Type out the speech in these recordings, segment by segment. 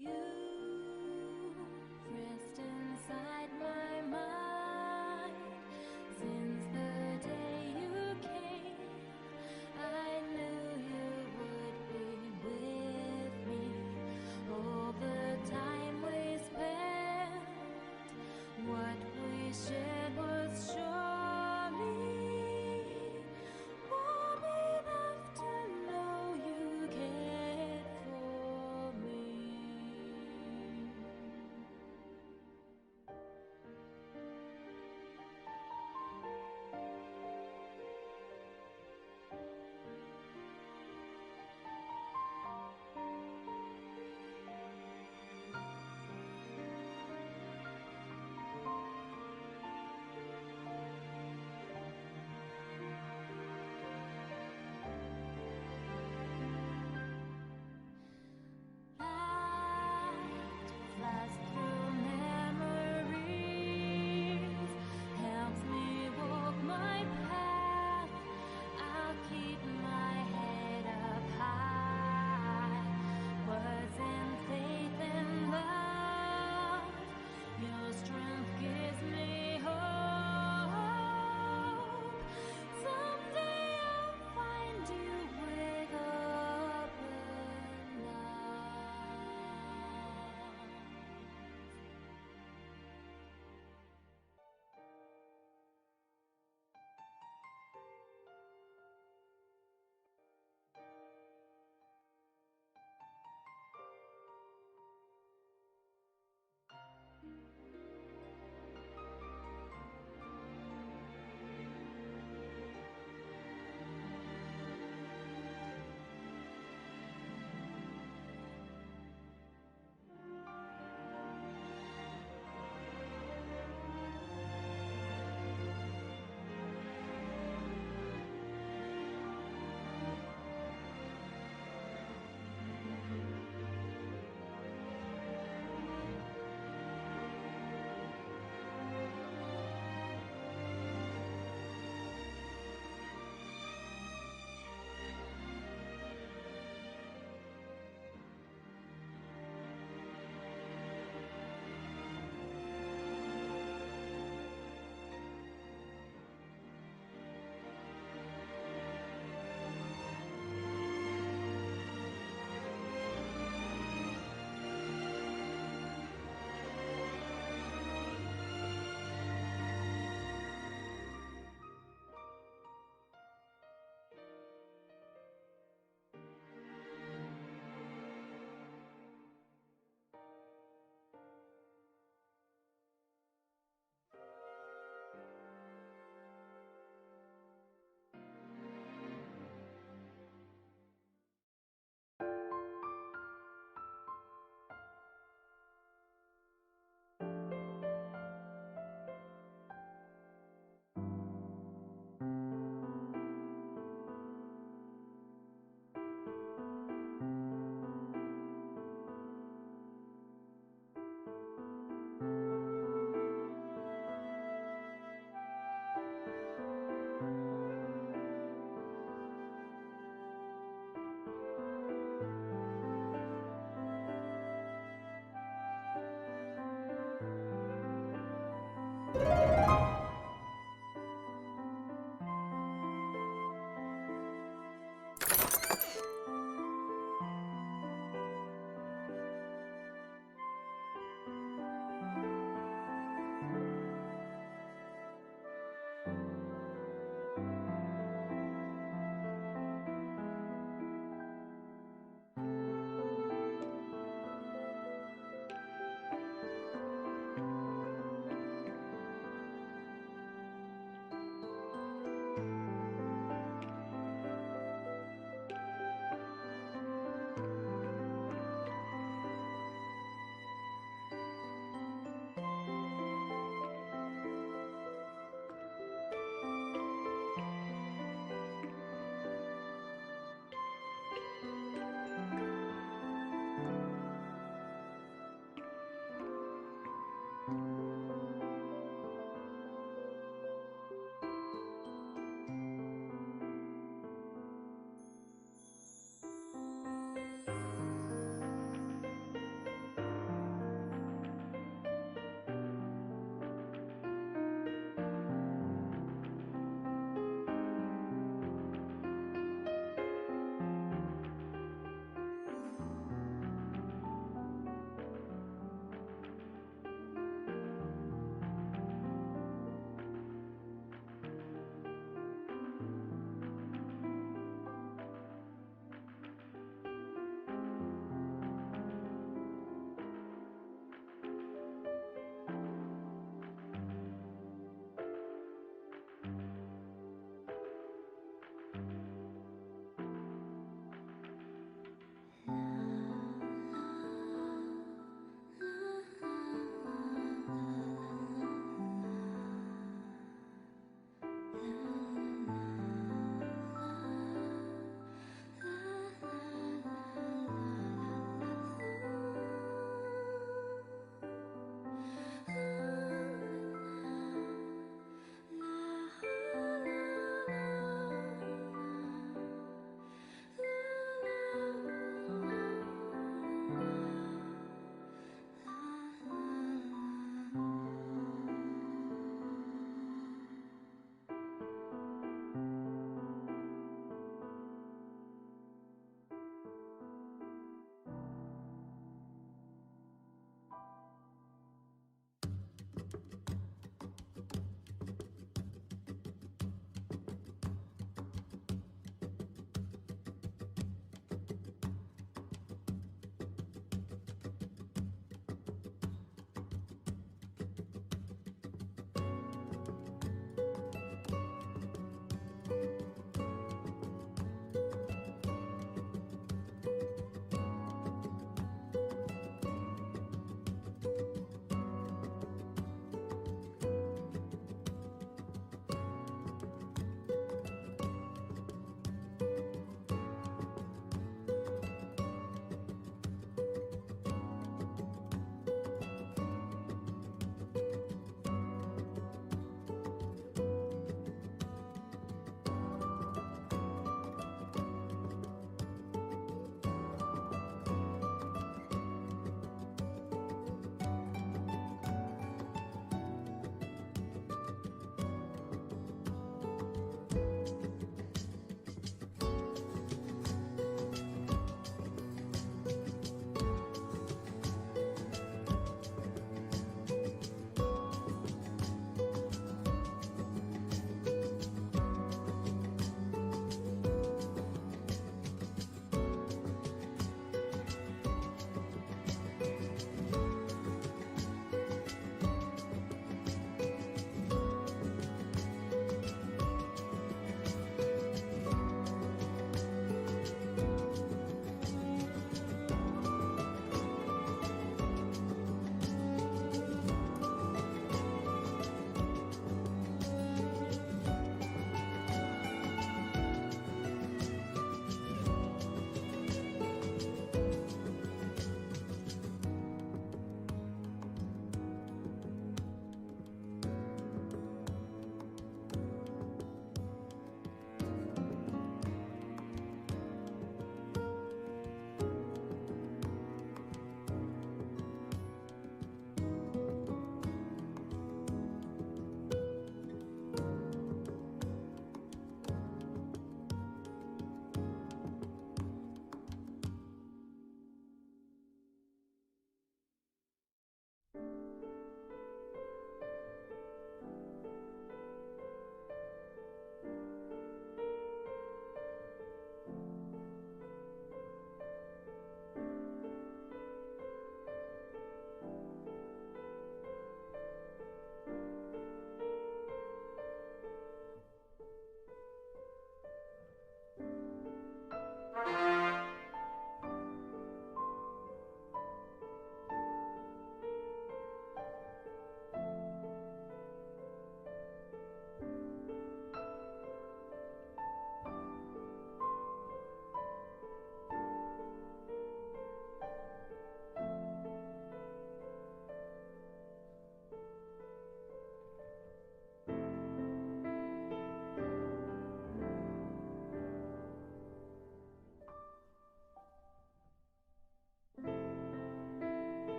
You rest inside my mind. Since the day you came, I knew you would be with me all the time we spent.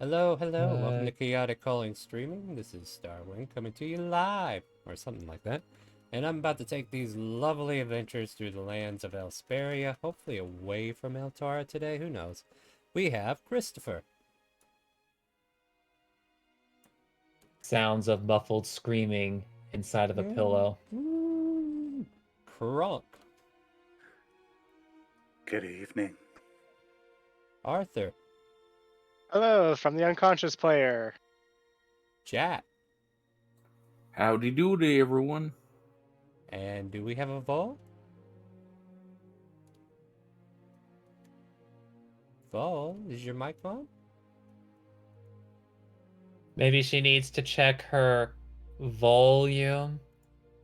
Hello, hello. Welcome Uh, to Chaotic Calling Streaming. This is Starwind coming to you live, or something like that. And I'm about to take these lovely adventures through the lands of Elsparia, hopefully away from Eltara today. Who knows? We have Christopher. sounds of muffled screaming inside of a pillow. Kronk. Good evening. Arthur. Hello from the unconscious player. Jack. Howdy doody, everyone. And do we have a Vol? Vol, is your mic on? Maybe she needs to check her volume.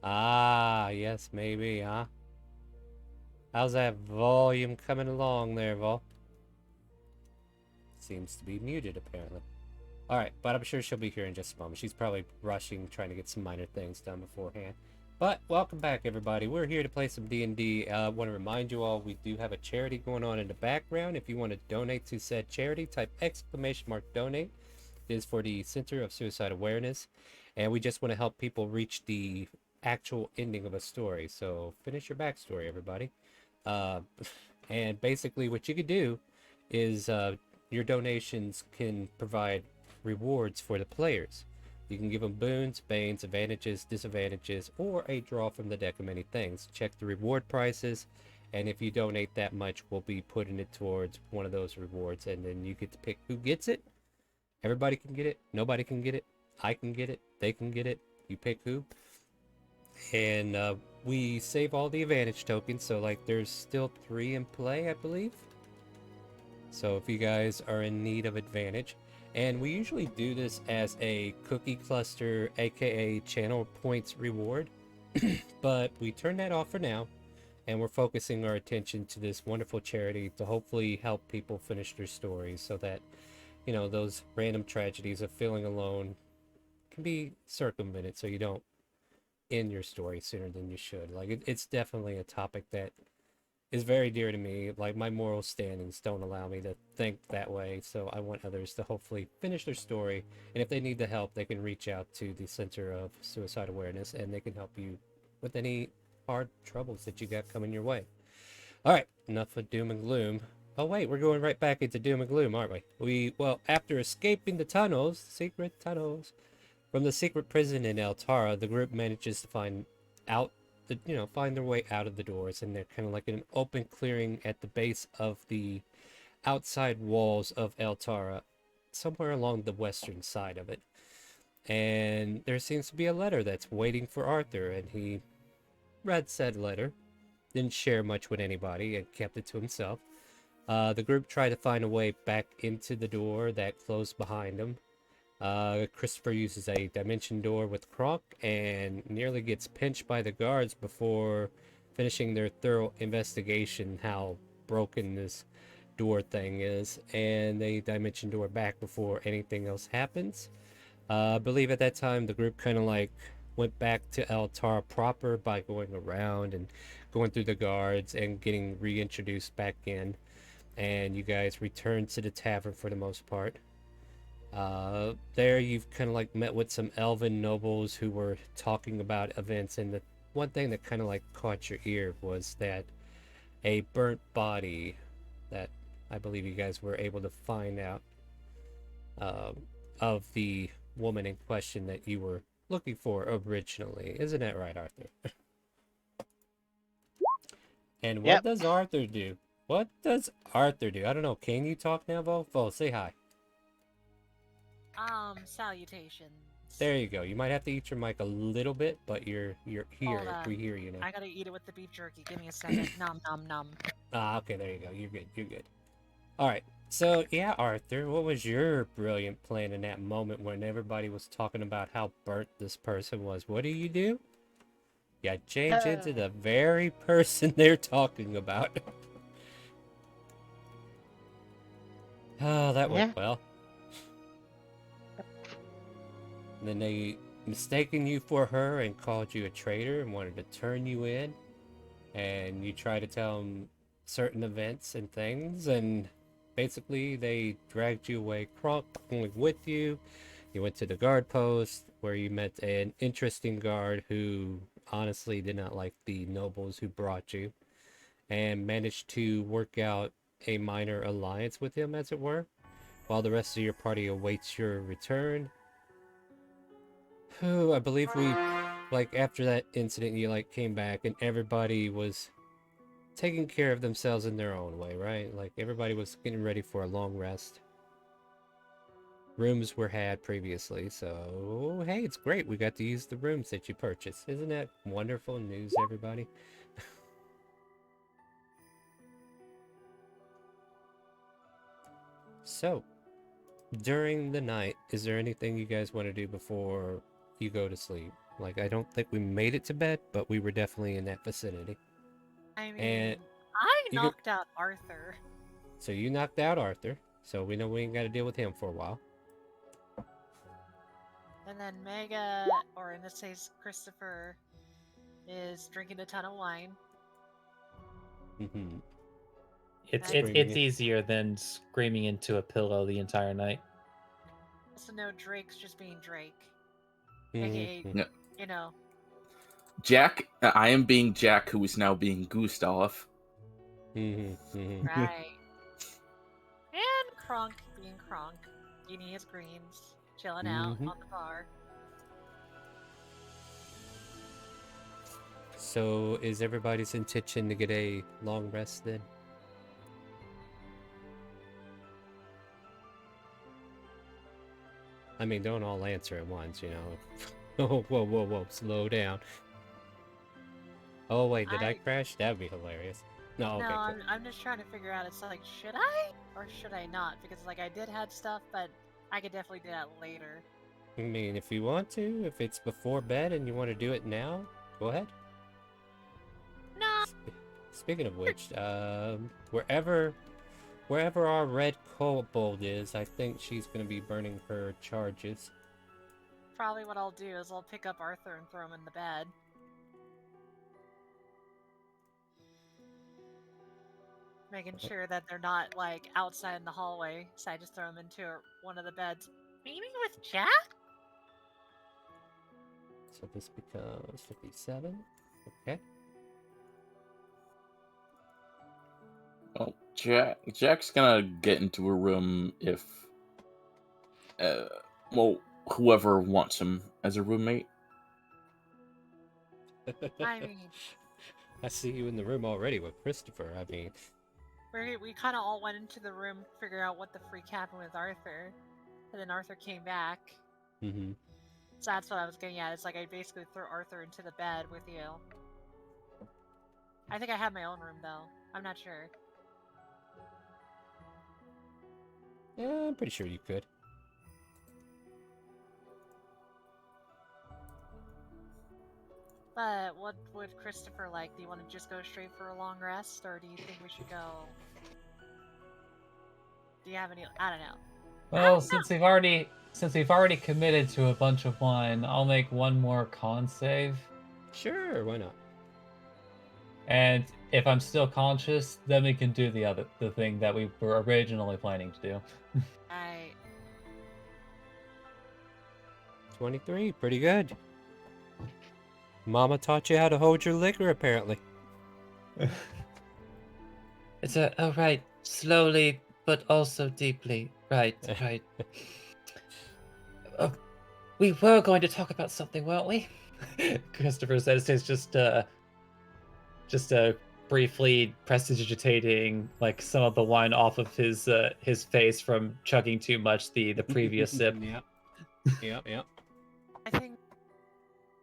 Ah, yes, maybe, huh? How's that volume coming along there, Vol? Seems to be muted, apparently. Alright, but I'm sure she'll be here in just a moment. She's probably rushing, trying to get some minor things done beforehand. But welcome back, everybody. We're here to play some D&D. I want to remind you all, we do have a charity going on in the background. If you want to donate to said charity, type !donate. It is for the Center of Suicide Awareness. And we just want to help people reach the actual ending of a story. So finish your backstory, everybody. And basically what you could do is your donations can provide rewards for the players. You can give them boons, banes, advantages, disadvantages, or a draw from the deck of many things. Check the reward prices, and if you donate that much, we'll be putting it towards one of those rewards, and then you get to pick who gets it. Everybody can get it. Nobody can get it. I can get it. They can get it. You pick who. And we save all the advantage tokens, so like there's still 3 in play, I believe. So if you guys are in need of advantage, and we usually do this as a cookie cluster, aka channel points reward, but we turn that off for now, and we're focusing our attention to this wonderful charity to hopefully help people finish their stories so that, you know, those random tragedies of feeling alone can be circumvented so you don't end your story sooner than you should. Like it's definitely a topic that is very dear to me. Like my moral standings don't allow me to think that way, so I want others to hopefully finish their story, and if they need the help, they can reach out to the Center of Suicide Awareness and they can help you with any hard troubles that you got coming your way. All right, enough of doom and gloom. Oh wait, we're going right back into doom and gloom, aren't we? Well, after escaping the tunnels, secret tunnels, from the secret prison in Eltara, the group manages to find their way out of the doors, and they're kind of like in an open clearing at the base of the outside walls of Eltara, somewhere along the western side of it. And there seems to be a letter that's waiting for Arthur, and he read said letter, didn't share much with anybody, and kept it to himself. The group tried to find a way back into the door that closed behind him. Christopher uses a dimension door with Kronk and nearly gets pinched by the guards before finishing their thorough investigation how broken this door thing is, and they dimension door back before anything else happens. I believe at that time the group kind of like went back to Altar proper by going around and going through the guards and getting reintroduced back in, and you guys returned to the tavern for the most part. There you've kind of like met with some elven nobles who were talking about events, and the one thing that kind of like caught your ear was that a burnt body that I believe you guys were able to find out uh, of the woman in question that you were looking for originally. Isn't that right, Arthur? And what Yep. does Arthur do? What does Arthur do? I don't know. Can you talk now, Vo? Vo, say hi. Salutations. There you go. You might have to eat your mic a little bit, but you're here. Hold on. We hear you now. I gotta eat it with the beef jerky. Give me a second. Nom nom nom. Ah, okay, there you go. You're good. You're good. All right. So, yeah, Arthur, what was your brilliant plan in that moment when everybody was talking about how burnt this person was? What do? You change into the very person they're talking about. Oh, that went well. And then they mistaken you for her and called you a traitor and wanted to turn you in. And you try to tell them certain events and things, and basically they dragged you away, Kronk going with you. You went to the guard post where you met an interesting guard who honestly did not like the nobles who brought you, and managed to work out a minor alliance with him, as it were, while the rest of your party awaits your return. I believe we, like, after that incident, you, like, came back and everybody was taking care of themselves in their own way, right? Like, everybody was getting ready for a long rest. Rooms were had previously, so hey, it's great. We got to use the rooms that you purchased. Isn't that wonderful news, everybody? So, during the night, is there anything you guys want to do before you go to sleep? Like, I don't think we made it to bed, but we were definitely in that vicinity. I mean, And I you go- knocked out Arthur. So you knocked out Arthur, so we know we ain't got to deal with him for a while. And then Mega, or in this case, Christopher, is drinking a ton of wine. Mm-hmm. It's Screaming it's it. easier than screaming into a pillow the entire night. Also, no, Drake's just being Drake. Mm-hmm. AKA, Yeah. you know. Jack, I am being Jack, who is now being Gustav. Mm-hmm. Mm-hmm. Right. And Kronk being Kronk. Eating his greens. Chilling out Mhm. on the bar. So is everybody's intention to get a long rest then? I mean, don't all answer at once, you know. Oh, whoa, slow down. Oh wait, did I crash? That'd be hilarious. No, okay, No, cool. I'm just trying to figure out, it's like, should I? Or should I not? Because, like, I did have stuff, but I could definitely do that later. I mean, if you want to, if it's before bed and you want to do it now, go ahead. No! Speaking of which, wherever our red kobold is, I think she's gonna be burning her charges. Probably what I'll do is I'll pick up Arthur and throw him in the bed. Making sure that they're not, like, outside in the hallway, so I just throw them into one of the beds. Maybe with Jack? So this becomes 57. Okay. Well, Jack's gonna get into a room if, whoever wants him as a roommate. I mean, I see you in the room already with Christopher. I mean, we kind of all went into the room to figure out what the freak happened with Arthur. And then Arthur came back. mm-hmm. So that's what I was getting at. It's like I basically threw Arthur into the bed with you. I think I have my own room, though. I'm not sure. Yeah, I'm pretty sure you could. But what would Christopher like? Do you want to just go straight for a long rest, or do you think we should go? Do you have any? I don't know. Well, since we've already committed to a bunch of wine, I'll make one more con save. Sure, why not? And if I'm still conscious, then we can do the thing that we were originally planning to do. I 23, pretty good. Mama taught you how to hold your liquor, apparently. It's oh right, slowly but also deeply. Right. We were going to talk about something, weren't we? Christopher says he's just briefly prestidigitating like some of the wine off of his face from chugging too much the previous sip. Yep. I think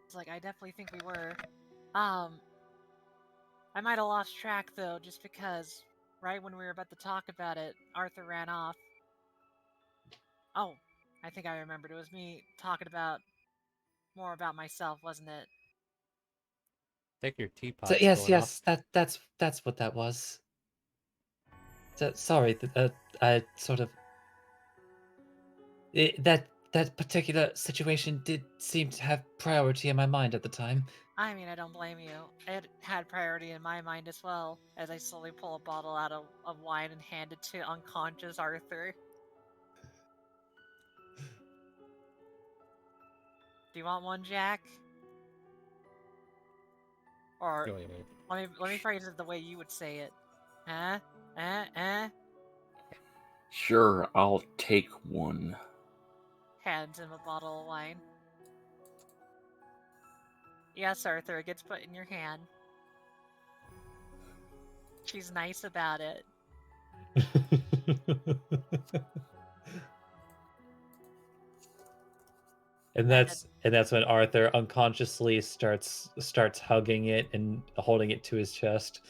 it's like I definitely think we were. I might have lost track though, just because right when we were about to talk about it, Arthur ran off. Oh, I think I remembered. It was me talking about more about myself, wasn't it? I think your So teapot's yes, going off. that's what that was. Sorry, I sort of that that particular situation did seem to have priority in my mind at the time. I mean, I don't blame you. It had priority in my mind as well, as I slowly pull a bottle out of wine and hand it to unconscious Arthur. Do you want one, Jack? Or Wait, wait. let me phrase it the way you would say it. Huh? Sure, I'll take one. Hands him a bottle of wine. Yes, Arthur, it gets put in your hand. She's nice about it. And that's when Arthur unconsciously starts hugging it and holding it to his chest.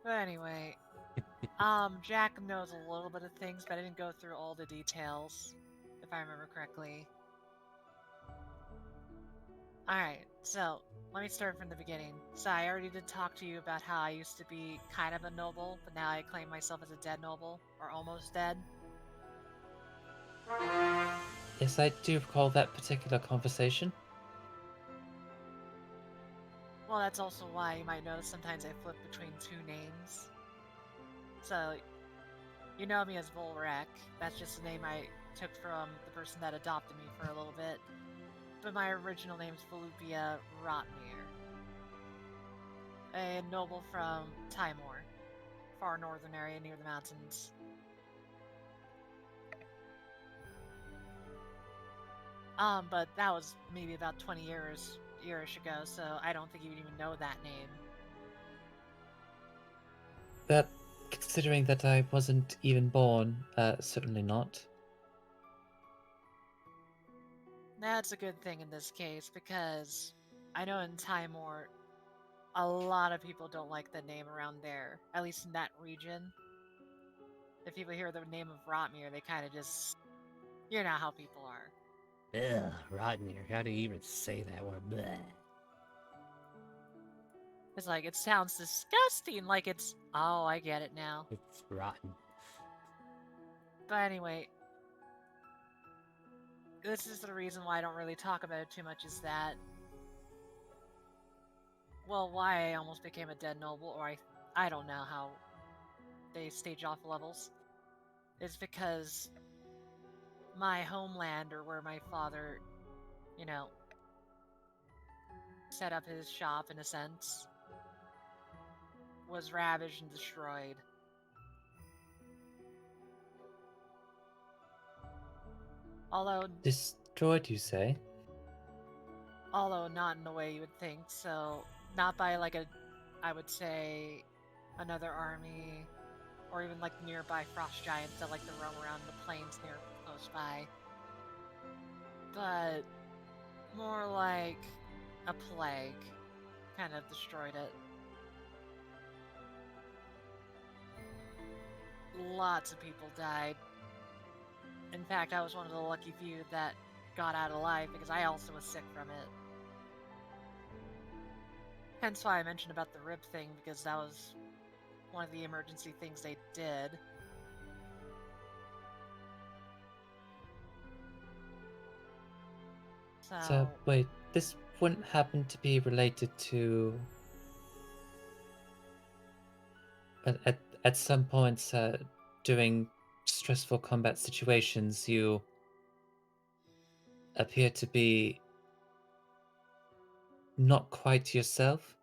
But anyway, Jack knows a little bit of things, but I didn't go through all the details, if I remember correctly. Alright, so let me start from the beginning. So I already did talk to you about how I used to be kind of a noble, but now I claim myself as a dead noble, or almost dead. Yes, I do recall that particular conversation. Well, that's also why you might notice sometimes I flip between two names. So, you know me as Volrek. That's just the name I took from the person that adopted me for a little bit. But my original name's Volupia Rotmir. A noble from Timor, far northern area near the mountains. But that was maybe about 20 years ago, so I don't think you would even know that name. That, considering that I wasn't even born, certainly not. That's a good thing in this case, because I know in Timor, a lot of people don't like the name around there, at least in that region. If people hear the name of Rotmir, they kind of just... You know how people are. Ugh, Rodnir. How do you even say that word? Bleh. It's like, it sounds disgusting, like it's... Oh, I get it now. It's rotten. But anyway, this is the reason why I don't really talk about it too much, is that... Well, why I almost became a dead noble, or I don't know how they stage off levels, is because my homeland, or where my father, you know, set up his shop in a sense, was ravaged and destroyed. Although Destroyed, you say? not in the way you would think, so not by like I would say, another army, or even like nearby frost giants that like to roam around the plains near close by. But more like a plague kind of destroyed it. Lots of people died. In fact, I was one of the lucky few that got out alive because I also was sick from it. Hence why I mentioned about the rib thing, because that was one of the emergency things they did. So, wait, this wouldn't happen to be related to... At some points, during stressful combat situations, you appear to be not quite yourself?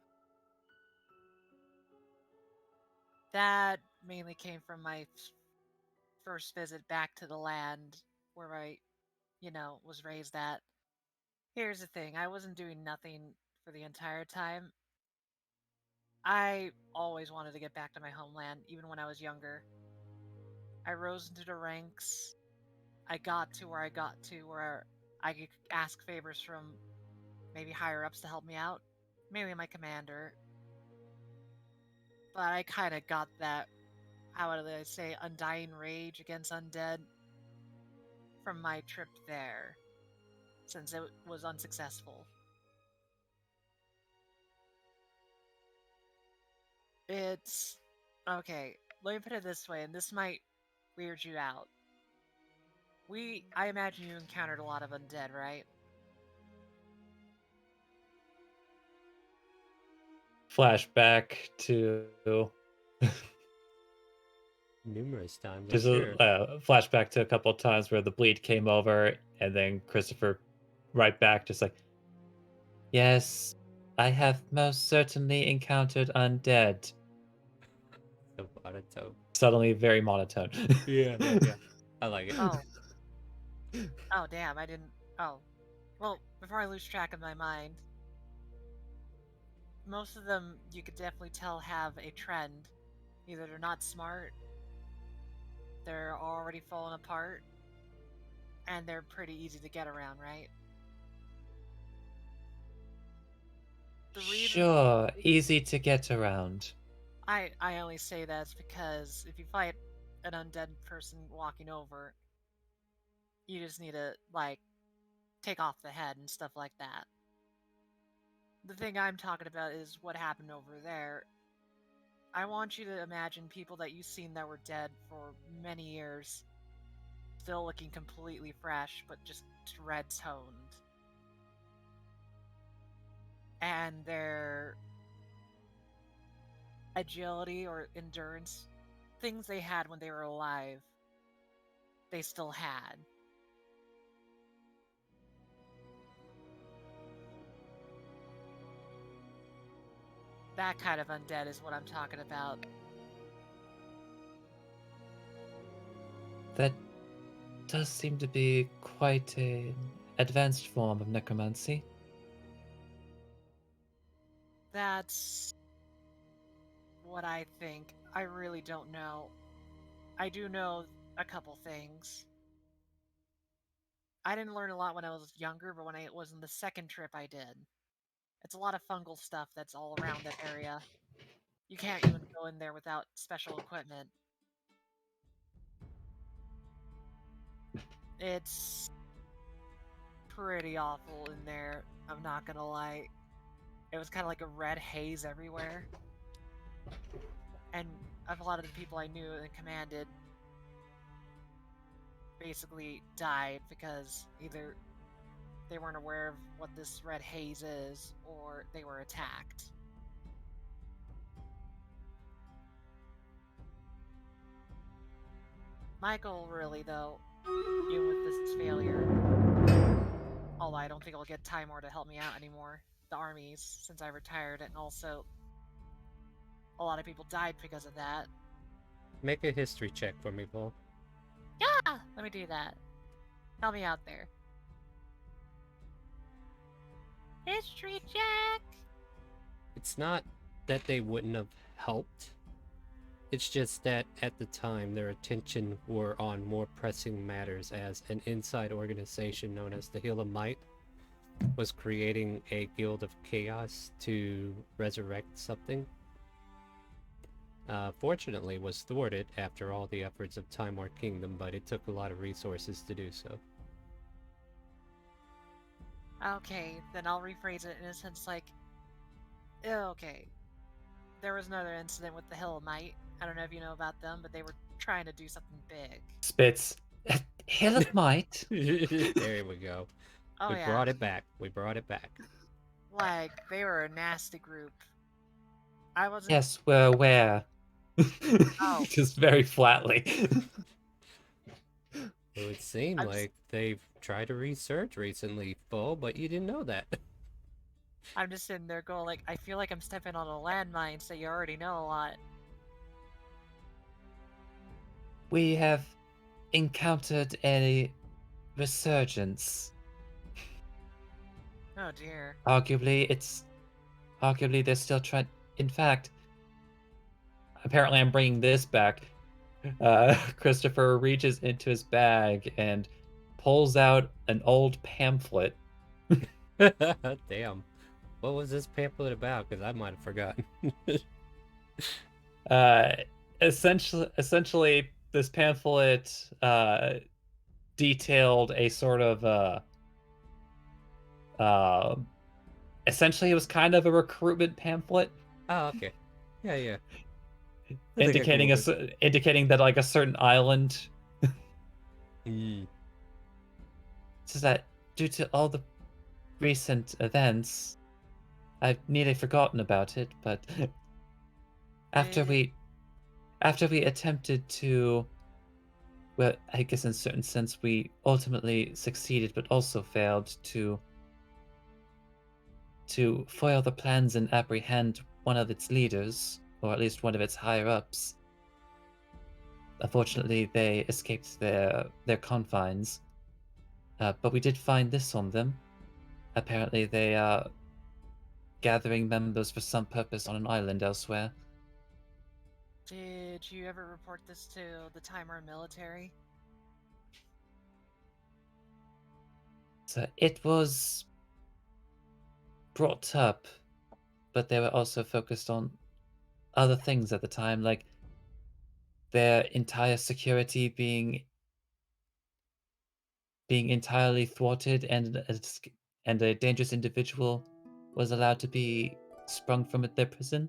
That mainly came from my first visit back to the land where I, was raised at. Here's the thing, I wasn't doing nothing for the entire time. I always wanted to get back to my homeland, even when I was younger. I rose into the ranks. I got to where I got to, where I could ask favors from maybe higher ups to help me out. Maybe my commander. But I kind of got that, how would I say, undying rage against undead from my trip there, since it was unsuccessful. Okay, let me put it this way, and this might weird you out. I imagine you encountered a lot of undead, right? Flashback to Numerous times, I'm just sure. a flashback to a couple of times where the bleed came over, and then Christopher right back, just like, yes, I have most certainly encountered undead. So monotone. Suddenly very monotone. Yeah. I like it. Oh. Oh, damn, I didn't... Oh. Well, before I lose track of my mind, most of them, you could definitely tell, have a trend. Either they're not smart, they're already falling apart, and they're pretty easy to get around, right? The reason Sure, easy to get around. I only say that's because if you fight an undead person walking over, you just need to, like, take off the head and stuff like that. The thing I'm talking about is what happened over there. I want you to imagine people that you've seen that were dead for many years, still looking completely fresh, but just red toned. And their agility or endurance, things they had when they were alive, they still had. That kind of undead is what I'm talking about. That does seem to be quite an advanced form of necromancy. That's what I think. I really don't know. I do know a couple things. I didn't learn a lot when I was younger, but when I was in the second trip, I did. It's a lot of fungal stuff that's all around that area. You can't even go in there without special equipment. It's pretty awful in there, I'm not gonna lie. It was kind of like a red haze everywhere. And a lot of the people I knew and commanded basically died because either they weren't aware of what this red haze is or they were attacked. Michael really, though, even with this failure, although I don't think I'll get Timor to help me out anymore, the armies, since I retired, and also a lot of people died because of that. Make a history check for me, Paul. Yeah, let me do that. Help me out there. History check! It's not that they wouldn't have helped. It's just that at the time their attention were on more pressing matters, as an inside organization known as the Hill of Might was creating a guild of chaos to resurrect something. Fortunately was thwarted after all the efforts of Timor Kingdom, but it took a lot of resources to do so. Okay, then I'll rephrase it in a sense like, okay, there was another incident with the Hillmite. I don't know if you know about them, but they were trying to do something big. Spits. Hill of Might. There we go. Oh we yeah, brought it back. We brought it back. like they were a nasty group. I wasn't. Yes, we're aware. Oh. Just very flatly. It would seem like they've tried to research recently, Full, but you didn't know that. I'm just sitting there going like, I feel like I'm stepping on a landmine, so you already know a lot. We have encountered a resurgence. Oh dear. Arguably they're still trying. In fact, apparently I'm bringing this back. Christopher reaches into his bag and pulls out an old pamphlet. Damn. What was this pamphlet about? Because I might have forgotten. Essentially, this pamphlet detailed a sort of essentially it was kind of a recruitment pamphlet. Oh, okay. Yeah. Indicating that like a certain island So that due to all the recent events, I've nearly forgotten about it, but after Eh, we attempted to, well, I guess in a certain sense we ultimately succeeded but also failed to foil the plans and apprehend one of its leaders, or at least one of its higher ups. Unfortunately, they escaped their confines. But we did find this on them. Apparently, they are gathering members for some purpose on an island elsewhere. Did you ever report this to the Timer military? So it was brought up, but they were also focused on other things at the time, like their entire security being entirely thwarted, and a dangerous individual was allowed to be sprung from their prison.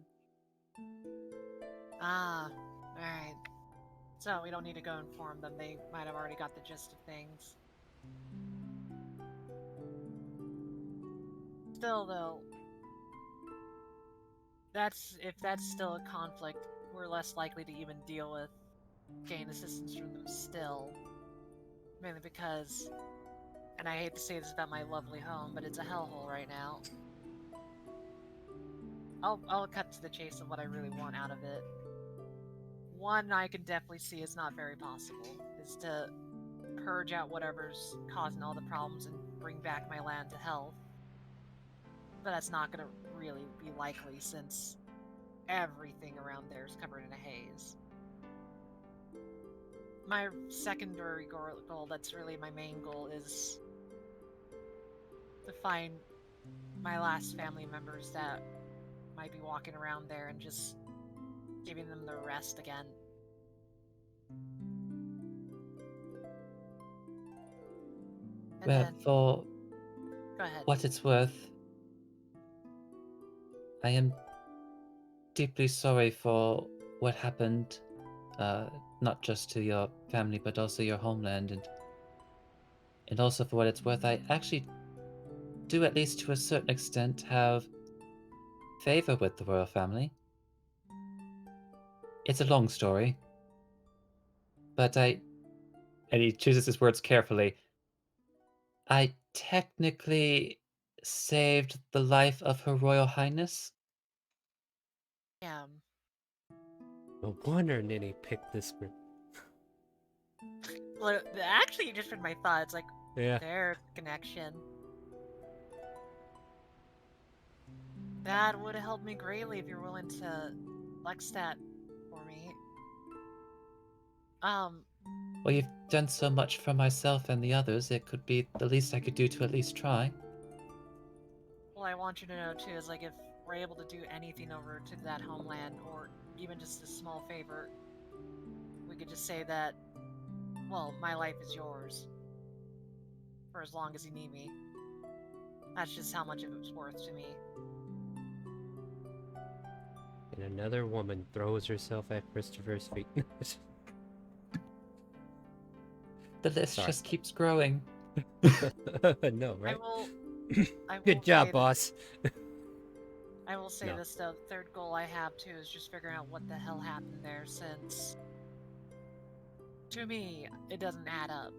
Ah, alright. So we don't need to go inform them. They might have already got the gist of things. Still, though, if that's still a conflict, we're less likely to even deal with gain assistance from them still. Mainly because, and I hate to say this about my lovely home, but it's a hellhole right now. I'll cut to the chase of what I really want out of it. One I can definitely see is not very possible, is to purge out whatever's causing all the problems and bring back my land to health. But that's not gonna really be likely since everything around there is covered in a haze. My secondary goal, that's really my main goal, is to find my last family members that might be walking around there and just giving them the rest again. And Well, then, for go ahead. what it's worth, I am deeply sorry for what happened, not just to your family, but also your homeland, and also for what it's worth, I actually do, at least to a certain extent, have favor with the royal family. It's a long story, but and he chooses his words carefully, I technically saved the life of Her Royal Highness. Damn. No wonder Ninny picked this group. Well, actually, you just read my thoughts. Like, Yeah. there's a connection. That would have helped me greatly if you're willing to flex that for me. Well, you've done so much for myself and the others, it could be the least I could do to at least try. Well, I want you to know too is like if we're able to do anything over to that homeland, or even just a small favor, we could just say that, well, my life is yours for as long as you need me. That's just how much of it's worth to me. And another woman throws herself at Christopher's feet. The list Sorry. just keeps growing. No, right? I will Good job, say boss. I will say No. this though, the third goal I have too is just figuring out what the hell happened there, since to me it doesn't add up.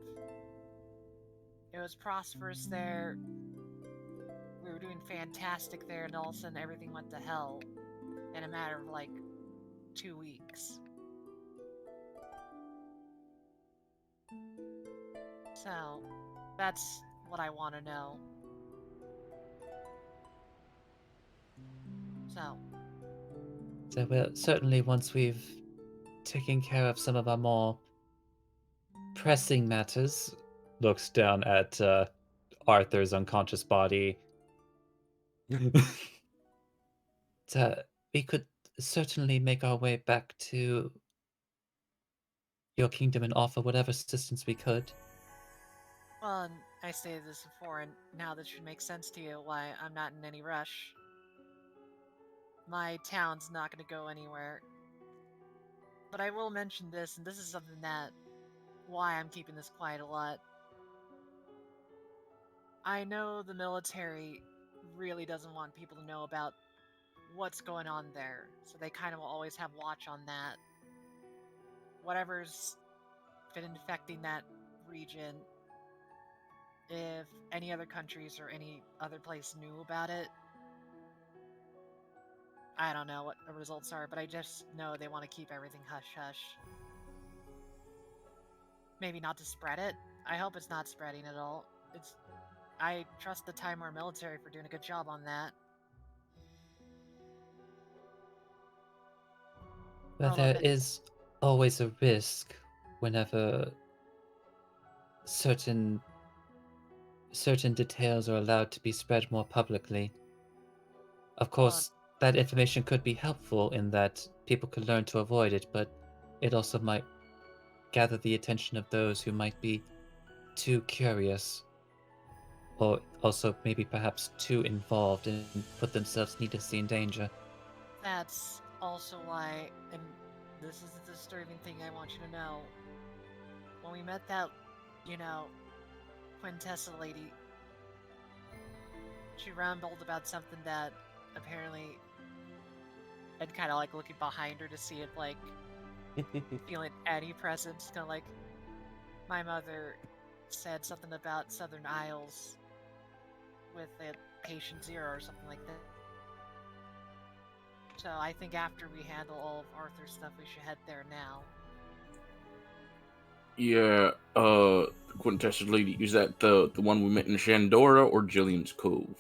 It was prosperous there, we were doing fantastic there, and all of a sudden everything went to hell in a matter of like 2 weeks. So, that's what I want to know. So, So, well, certainly once we've taken care of some of our more pressing matters, looks down at Arthur's unconscious body. We could certainly make our way back to your kingdom and offer whatever assistance we could. well, and I stated this before, and now this should make sense to you why I'm not in any rush. My town's not going to go anywhere. But I will mention this, and this is something that why I'm keeping this quiet a lot. I know the military really doesn't want people to know about what's going on there, so they kind of will always have watch on that. Whatever's been infecting that region, if any other countries or any other place knew about it, I don't know what the results are, but I just know they want to keep everything hush-hush. Maybe not to spread it. I hope it's not spreading at all. I trust the Timor military for doing a good job on that. But Although there is always a risk whenever certain details are allowed to be spread more publicly. Of course, that information could be helpful in that people could learn to avoid it, but it also might gather the attention of those who might be too curious, or also maybe perhaps too involved and put themselves needlessly in danger. that's also why, and this is the disturbing thing I want you to know. When we met that, Quintessa lady, she rambled about something that apparently, and kind of like looking behind her to see if like feeling any presence, kind of like my mother said something about Southern Isles with a patient zero or something like that. So I think after we handle all of Arthur's stuff, we should head there now. Yeah, Quintessence Lady, is that the one we met in Shandora or Jillian's Cove?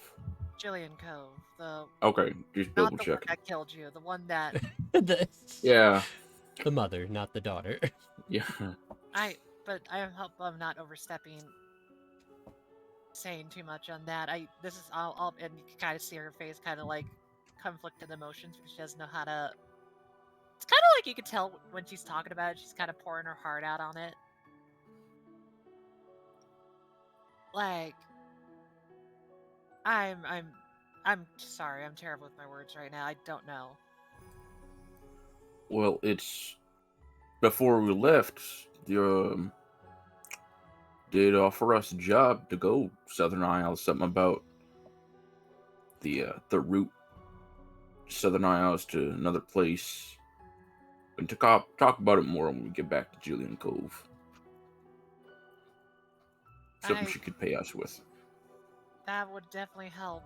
Jillian Cove, Okay, just not double the one checking. that killed you, the one that Yeah, The mother, not the daughter. yeah. but I hope I'm not overstepping, saying too much on that. I'll and you can kind of see her face kind of like conflicted emotions because she doesn't know how to. It's kind of like you can tell when she's talking about it, she's kind of pouring her heart out on it. Like, I'm sorry, I'm terrible with my words right now. I don't know. Well, it's before we left. The did offer us a job to go Southern Isles. Something about the route Southern Isles to another place. And to talk about it more when we get back to Jillian Cove. Something I she could pay us with. That would definitely help.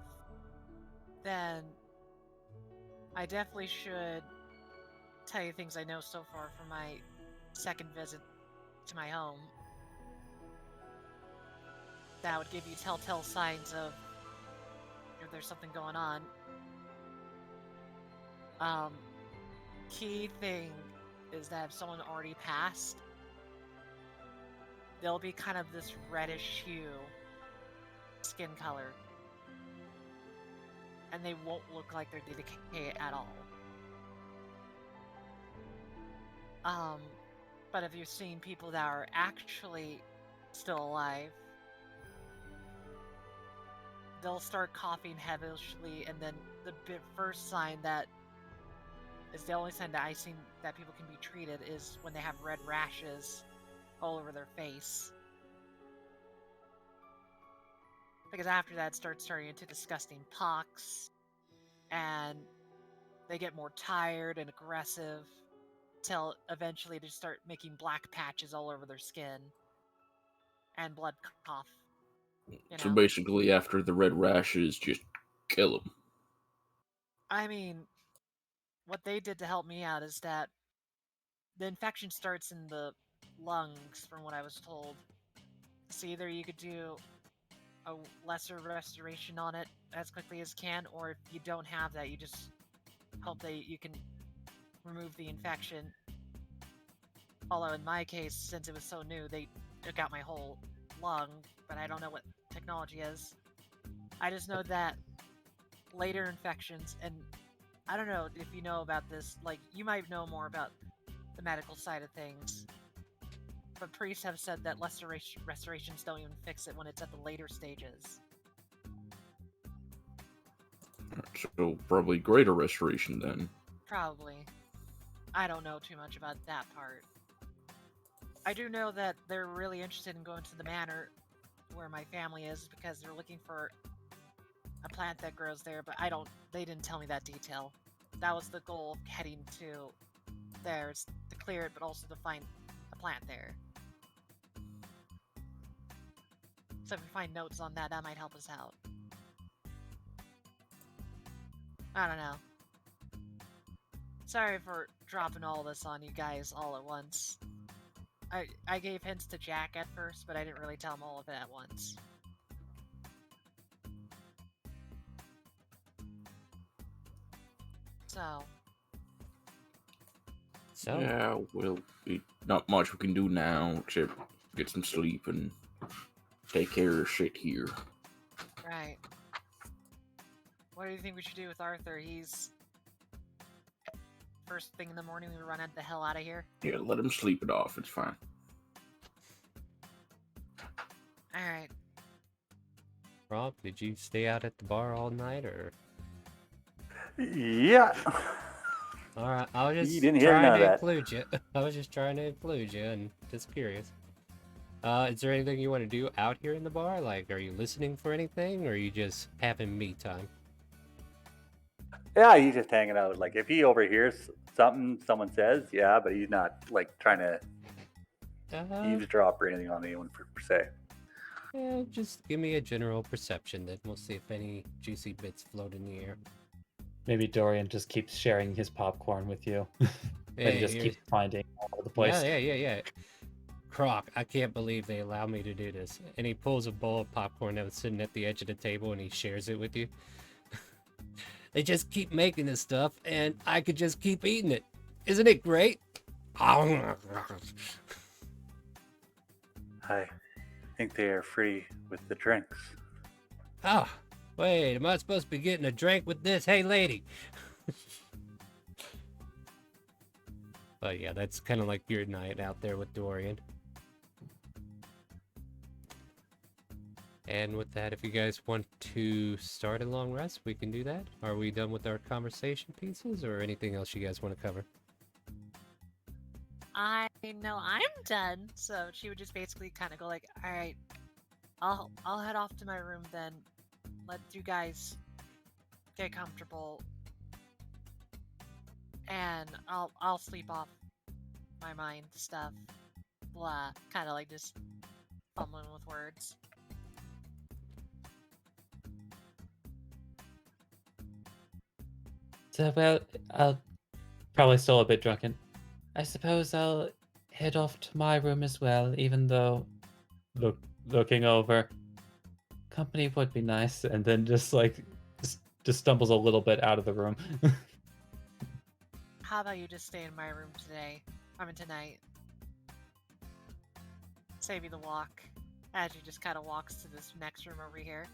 Then I definitely should tell you things I know so far from my second visit to my home. That would give you telltale signs of if there's something going on. Key thing is that if someone already passed, they'll be kind of this reddish hue skin color. And they won't look like they're decayed at all. But if you're seeing people that are actually still alive, they'll start coughing heavily, and then the first sign that is the only sign that I've seen that people can be treated is when they have red rashes all over their face. Because after that, it starts turning into disgusting pox, and they get more tired and aggressive, till eventually they start making black patches all over their skin and blood cough. So basically, after the red rashes, just kill them. I mean, what they did to help me out is that the infection starts in the lungs, from what I was told. So either you could do a lesser restoration on it as quickly as can, or if you don't have that, you just hope that you can remove the infection. Although in my case, since it was so new, they took out my whole lung, but I don't know what technology is. I just know that later infections, and I don't know if you know about this, like, you might know more about the medical side of things, but priests have said that restorations don't even fix it when it's at the later stages. So probably greater restoration then. Probably. I don't know too much about that part. I do know that they're really interested in going to the manor where my family is because they're looking for a plant that grows there, but they didn't tell me that detail. That was the goal of heading to there, is to clear it, but also to find a plant there. So if we find notes on that, that might help us out. I don't know. Sorry for dropping all this on you guys all at once. I gave hints to Jack at first, but I didn't really tell him all of it at once. So, So, Yeah, well, not much we can do now except get some sleep and take care of shit here. right. What do you think we should do with Arthur? He's... First thing in the morning, we run the hell out of here. Yeah, let him sleep it off. It's fine. Alright. Rob, did you stay out at the bar all night, or? Yeah. All right, I was You just didn't hear trying none of to that. include you. I was just trying to include you, and just curious. Is there anything you want to do out here in the bar? Like, are you listening for anything, or are you just having me time? Yeah, he's just hanging out. Like, if he overhears something someone says, yeah, but he's not, like, trying to eavesdrop or anything on anyone per se. Yeah, just give me a general perception, then we'll see if any juicy bits float in the air. Maybe Dorian just keeps sharing his popcorn with you. But Hey, he just here's- keeps finding all over the place. Yeah. Croc, I can't believe they allow me to do this. And he pulls a bowl of popcorn that was sitting at the edge of the table and he shares it with you. They just keep making this stuff and I could just keep eating it. Isn't it great? I think they are free with the drinks. Ah, wait, am I supposed to be getting a drink with this? Hey, lady. But yeah, that's kind of like your night out there with Dorian. And with that, if you guys want to start a long rest, we can do that. Are we done with our conversation pieces, or anything else you guys want to cover? I know I'm done. So she would just basically kind of go like, all right, I'll head off to my room then. Let you guys get comfortable, and I'll sleep off my mind stuff. Blah, kind of like just fumbling with words. So, well, I'll probably still a bit drunken. I suppose I'll head off to my room as well, even though looking over, company would be nice, and then just just stumbles a little bit out of the room. How about you just stay in my room today? Tonight. Save you the walk. As he just kind of walks to this next room over here.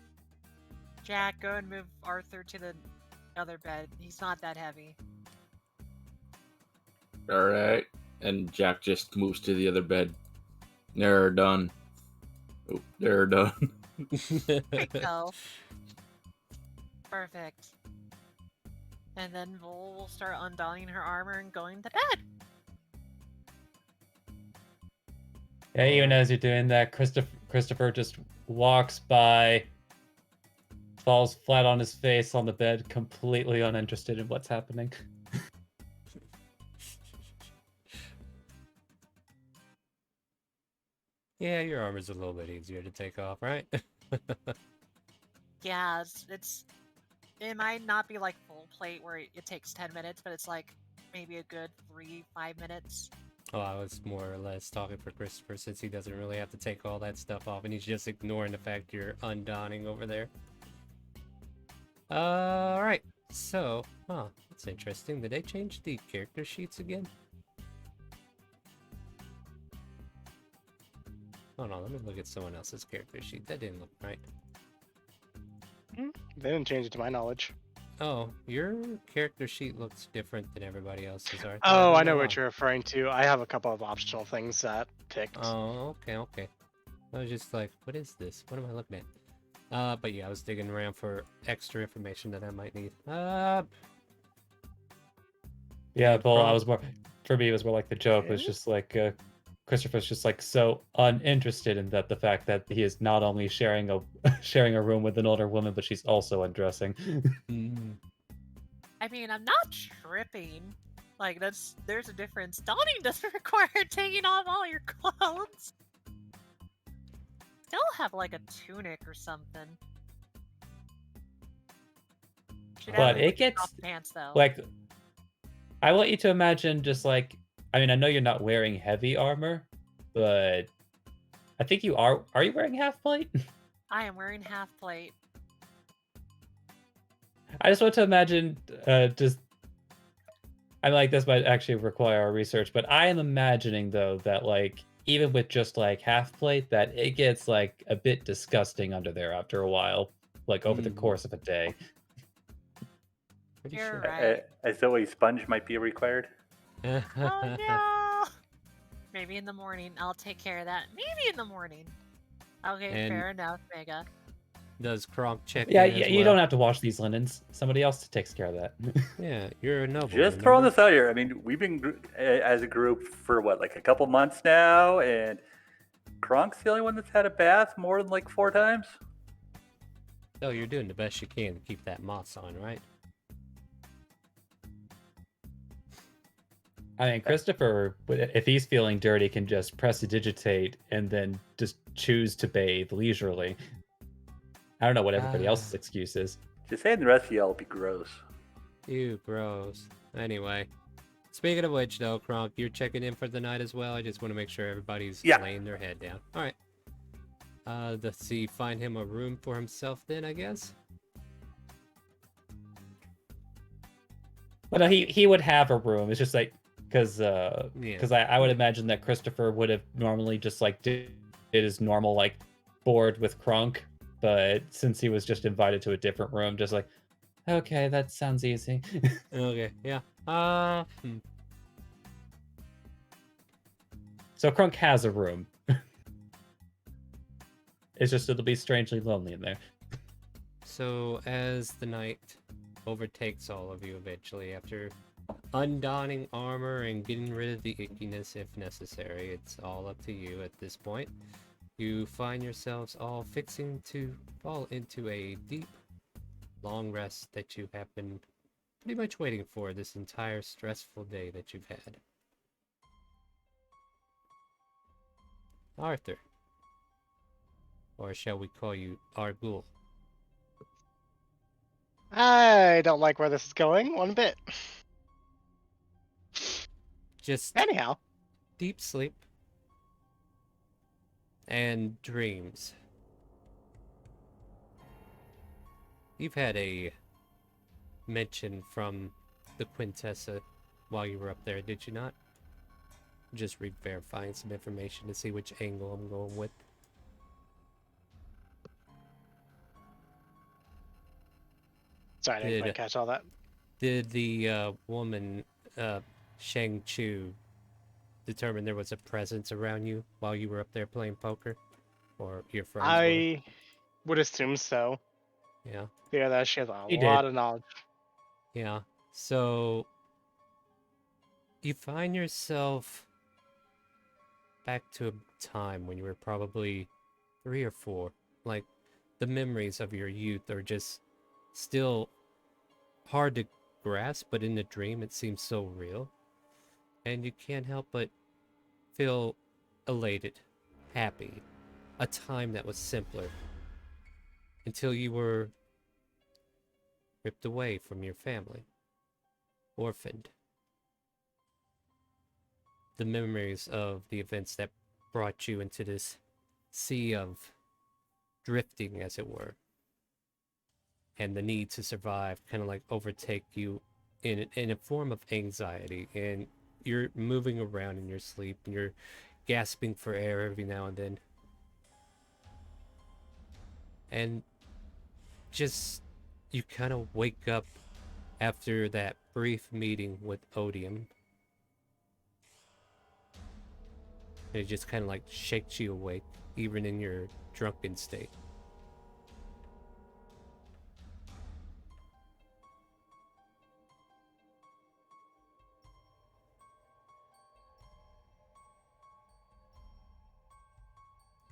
Jack, go and move Arthur to the other bed. He's not that heavy. All right. And Jack just moves to the other bed. They're done. Oh, they're done. There you go. Perfect. And then we'll start undonning her armor and going to bed. Yeah, even as you're doing that, Christopher just walks by, falls flat on his face on the bed, completely uninterested in what's happening. Yeah, your armor's a little bit easier to take off, right? Yeah, it might not be like full plate where it takes 10 minutes, but it's like maybe a good 3-5 minutes. Oh, I was more or less talking for Christopher since he doesn't really have to take all that stuff off and he's just ignoring the fact you're undonning over there. Alright, so, that's interesting. Did they change the character sheets again? Hold on, let me look at someone else's character sheet. That didn't look right. They didn't change it to my knowledge. Oh, your character sheet looks different than everybody else's. Arthur. Oh, I don't know why. what you're referring to. I have a couple of optional things that picked. Oh, okay. I was just like, what is this? What am I looking at? But yeah, I was digging around for extra information that I might need. Yeah, well, I prob- was more, for me, it was more like the joke was just like Christopher's just like so uninterested in the fact that he is not only sharing a sharing a room with an older woman, but she's also undressing. Mm. I mean, I'm not tripping. Like, there's a difference. Donning doesn't require taking off all your clothes. Still have like a tunic or something. Should But have it gets off pants though. like, I want you to imagine just like, I mean, I know you're not wearing heavy armor, but I think you are. Are you wearing half plate? I am wearing half plate. I just want to imagine, just. I'm like, this might actually require our research, but I am imagining though that like even with just like half plate, that it gets like a bit disgusting under there after a while, like over the course of a day. Pretty You're sure. right. As though a sponge might be required. Oh no! Maybe in the morning. I'll take care of that. Maybe in the morning. Okay, And- fair enough, Mega. Does Kronk check Yeah, in as you well? don't have to wash these linens. Somebody else takes care of that. Yeah, you're a noble. Just throwing remember? this out here. I mean, we've been as a group for what, like a couple months now, and Kronk's the only one that's had a bath more than like 4 times. So you're doing the best you can to keep that moss on, right? I mean, Christopher, if he's feeling dirty, can just prestidigitate and then just choose to bathe leisurely. I don't know what everybody else's excuse is. Just saying the rest of y'all will be gross. Ew, gross. Anyway, speaking of which, though, Kronk, you're checking in for the night as well. I just want to make sure everybody's laying their head down. All right. Let's see. Find him a room for himself, then, I guess. Well, no, he would have a room. It's just like because I would imagine that Christopher would have normally just like did his normal like board with Kronk, but since he was just invited to a different room, just like, okay, that sounds easy. Okay. Yeah. So Kronk has a room. It's just it'll be strangely lonely in there. So as the night overtakes all of you eventually, after undonning armor and getting rid of the ickiness if necessary, it's all up to you at this point. You find yourselves all fixing to fall into a deep, long rest that you have been pretty much waiting for this entire stressful day that you've had. Arthur. Or shall we call you Argul? I don't like where this is going one bit. Just Anyhow, deep sleep and dreams. You've had a mention from the Quintessa while you were up there, did you not? Just re-verifying some information to see which angle I'm going with. sorry, I didn't quite catch all that. Did the woman, Shang Chu, determine there was a presence around you while you were up there playing poker? Or your friends were? I would assume so. Yeah. Yeah, that she has a He lot did. of knowledge. Yeah. So you find yourself back to a time when you were probably 3 or 4. Like, the memories of your youth are just still hard to grasp, but in the dream it seems so real. And you can't help but feel elated, happy. A time that was simpler. Until you were ripped away from your family. Orphaned. The memories of the events that brought you into this sea of drifting, as it were, and the need to survive kind of like overtake you in a form of anxiety, and you're moving around in your sleep and you're gasping for air every now and then, and just you kind of wake up after that brief meeting with Odium. And it just kind of like shakes you awake, even in your drunken state.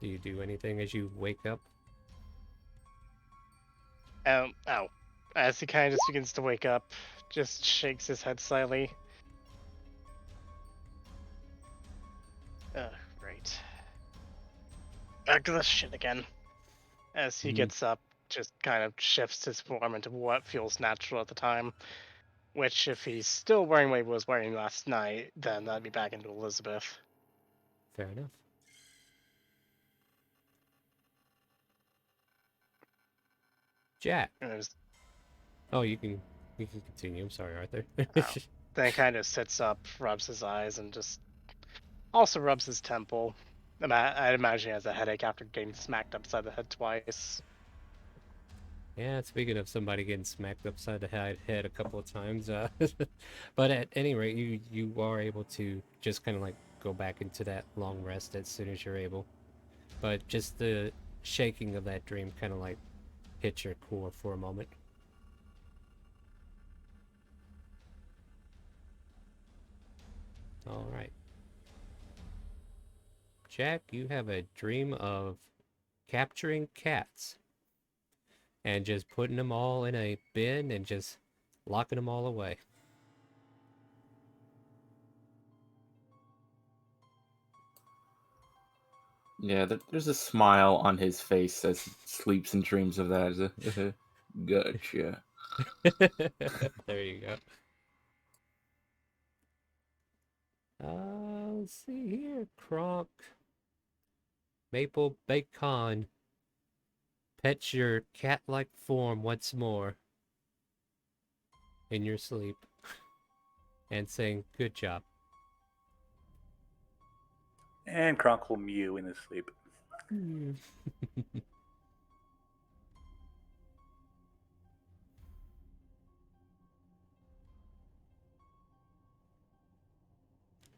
Do you do anything as you wake up? Oh. As he kind of just begins to wake up, just shakes his head slightly. Right. Back to this shit again. As he gets up, just kind of shifts his form into what feels natural at the time. Which, if he's still wearing what he was wearing last night, then that'd be back into Elizabeth. Fair enough. Jack. And there's Oh, you can continue. I'm sorry, Arthur. then kind of sits up, rubs his eyes, and just also rubs his temple. I'd imagine he has a headache after getting smacked upside the head twice. Yeah, speaking of somebody getting smacked upside the head a couple of times, but at any rate, you are able to just kind of like go back into that long rest as soon as you're able. But just the shaking of that dream kind of like hits your core for a moment. All right. Jack, you have a dream of capturing cats and just putting them all in a bin and just locking them all away. Yeah, there's a smile on his face as he sleeps and dreams of that. Gotcha. There you go. Let's see here. Kronk. Maple Bacon. Pet your cat-like form once more. In your sleep. And saying, good job. And Kronk will mew in his sleep.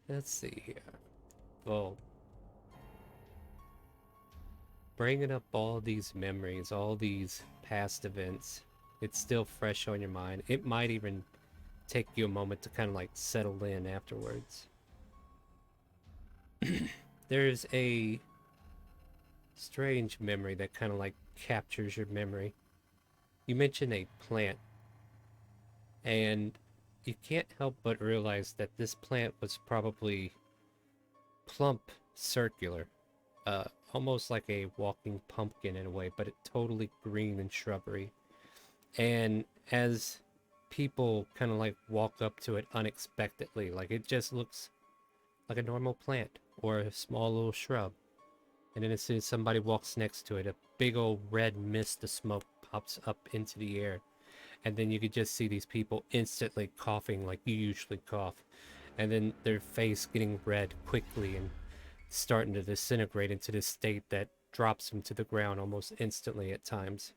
Let's see here. Well, bringing up all these memories, all these past events, it's still fresh on your mind. It might even take you a moment to kind of like settle in afterwards. There's a strange memory that kind of like captures your memory. You mentioned a plant, and you can't help but realize that this plant was probably plump circular, almost like a walking pumpkin in a way, but it totally green and shrubbery. And as people kind of like walk up to it unexpectedly, like it just looks like a normal plant or a small little shrub. And then as soon as somebody walks next to it, a big old red mist of smoke pops up into the air. And then you could just see these people instantly coughing like you usually cough. And then their face getting red quickly and starting to disintegrate into this state that drops them to the ground almost instantly at times.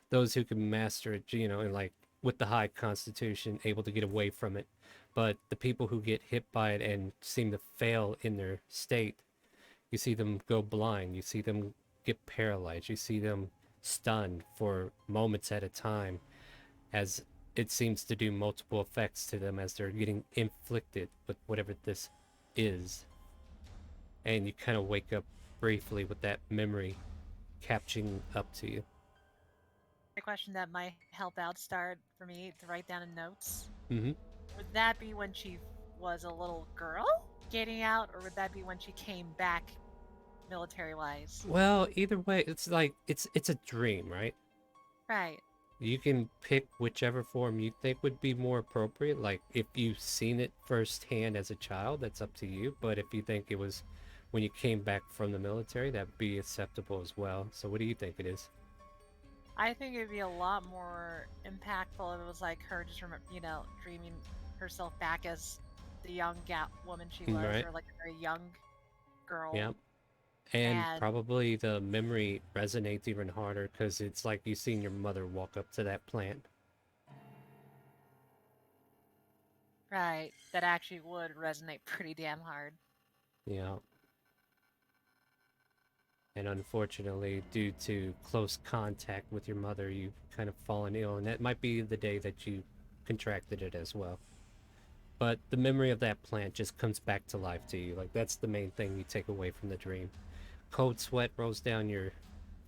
Those who can master it, and like with the high constitution, able to get away from it. But the people who get hit by it and seem to fail in their state, you see them go blind, you see them get paralyzed, you see them stunned for moments at a time, as it seems to do multiple effects to them as they're getting inflicted with whatever this is. And you kind of wake up briefly with that memory catching up to you. A question that might help out start for me to write down in notes. Mm-hmm. Would that be when she was a little girl getting out, or would that be when she came back military-wise? Well, either way, it's like it's a dream, right? Right. You can pick whichever form you think would be more appropriate. Like if you've seen it firsthand as a child, that's up to you. But if you think it was when you came back from the military, that would be acceptable as well. So what do you think it is? I think it'd be a lot more impactful if it was like her just dreaming herself back as the young woman she was, Right. or like a very young girl. Yeah. And probably the memory resonates even harder because it's like you've seen your mother walk up to that plant. Right. That actually would resonate pretty damn hard. Yeah. And unfortunately, due to close contact with your mother, you've kind of fallen ill, and that might be the day that you contracted it as well. But the memory of that plant just comes back to life to you. Like, that's the main thing you take away from the dream. cold sweat rolls down your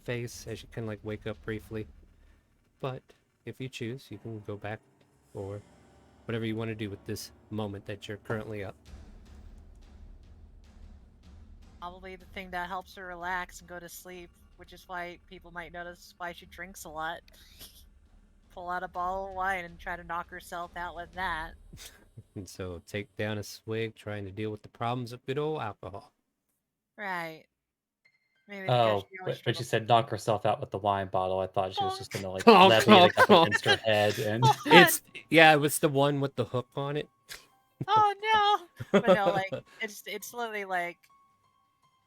face as you kind of like wake up briefly. But if you choose, you can go back or whatever you want to do with this moment that you're currently up. Probably the thing that helps her relax and go to sleep, which is why people might notice why she drinks a lot. Pull out a bottle of wine and try to knock herself out with that. And so take down a swig, trying to deal with the problems of good old alcohol. Right. Maybe because Oh, she always when she struggles. said knock herself out with the wine bottle, I thought she was just gonna like Clonk, levy it clonk, against her head and It's it was the one with the hook on it. Oh no! But no, like it's literally like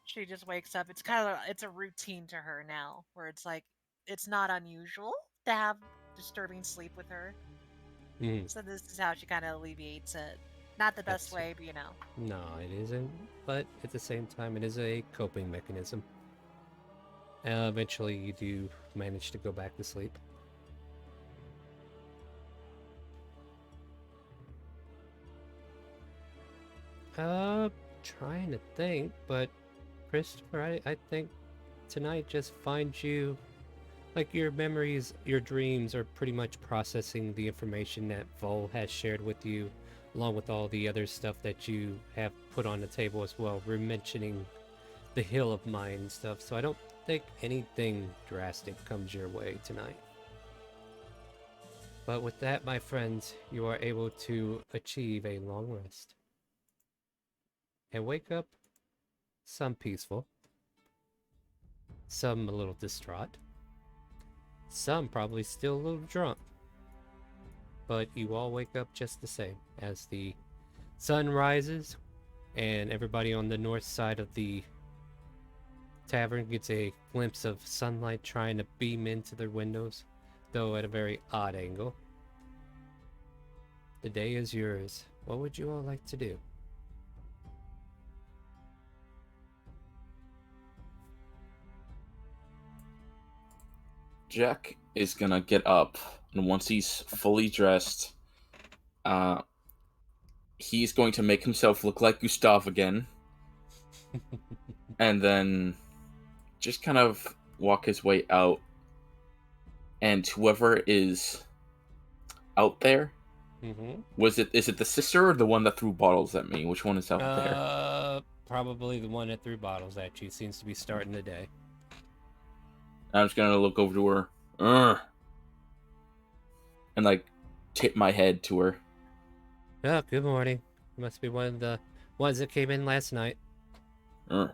she just wakes up. It's kind of it's a routine to her now, where it's like it's not unusual to have disturbing sleep with her. Mhm. So this is how she kind of alleviates it. Not the best That's- way, but you know. No, it isn't. But at the same time, it is a coping mechanism. Eventually, you do manage to go back to sleep. Trying to think, but Christopher, I think tonight just finds you like your memories, your dreams are pretty much processing the information that Vol has shared with you, along with all the other stuff that you have put on the table as well. We're mentioning the Hill of Mine stuff, so I don't think anything drastic comes your way tonight. But with that, my friends, you are able to achieve a long rest and wake up some peaceful, some a little distraught, some probably still a little drunk. But you all wake up just the same as the sun rises and everybody on the north side of the tavern gets a glimpse of sunlight trying to beam into their windows, though at a very odd angle. The day is yours. What would you all like to do? Jack is gonna get up, and once he's fully dressed, he's going to make himself look like Gustav again, and then just kind of walk his way out. And whoever is out there, is it the sister or the one that threw bottles at me? Which one is out there? Probably the one that threw bottles at you. Seems to be starting the day. I'm just gonna look over to her, and like tip my head to her. Oh, good morning. Must be one of the ones that came in last night. Yep,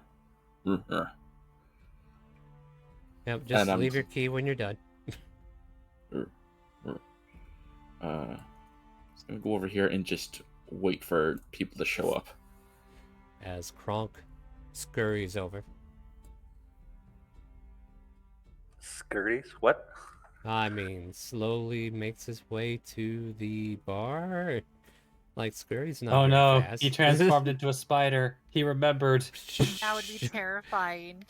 just leave your key when you're done. Just gonna go over here and just wait for people to show up. As Kronk scurries over. Scurries? What? I mean, slowly makes his way to the bar. Like, scurry's not oh very no, fast. he transformed into a spider. He remembered. That would be terrifying.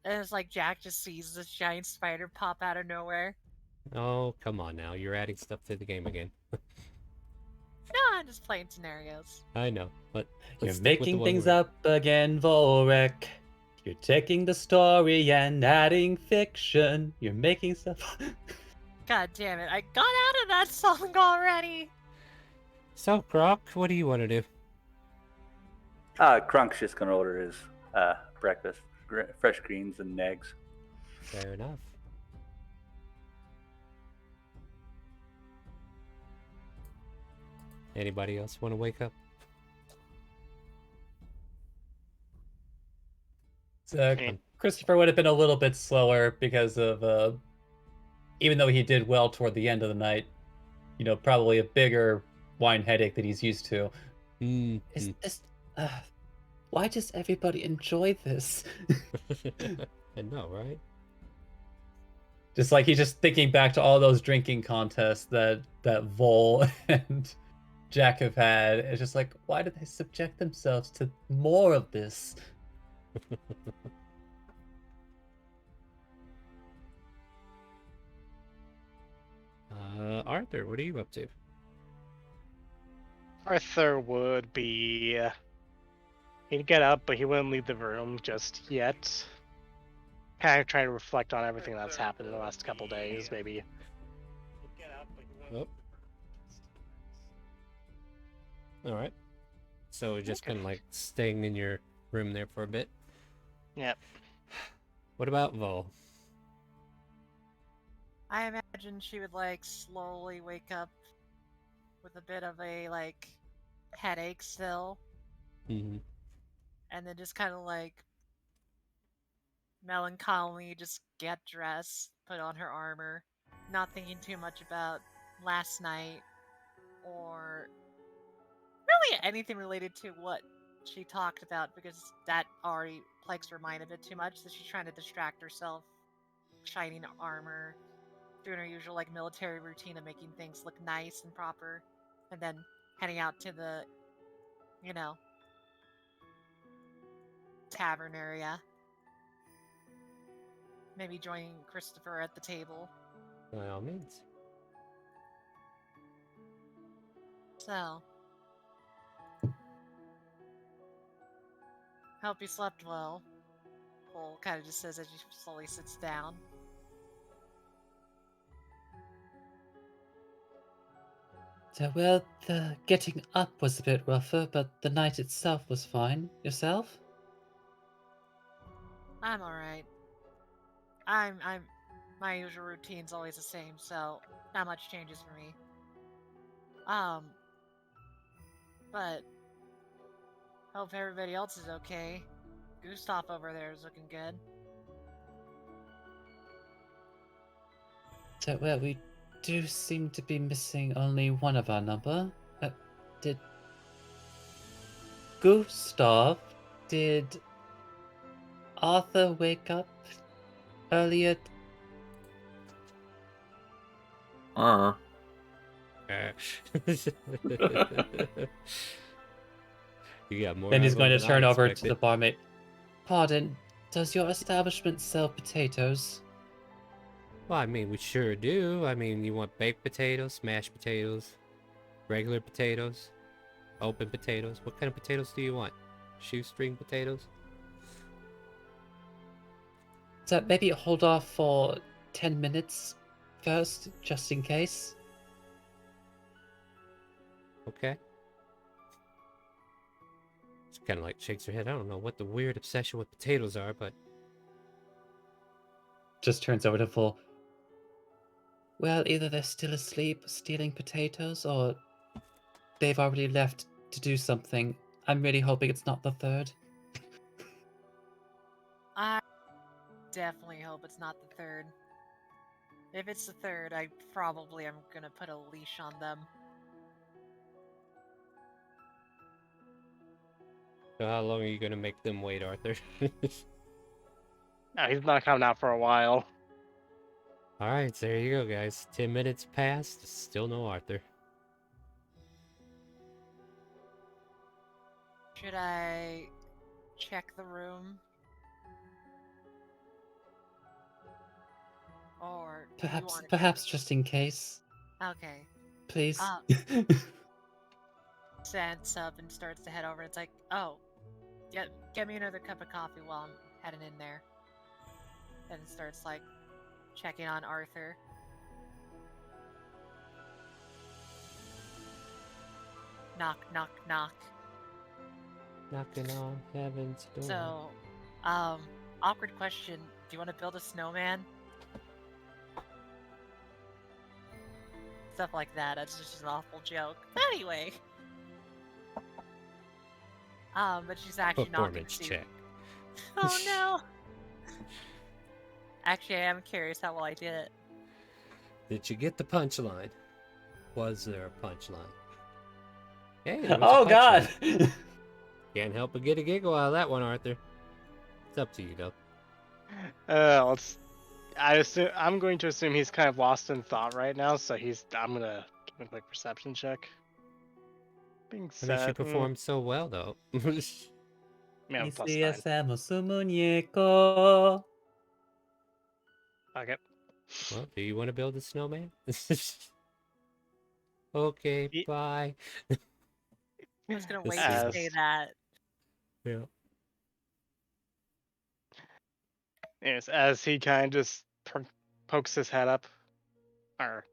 And it's like Jack just sees this giant spider pop out of nowhere. Oh, come on now. You're adding stuff to the game again. No, I'm just playing scenarios. I know, but You're let's stick with the making one things we're- up again, Volrek. You're taking the story and adding fiction. You're making stuff. God damn it, I got out of that song already! So, Kronk, what do you want to do? Crunk's just gonna order his breakfast, fresh greens and eggs. Fair enough. Anybody else want to wake up? Christopher would have been a little bit slower because of, even though he did well toward the end of the night, probably a bigger wine headache that he's used to. Is this, why does everybody enjoy this? I know, right? Just like he's just thinking back to all those drinking contests that Vol and Jack have had. It's just like, why do they subject themselves to more of this? Arthur, what are you up to? Arthur would be He'd get up, but he wouldn't leave the room just yet. Kind of trying to reflect on everything that's happened in the last couple days, maybe. Oh. All right. So just kind of like staying in your room there for a bit. Yep. What about Vol? I imagine she would like slowly wake up with a bit of a like headache still, Mm-hmm. and then just kind of like melancholy just get dressed, put on her armor, not thinking too much about last night or really anything related to what she talked about, because that already plagues her mind a bit too much. So she's trying to distract herself, shining armor, doing her usual like military routine of making things look nice and proper, and then heading out to the, you know, tavern area. Maybe joining Christopher at the table. By all means. So, hope you slept well. Cole kind of just says as he slowly sits down. So, well, the getting up was a bit rougher, but the night itself was fine. Yourself? I'm alright. My usual routine's always the same, so not much changes for me. But hope everybody else is okay. Gustav over there is looking good. So, well, we do seem to be missing only one of our number. Did Gustav, did Arthur wake up earlier? You got more. Then he's of going them to than I turn over to expected. the barmaid. Pardon, does your establishment sell potatoes? Well, I mean, we sure do. I mean, you want baked potatoes, mashed potatoes, regular potatoes, open potatoes. What kind of potatoes do you want? Shoestring potatoes? So maybe hold off for 10 minutes first, just in case. Okay. She kind of like shakes her head. I don't know what the weird obsession with potatoes are, but Just turns over to Full. Well, either they're still asleep, stealing potatoes, or they've already left to do something. I'm really hoping it's not the third. I definitely hope it's not the third. If it's the third, I probably am gonna put a leash on them. so how long are you gonna make them wait, Arthur? No, he's not coming out for a while. All right, so there you go, guys. 10 minutes passed, still no Arthur. Should I check the room? Or do you want to Perhaps just in case. Okay. Please. Stands up and starts to head over. It's like, oh, get me another cup of coffee while I'm heading in there. And starts like checking on Arthur. Knock, knock, knock. Knocking on heaven's door. So, awkward question. Do you want to build a snowman? Stuff like that. That's just an awful joke. Anyway. But she's actually knocking to Performance see. check. Oh no! Actually, I am curious how well I did it. Did you get the punchline? Was there a punchline? Hey, there was Oh a god! punchline. Can't help but get a giggle out of that one, Arthur. It's up to you, though. I'm going to assume he's kind of lost in thought right now, so I'm gonna give him a quick perception check. Being I mean, she said, performed so well, though. yeah, plus Sí 9. hacemos un muñeco. Okay. Well, do you want to build a snowman? Okay, bye. I was gonna wait This to is- say that. Yeah. Anyways, as he kind of just pokes his head up, or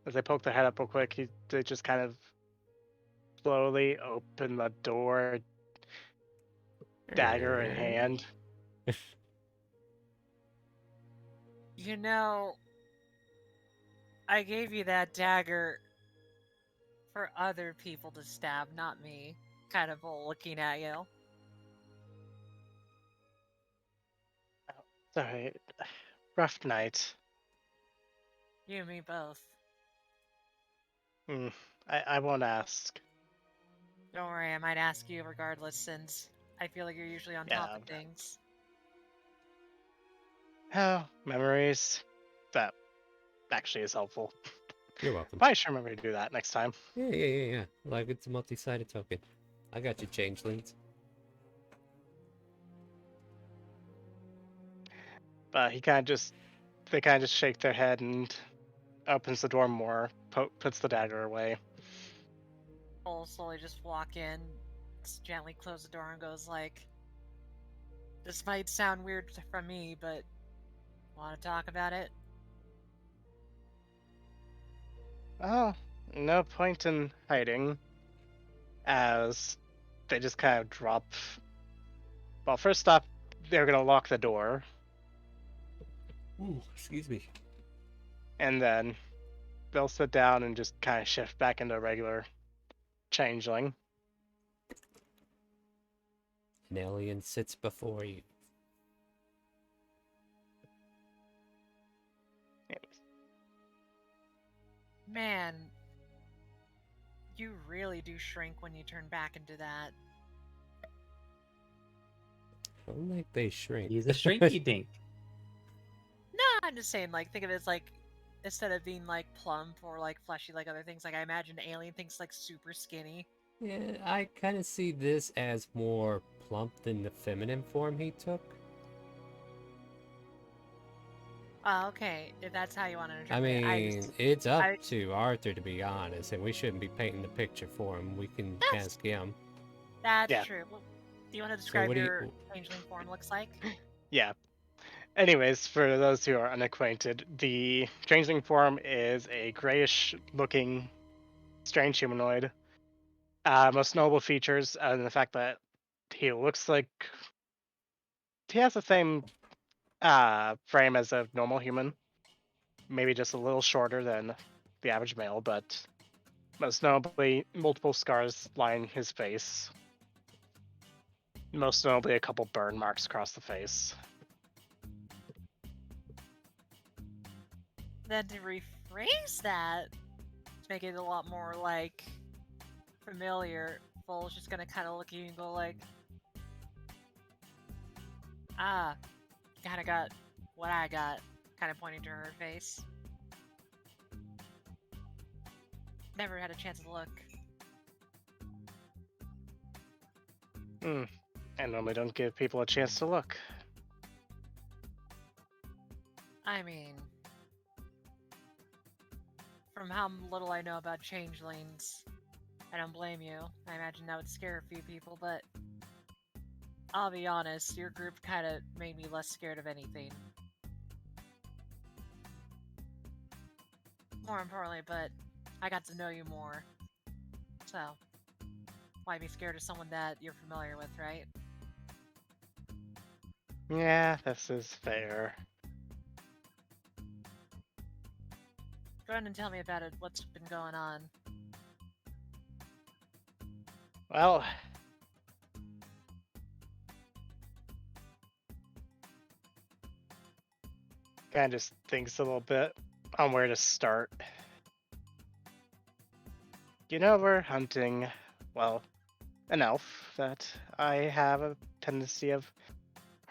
as they poke their head up real quick, they just kind of slowly open the door, dagger in hand. You know, I gave you that dagger for other people to stab, not me. Kind of looking at you. Sorry, rough night. You and me both. I won't ask. Don't worry, I might ask you regardless, since I feel like you're usually on top of things. Oh, memories. That actually is helpful. You're welcome. I should remember to do that next time. Yeah. Like it's a multi-sided token. I got you, changelings. But they kind of just shake their head and opens the door more, puts the dagger away. I'll slowly just walk in, gently close the door, and goes like, "This might sound weird from me, but want to talk about it?" Oh, no point in hiding. As they just kind of drop. Well, first off, they're gonna lock the door. Ooh, excuse me. And then they'll sit down and just kind of shift back into a regular changeling. An alien sits before you. Man, you really do shrink when you turn back into that. I don't think they shrink. He's a shrinky dink. No, I'm just saying, like, think of it as like, instead of being like plump or like fleshy like other things, like I imagine alien things like super skinny. Yeah, I kind of see this as more plump than the feminine form he took. Oh, okay. If that's how you want to I interpret mean, it's up to Arthur, to be honest, and we shouldn't be painting the picture for him. We can ask him. That's true. Well, do you want to describe what do your changeling form looks like? Yeah. Anyways, for those who are unacquainted, the changeling form is a grayish-looking, strange humanoid. Most notable features are the fact that he looks like he has the same frame as a normal human, maybe just a little shorter than the average male, but most notably, multiple scars line his face. Most notably, a couple burn marks across the face. Then to rephrase that, to make it a lot more like familiar, Bull's just gonna kind of look at you and go like, "Ah, kind of got what I got," kind of pointing to her face. Never had a chance to look. I normally don't give people a chance to look. I mean, from how little I know about changelings, I don't blame you. I imagine that would scare a few people, but I'll be honest, your group kind of made me less scared of anything. More importantly, but I got to know you more. So, why be scared of someone that you're familiar with, right? Yeah, this is fair. Go ahead and tell me about it. What's been going on? Well, kind of just thinks a little bit on where to start. You know, we're hunting, well, an elf that I have a tendency of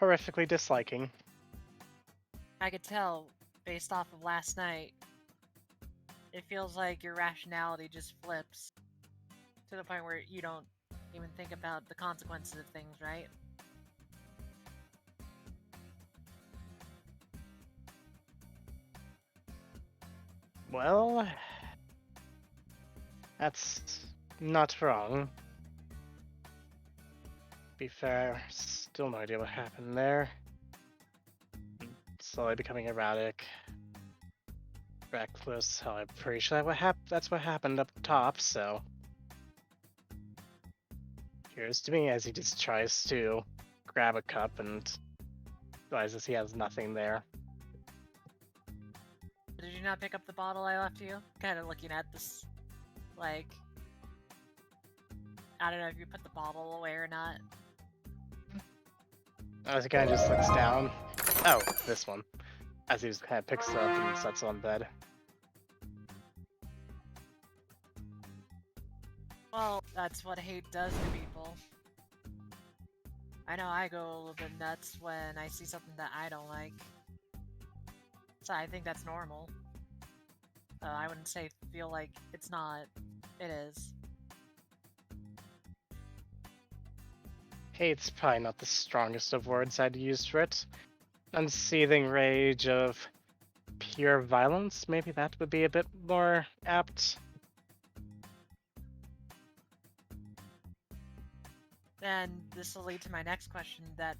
horrifically disliking. I could tell, based off of last night, it feels like your rationality just flips to the point where you don't even think about the consequences of things, right? Well, that's not wrong. be fair, still no idea what happened there. Slowly becoming erratic, reckless. Hell, I'm pretty sure that's what happened up top. So, appears to me as he just tries to grab a cup and realizes he has nothing there. Did you not pick up the bottle I left you? Kind of looking at this, like, I don't know if you put the bottle away or not. As he kind of just looks down. Oh, this one. As he just kind of picks it up and sets it on bed. Well, that's what hate does to people. I know I go a little bit nuts when I see something that I don't like. So I think that's normal. I wouldn't say feel like it's not. It is. Hate's probably not the strongest of words I'd use for it. Unseething rage of pure violence, maybe that would be a bit more apt. Then this will lead to my next question that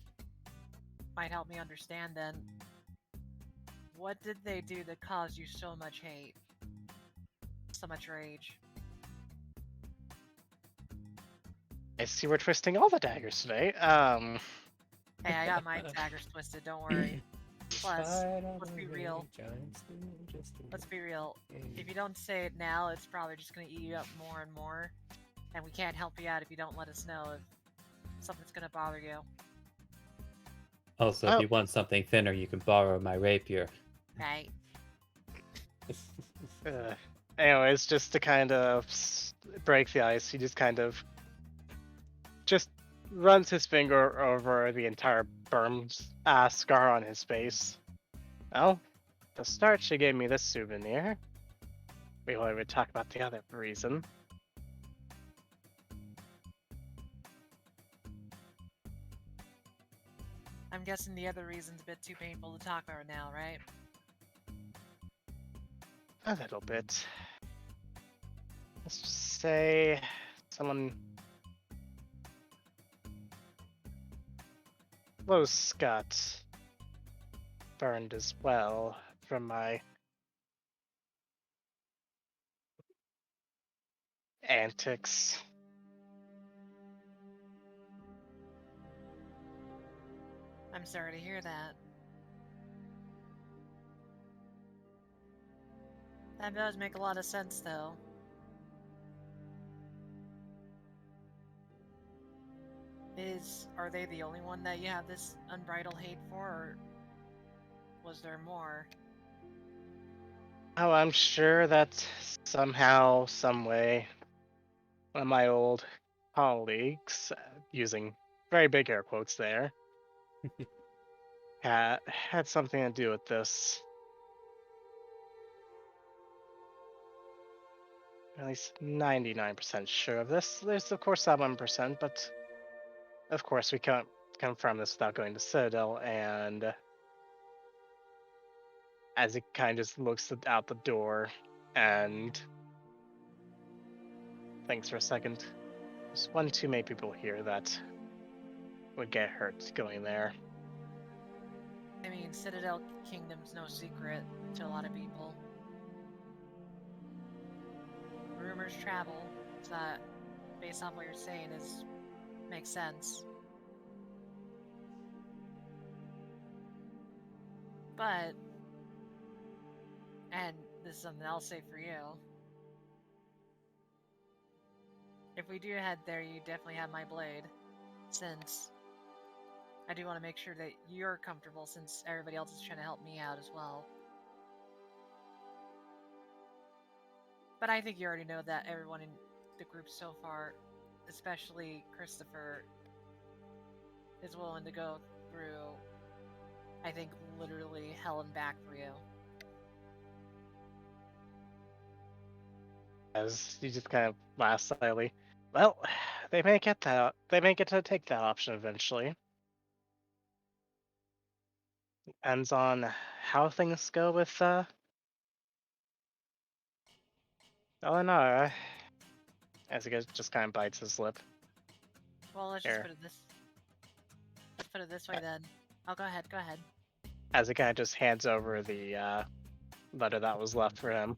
might help me understand then. What did they do that caused you so much hate? So much rage? I see we're twisting all the daggers today. Hey, I got my daggers twisted, don't worry. Plus, let's be real. Let's be real. If you don't say it now, it's probably just gonna eat you up more and more. And we can't help you out if you don't let us know if something's gonna bother you. Also, if you want something thinner, you can borrow my rapier. Right. Anyways, just to kind of break the ice, he just kind of just runs his finger over the entire burn scar on his face. Well, to start, she gave me this souvenir. We won't even talk about the other reason. I'm guessing the other reason's a bit too painful to talk about now, right? A little bit. Let's just say someone close got burned as well from my antics. I'm sorry to hear that. That does make a lot of sense, though. Are they the only one that you have this unbridled hate for, or was there more? Oh, I'm sure that somehow, some way, one of my old colleagues, using very big air quotes there, had something to do with this. At least 99% sure of this. There's of course that 1%, but of course we can't confirm this without going to Citadel. And as he kind of just looks out the door and thinks for a second, there's one too many people here that would get hurt going there. I mean, Citadel Kingdom's no secret to a lot of people. Rumors travel, so that, based on what you're saying, makes sense. But, and this is something I'll say for you, if we do head there, you definitely have my blade, since I do want to make sure that you're comfortable, since everybody else is trying to help me out as well. But I think you already know that everyone in the group so far, especially Christopher, is willing to go through, I think, literally hell and back for you. As he just kind of laughs slightly. Well, they may get that. They may get to take that option eventually. Depends on how things go with Eleanor. As he just kind of bites his lip. Well, let's Here. just put it this. put it this way then. Oh, go ahead. Go ahead. As he kind of just hands over the letter that was left for him.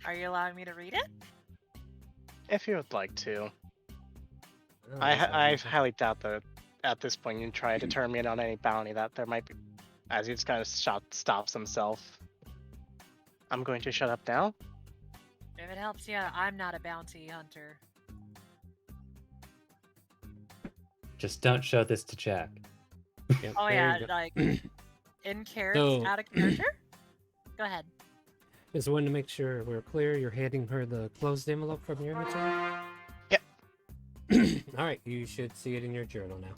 Are you allowing me to read it? If you would like to. Oh, I that's I unusual. highly doubt that at this point you try to deter me on any bounty that there might be. As he just kind of stops himself. I'm going to shut up now. If it helps you out, I'm not a bounty hunter. Just don't show this to Jack. Yep, Oh there yeah, you go. like in character, So- out of character. Go ahead. Just wanted to make sure we're clear. You're handing her the closed envelope from your inventory? Yep. Alright, you should see it in your journal now.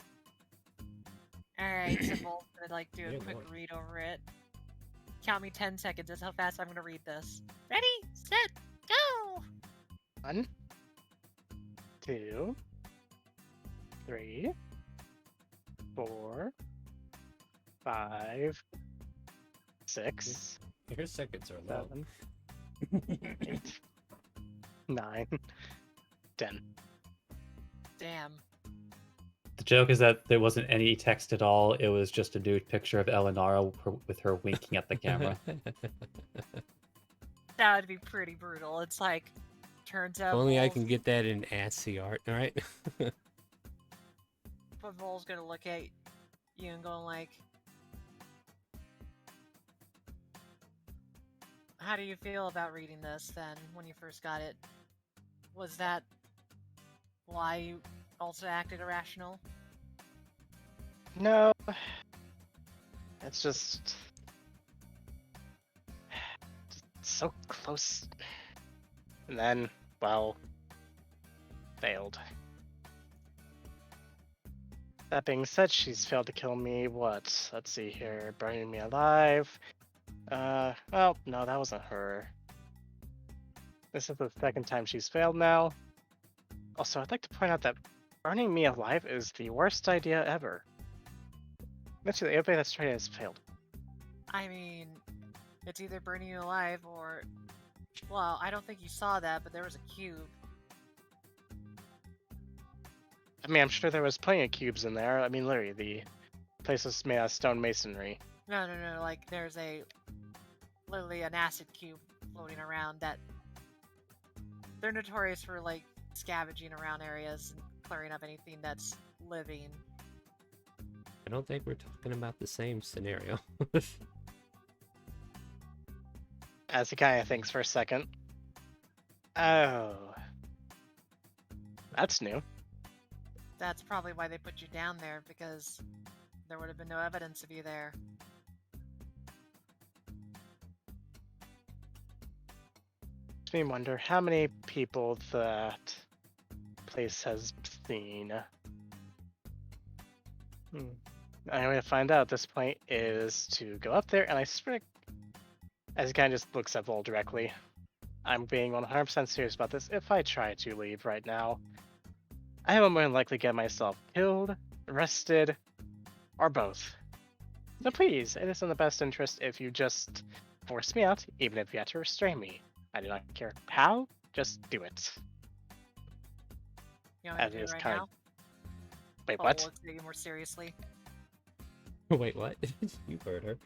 All right, Sybil, gonna like do a Good quick lord. read over it. Count me 10 seconds. That's how fast I'm gonna read this. Ready, set, go. 1, 2, 3, 4, 5, 6, Your seconds are low. 7, 8, 9, 10. Damn. The joke is that there wasn't any text at all. It was just a nude picture of Elinara with her winking at the camera. That would be pretty brutal. It's like, turns out. Only I Vol's- can get that in ASCII art, alright? But Vol's gonna look at you and going like, how do you feel about reading this then, when you first got it? Was that why you also acted irrational? No. It's just so close. And then, well, failed. That being said, she's failed to kill me. What? Let's see here. Burning me alive. Well, no, that wasn't her. This is the second time she's failed now. Also, I'd like to point out that burning me alive is the worst idea ever. Literally, everybody that's tried it has failed. I mean, it's either burning you alive or... Well, I don't think you saw that, but there was a cube. I mean, I'm sure there was plenty of cubes in there. I mean, literally, the place was made out of stone masonry. No, like there's literally an acid cube floating around that... They're notorious for, like, scavenging around areas and clearing up anything that's living. I don't think we're talking about the same scenario. As he kind of thinks for a second. Oh. That's new. That's probably why they put you down there, because there would have been no evidence of you there. Makes me wonder how many people that place has seen. The only way to find out at this point is to go up there, and I swear, as he kind of just looks at Vol directly, I'm being 100% serious about this. If I try to leave right now, I will more than likely get myself killed, arrested, or both. So please, it is in the best interest if you just force me out, even if you have to restrain me. I do not care how, just do it. You know what As to it do is right kind now? of. Wait, Vol what? looks at you more seriously. Wait, what? You heard her.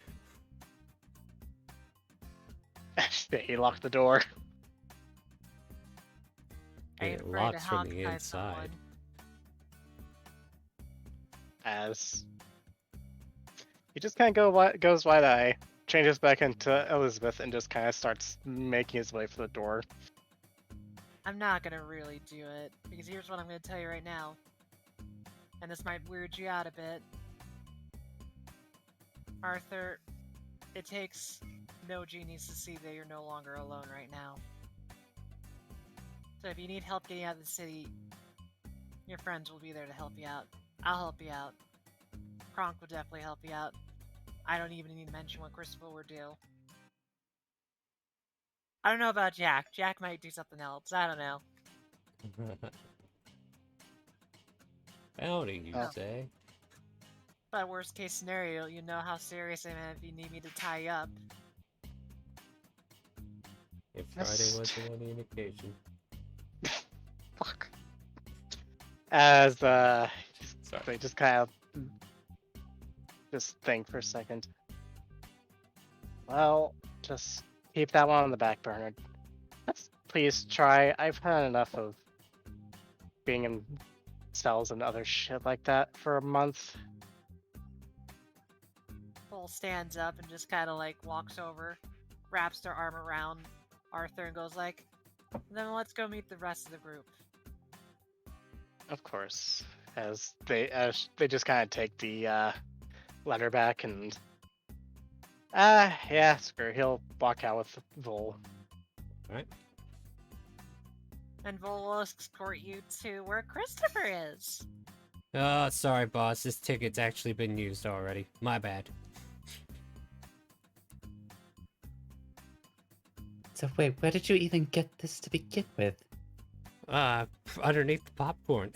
He locked the door. Are you It afraid to locks from hog the tie inside. someone? As he just kind of goes wide-eye, changes back into Elizabeth, and just kind of starts making his way for the door. I'm not gonna really do it, because here's what I'm gonna tell you right now. And this might weird you out a bit. Arthur, it takes no genius to see that you're no longer alone right now. So if you need help getting out of the city, your friends will be there to help you out. I'll help you out. Kronk will definitely help you out. I don't even need to mention what Christopher would do. I don't know about Jack. Jack might do something else. I don't know. Howdy, you Oh. say? But worst case scenario, you know how serious I am if you need me to tie you up. If That's- Friday wasn't any indication. Fuck. As Sorry. they just kind of just think for a second. Well, just keep that one on the back burner. Let's please try. I've had enough of being in cells and other shit like that for a month. Bull stands up and just kind of like walks over, wraps their arm around Arthur and goes like, then let's go meet the rest of the group. Of course, as they just kind of take the letter back and yeah, screw it. He'll walk out with Vol. Alright. And Vol will escort you to where Christopher is. Oh, sorry, boss. This ticket's actually been used already. My bad. So wait, where did you even get this to begin with? Underneath the popcorn.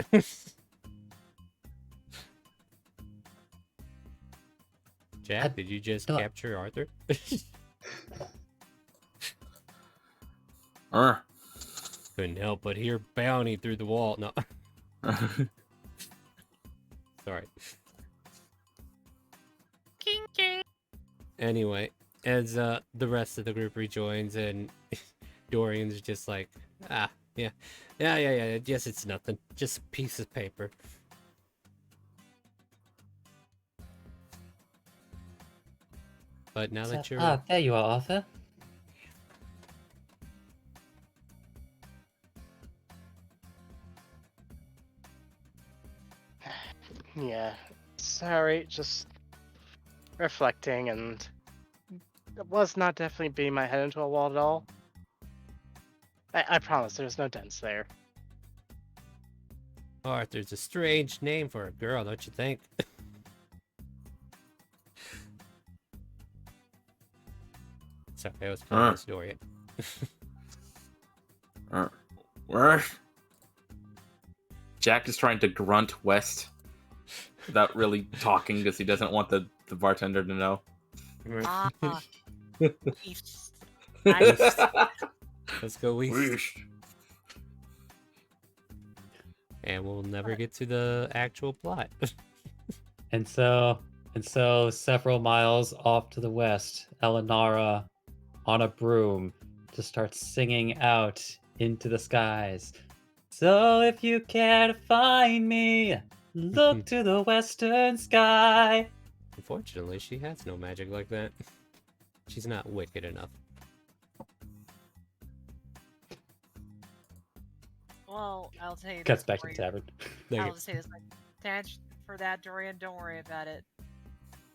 Jack, did you just capture Arthur? Couldn't help but hear bounty through the wall. No. Sorry. Kinky. Anyway, as the rest of the group rejoins and Dorian's just like, yeah, yes, it's nothing. Just a piece of paper. But now that you're... there you are, Arthur. Yeah, sorry, just reflecting, and it was not definitely beating my head into a wall at all. I promise there's no dents there. Arthur's a strange name for a girl, don't you think? Sorry, I was playing this Dorian. Where? Jack is trying to grunt west without really talking because he doesn't want the bartender to know. East. Let's go east. And we'll never get to the actual plot. And so several miles off to the west, Elenara on a broom just starts singing out into the skies. So if you care to find me, look to the western sky. Unfortunately, she has no magic like that. She's not wicked enough. Well, I'll tell you. Cuts back to the tavern. I'll just say this: thanks for that, Dorian. Don't worry about it.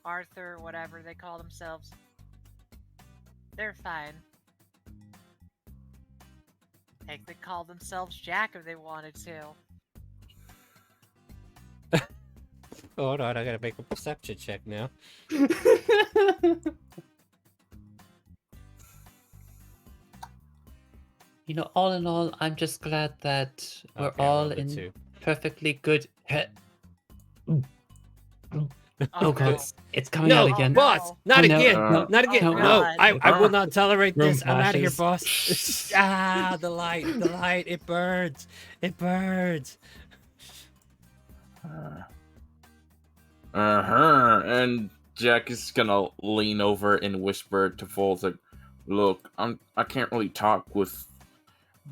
Arthur, whatever they call themselves, they're fine. Heck, they call themselves Jack if they wanted to. Hold on, I gotta make a perception check now. You know, all in all, I'm just glad that we're Okay, I all rolled a in 2. perfectly good head. Oh, God, it's coming No, out again. boss! Not Oh, no, again! no, Not again! oh, No, God. I will not tolerate Room this. I'm out of here, flashes. boss. The light, it burns. It burns. And Jack is gonna lean over and whisper to Foles, like, "Look, I can't really talk with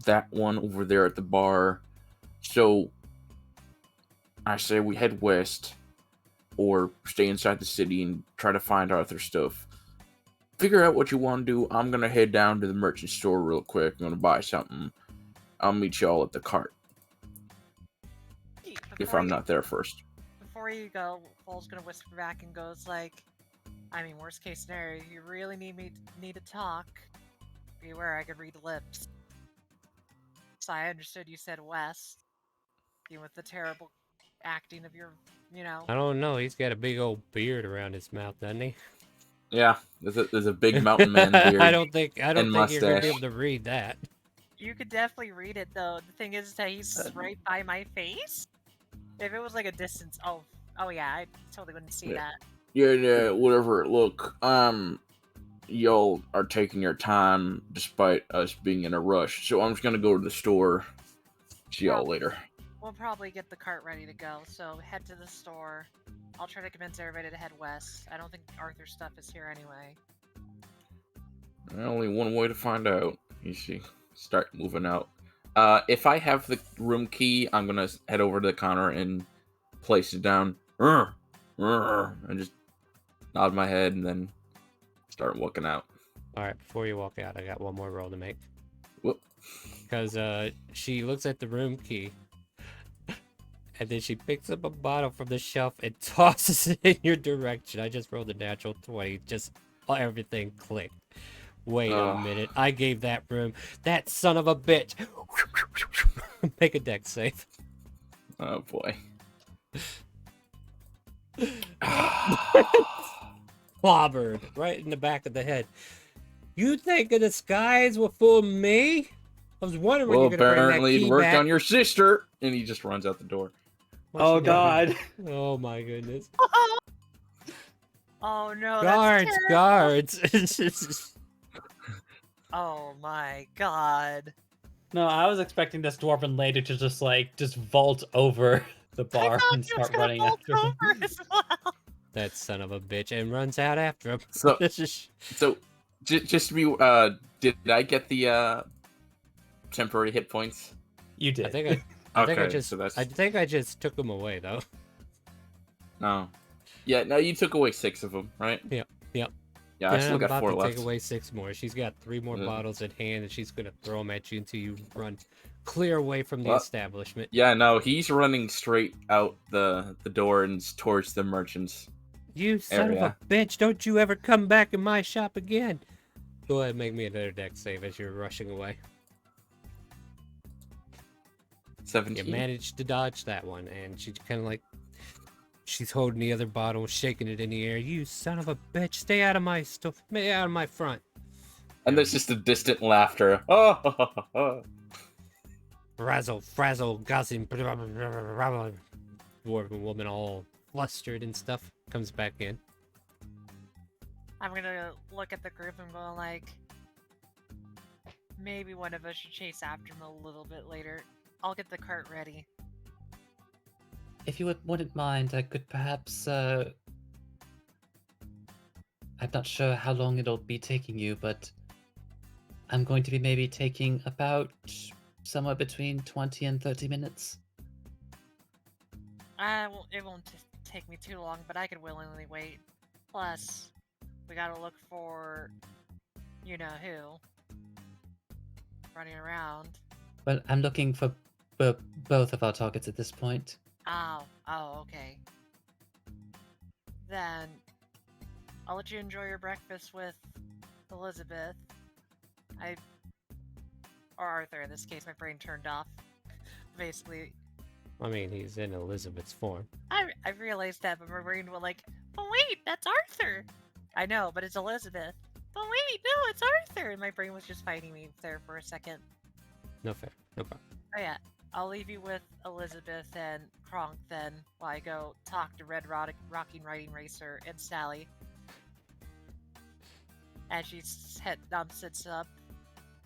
that one over there at the bar, so I say we head west, or stay inside the city and try to find Arthur's stuff. Figure out what you want to do. I'm gonna head down to the merchant store real quick. I'm gonna buy something. I'll meet y'all at the cart if I'm not there first." Before you go, Paul's gonna whisper back and goes like, I mean, worst case scenario, you really need to talk. Beware, I could read lips. So I understood you said west. Even with the terrible acting of your, I don't know. He's got a big old beard around his mouth, doesn't he? Yeah, there's a big mountain man beard. I don't think you're gonna be mustache. able to read that. You could definitely read it though. The thing is that he's right by my face. If it was like a distance, oh yeah, I totally wouldn't see that. Yeah, whatever. Look, y'all are taking your time despite us being in a rush, so I'm just gonna go to the store. See y'all later. we'll probably get the cart ready to go. So head to the store. I'll try to convince everybody to head west. I don't think Arthur's stuff is here anyway. Only one way to find out. You see, start moving out. If I have the room key, I'm gonna head over to the counter and place it down. And just nod my head and then start walking out. All right, before you walk out, I got one more roll to make. Whoop. Because she looks at the room key, and then she picks up a bottle from the shelf and tosses it in your direction. I just rolled a natural 20. Just everything clicked. Wait a minute. I gave that room. That son of a bitch. Make a deck save. Oh boy. Clobbered right in the back of the head. You think the skies will fool me? I was wondering when Well, you're gonna bring that apparently key it worked back. on your sister, and he just runs out the door. What's Oh she doing? God. Oh my goodness. Oh no, Guards, that's terrible. guards. Oh my god. No, I was expecting this dwarven lady to just vault over the bar and He was start gonna running bolt after him. over as well. That son of a bitch, and runs out after him. So, just to be, did I get the temporary hit points? You did. I think I just took them away though. No. Yeah, no, you took away 6 of them, right? Yep. Yeah, I still I'm got about 4 to left. take away 6 more. She's got 3 more Yeah. bottles at hand, and she's gonna throw them at you until you run clear away from the Well, establishment. Yeah, no, he's running straight out the door and towards the merchants. You son of a bitch! Don't you ever come back in my shop again! Go ahead and make me another deck save as you're rushing away. 17. You managed to dodge that one, and she's kind of like, she's holding the other bottle, shaking it in the air. You son of a bitch! Stay out of my stuff! Stay out of my front! And there's just a distant laughter. Oh, Razzle, frazzle, gossip, dwarven woman all flustered and stuff comes back in. I'm gonna look at the group and go like, maybe one of us should chase after him a little bit later. I'll get the cart ready. If you wouldn't mind, I could perhaps. I'm not sure how long it'll be taking you, but I'm going to be maybe taking about somewhere between 20 and 30 minutes. It won't take me too long, but I could willingly wait. Plus, we gotta look for you know who running around. But I'm looking for both of our targets at this point. Oh, okay. Then I'll let you enjoy your breakfast with Elizabeth. Or Arthur in this case, my brain turned off. Basically, I mean, he's in Elizabeth's form. I realized that, but my brain was like, oh wait, that's Arthur! I know, but it's Elizabeth. But wait, no, it's Arthur! And my brain was just fighting me there for a second. No fair. No problem. Oh yeah, I'll leave you with Elizabeth and Kronk then, while I go talk to Red Rocking Riding Racer and Sally. As she sits up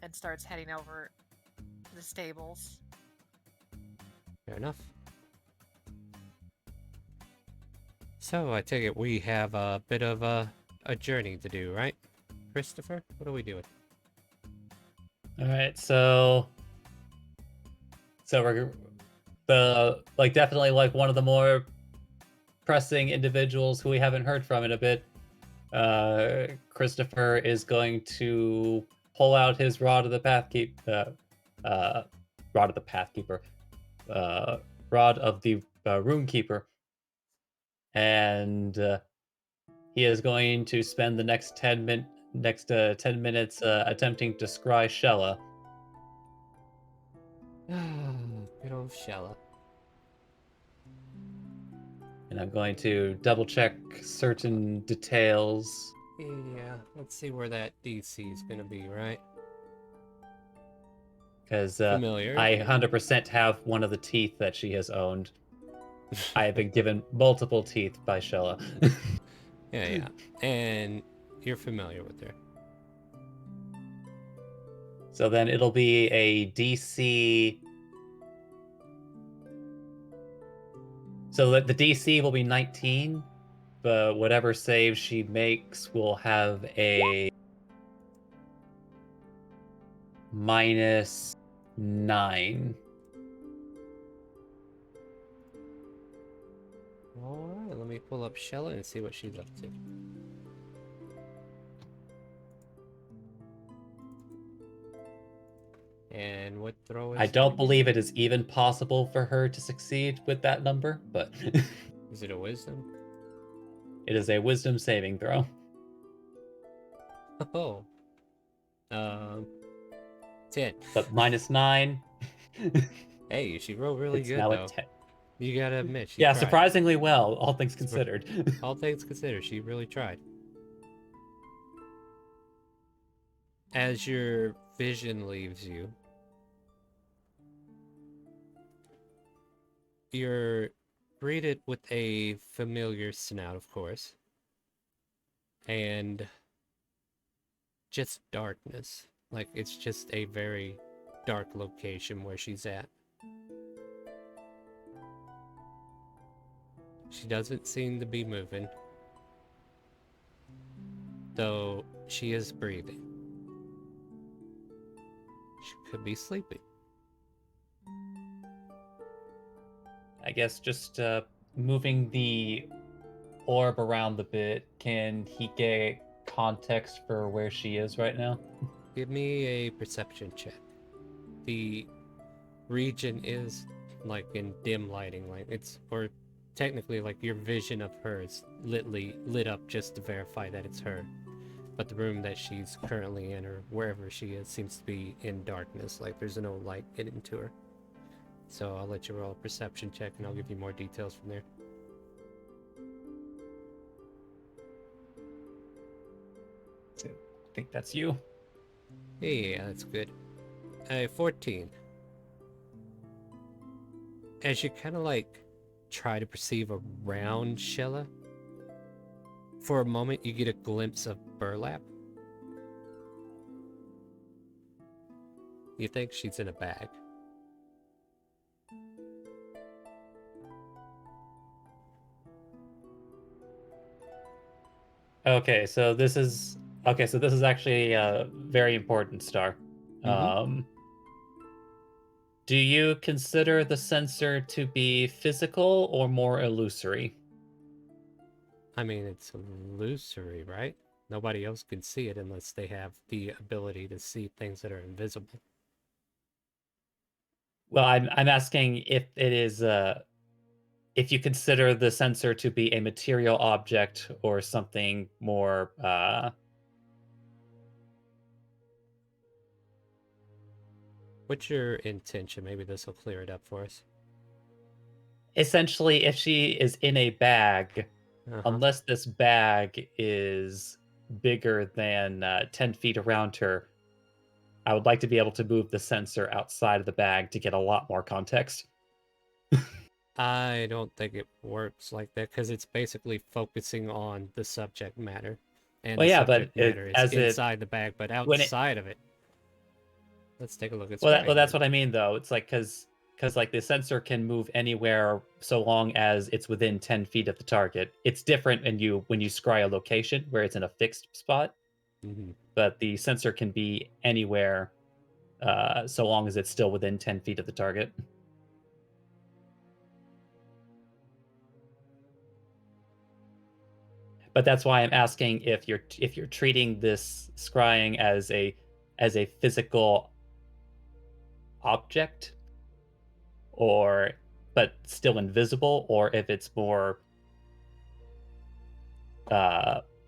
and starts heading over to the stables. Fair enough. So, I take it we have a bit of a journey to do, right? Christopher, what are we doing? Alright, so we're definitely one of the more pressing individuals who we haven't heard from in a bit. Christopher is going to pull out his rod of the Runekeeper, and he is going to spend the next 10 minutes attempting to scry Shella. Good old Shella. And I'm going to double check certain details. Yeah, let's see where that DC is going to be, right? Because Familiar. I 100% have one of the teeth that she has owned. I have been given multiple teeth by Shella. Yeah. And you're familiar with her. So then it'll be a DC So that the DC will be 19, but whatever save she makes will have a -9. Alright, let me pull up Shella and see what she's up to. And what throw is I don't it? believe it is even possible for her to succeed with that number, but Is it a wisdom? it is a wisdom saving throw. Oh. 10. But -9. Hey, she rolled really It's good now a though. 10. You gotta admit, she Yeah, tried. surprisingly well, all things considered. All things considered, she really tried. As your vision leaves you, you're greeted with a familiar snout, of course, and just darkness. Like, it's just a very dark location where she's at. She doesn't seem to be moving, though she is breathing. She could be sleeping. I guess just moving the orb around a bit, can he get context for where she is right now? Give me a perception check. The region is like in dim lighting, like it's, or technically like your vision of her is lit up just to verify that it's her. But the room that she's currently in, or wherever she is, seems to be in darkness, like there's no light getting to her. So I'll let you roll a perception check and I'll give you more details from there. I think that's you. Yeah, that's good. 14. As you kind of like try to perceive around Shella, for a moment you get a glimpse of burlap. You think she's in a bag. Okay, so this is actually very important, Star. Do you consider the sensor to be physical or more illusory? I mean, it's illusory, right? Nobody else can see it unless they have the ability to see things that are invisible. Well, I'm asking if it is if you consider the sensor to be a material object or something more What's your intention? Maybe this will clear it up for us. essentially, if she is in a bag, Uh-huh. unless this bag is bigger than 10 feet around her, I would like to be able to move the sensor outside of the bag to get a lot more context. I don't think it works like that because it's basically focusing on the subject matter. And Well, the yeah, but subject matter is as it inside the bag, but when it outside of it. Let's take a look at well, scrying. that's what I mean though. It's like because like the sensor can move anywhere so long as it's within 10 feet of the target. It's different when you scry a location where it's in a fixed spot, but the sensor can be anywhere so long as it's still within 10 feet of the target. But that's why I'm asking if you're treating this scrying as a physical object, or but still invisible, or if it's more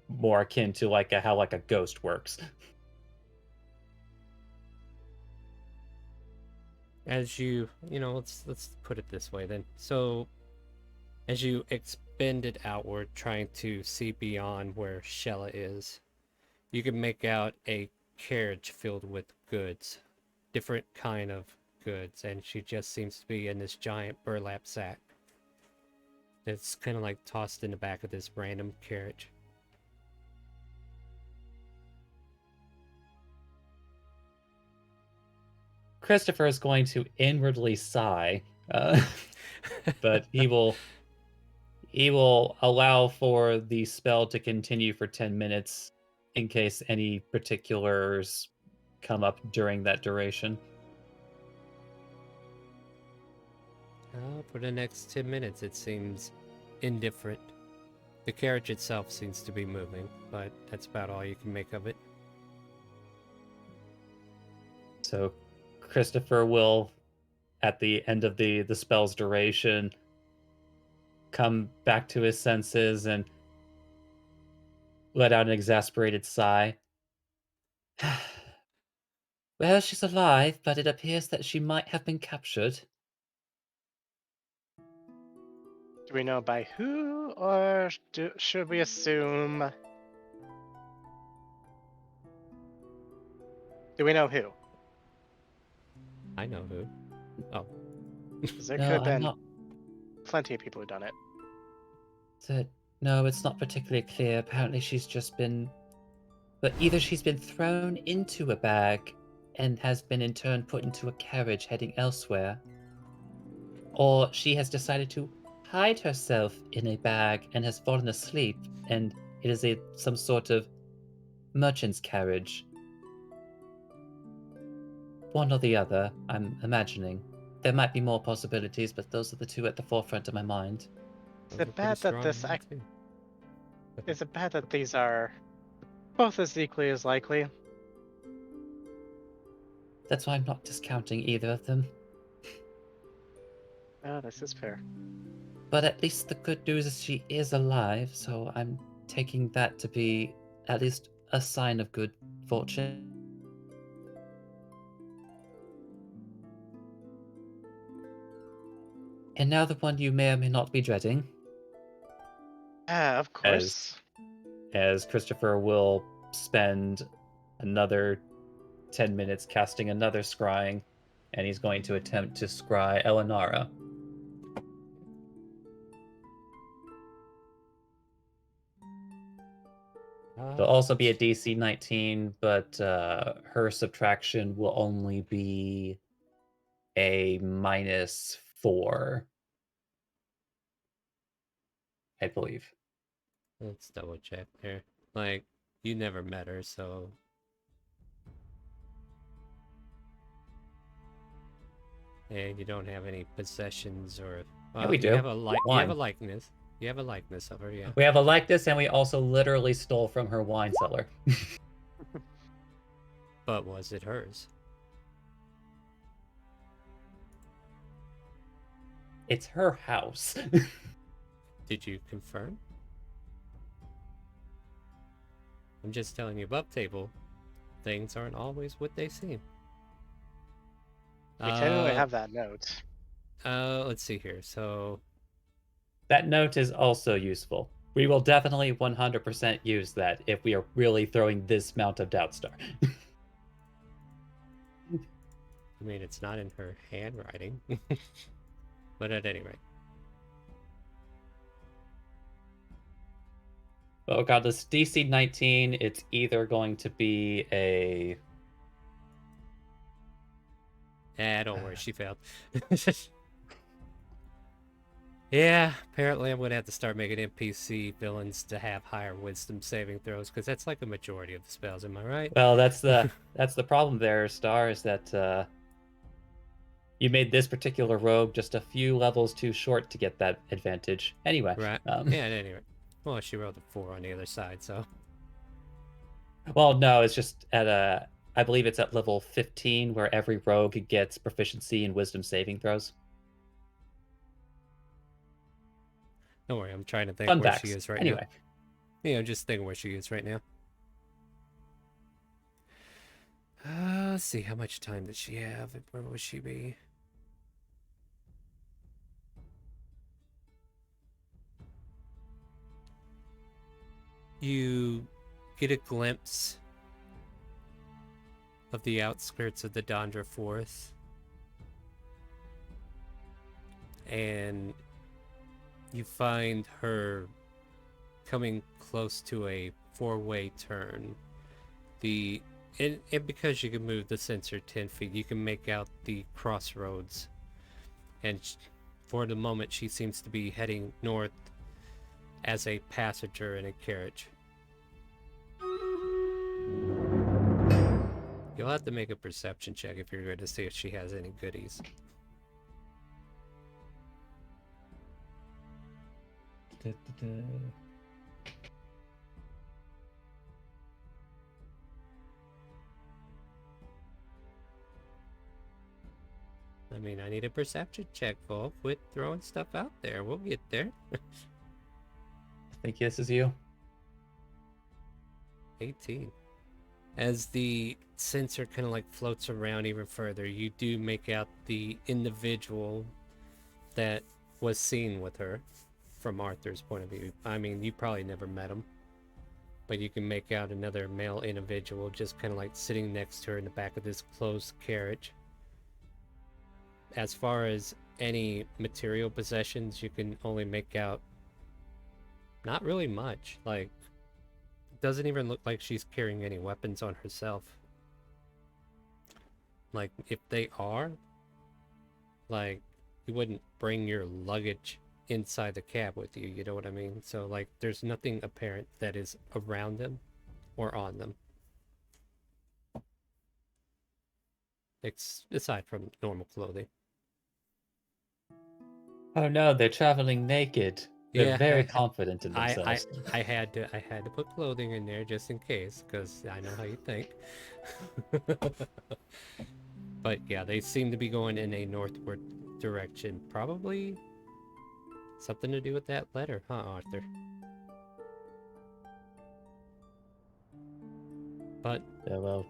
more akin to like how like a ghost works. As you know, let's put it this way then. So as you expend it outward, trying to see beyond where Shella is, you can make out a carriage filled with goods, different kind of goods, and she just seems to be in this giant burlap sack. It's kind of like tossed in the back of this random carriage. Christopher is going to inwardly sigh, but he will He will allow for the spell to continue for 10 minutes in case any particulars come up during that duration. For the next 10 minutes, it seems indifferent. The carriage itself seems to be moving, but that's about all you can make of it. So Christopher will, at the end of the spell's duration, come back to his senses and let out an exasperated sigh. Well, she's alive, but it appears that she might have been captured. Do we know by who, or should we assume? Do we know who? I know who. Oh. 'Cause there No, could have I'm been not. plenty of people who've done it. No, it's not particularly clear. Apparently, she's just been. But either she's been thrown into a bag and has been in turn put into a carriage heading elsewhere, or she has decided to hide herself in a bag and has fallen asleep, and it is some sort of merchant's carriage. One or the other, I'm imagining. There might be more possibilities, but those are the two at the forefront of my mind. Is it bad that Is it bad that these are both as equally as likely? That's why I'm not discounting either of them. Oh, this is fair. But at least the good news is she is alive, so I'm taking that to be at least a sign of good fortune. And now the one you may or may not be dreading. Yeah, of course. As Christopher will spend another 10 minutes casting another scrying, and he's going to attempt to scry Elenara. It'll also be a DC 19, but her subtraction will only be a -4, I believe. Let's double check there. Like, you never met her, so... And you don't have any possessions or... Yeah, we do. You have a Wine. likeness. You have a likeness of her, yeah. We have a likeness, and we also literally stole from her wine cellar. But was it hers? It's her house. Did you confirm? I'm just telling you, above table, things aren't always what they seem. We technically have that note. Let's see here. So that note is also useful. We will definitely 100% use that if we are really throwing this amount of doubt star. I mean, it's not in her handwriting. But at any rate. Oh god, this DC 19, it's either going to be a... Don't worry, she failed. Yeah, apparently I'm going to have to start making NPC villains to have higher wisdom saving throws, because that's like a majority of the spells, am I right? Well, that's the problem there, Star, is that you made this particular rogue just a few levels too short to get that advantage. Anyway. Right. Yeah, anyway. Well, she rolled a 4 on the other side, so... Well, no, it's just at I believe it's at level 15, where every rogue gets proficiency in wisdom saving throws. Don't worry, I'm trying to think Fun where facts. she is right Anyway. now. Yeah, I'm just thinking where she is right now. Let's see, how much time did she have? Where would she be? You get a glimpse of the outskirts of the Dondra Forest, and you find her coming close to a 4-way turn. And because you can move the sensor 10 feet, you can make out the crossroads. And for the moment, she seems to be heading north as a passenger in a carriage. You'll have to make a perception check if you're going to see if she has any goodies. I mean, I need a perception check, Vol. Quit throwing stuff out there. We'll get there. I think this is you. 18. As the sensor kind of like floats around even further, you do make out the individual that was seen with her from Arthur's point of view. I mean, you probably never met him, but you can make out another male individual just kind of like sitting next to her in the back of this closed carriage. As far as any material possessions, you can only make out not really much. Like, it doesn't even look like she's carrying any weapons on herself. Like, if they are, like, you wouldn't bring your luggage inside the cab with you, you know what I mean? So, like, there's nothing apparent that is around them or on them. Aside from normal clothing. Oh no, they're traveling naked. They're Yeah, very confident in I themselves. had to put clothing in there just in case, because I know how you think. But yeah, they seem to be going in a northward direction. Probably something to do with that letter, huh, Arthur? But Yeah, well,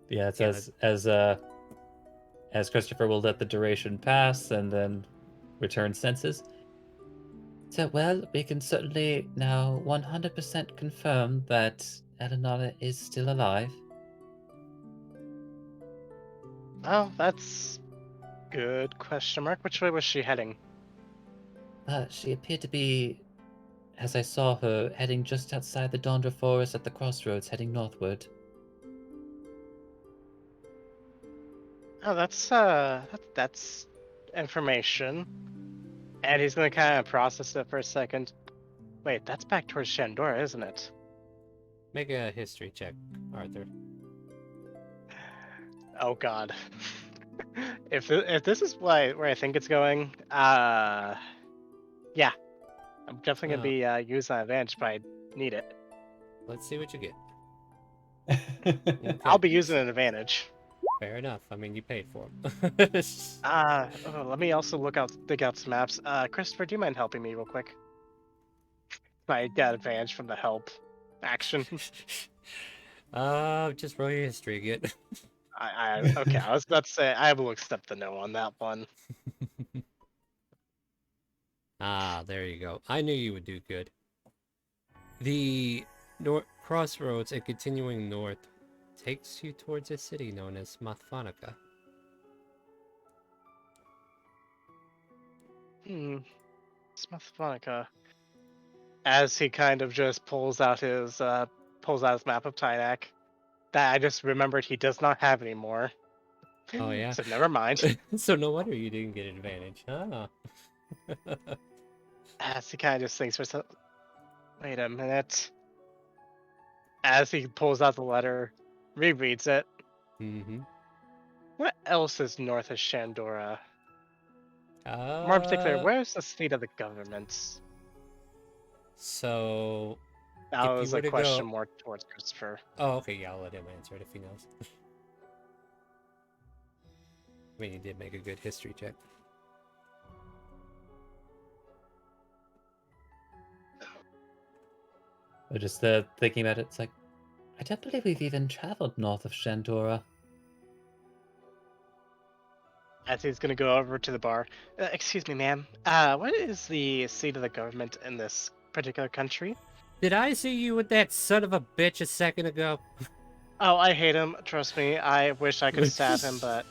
yeah, it's yeah, as Christopher will let the duration pass and then return senses. So, well, we can certainly now 100% confirm that Eleanor is still alive. Oh, that's good question mark. Which way was she heading? She appeared to be, as I saw her, heading just outside the Dondra Forest at the crossroads, heading northward. Oh, that's information. And he's gonna kind of process it for a second. Wait, that's back towards Shandora, isn't it? make a history check, Arthur. Oh God. If this is where I think it's going, yeah, I'm definitely gonna be using that advantage, but I need it. Let's see what you get. I'll Okay. be using an advantage. Fair enough. I mean, you paid for them. Let me also dig out some maps. Christopher, do you mind helping me real quick? I got advantage from the help action. Just roll your history again. Okay, I was about to say I will accept the no on that one. There you go. I knew you would do good. The crossroads and continuing north takes you towards a city known as Mathphanica. Smathphanica. As he kind of just pulls out his map of Tynak. That I just remembered he does not have anymore. Oh yeah. So never mind. So no wonder you didn't get advantage. As he kind of just thinks for some. Wait a minute. As he pulls out the letter, rereads it. Mm-hmm. What else is north of Shandora? Uh, More in particular, where's the seat of the government? So That if you was were a to question go... more towards Christopher. Oh, okay, yeah, I'll let him answer it if he knows. I mean, you did make a good history check. Or just thinking about it, it's like, I don't believe we've even traveled north of Shandora. As he's gonna go over to the bar. Excuse me, ma'am. What is the seat of the government in this particular country? Did I see you with that son of a bitch a second ago? Oh, I hate him. Trust me. I wish I could stab him, but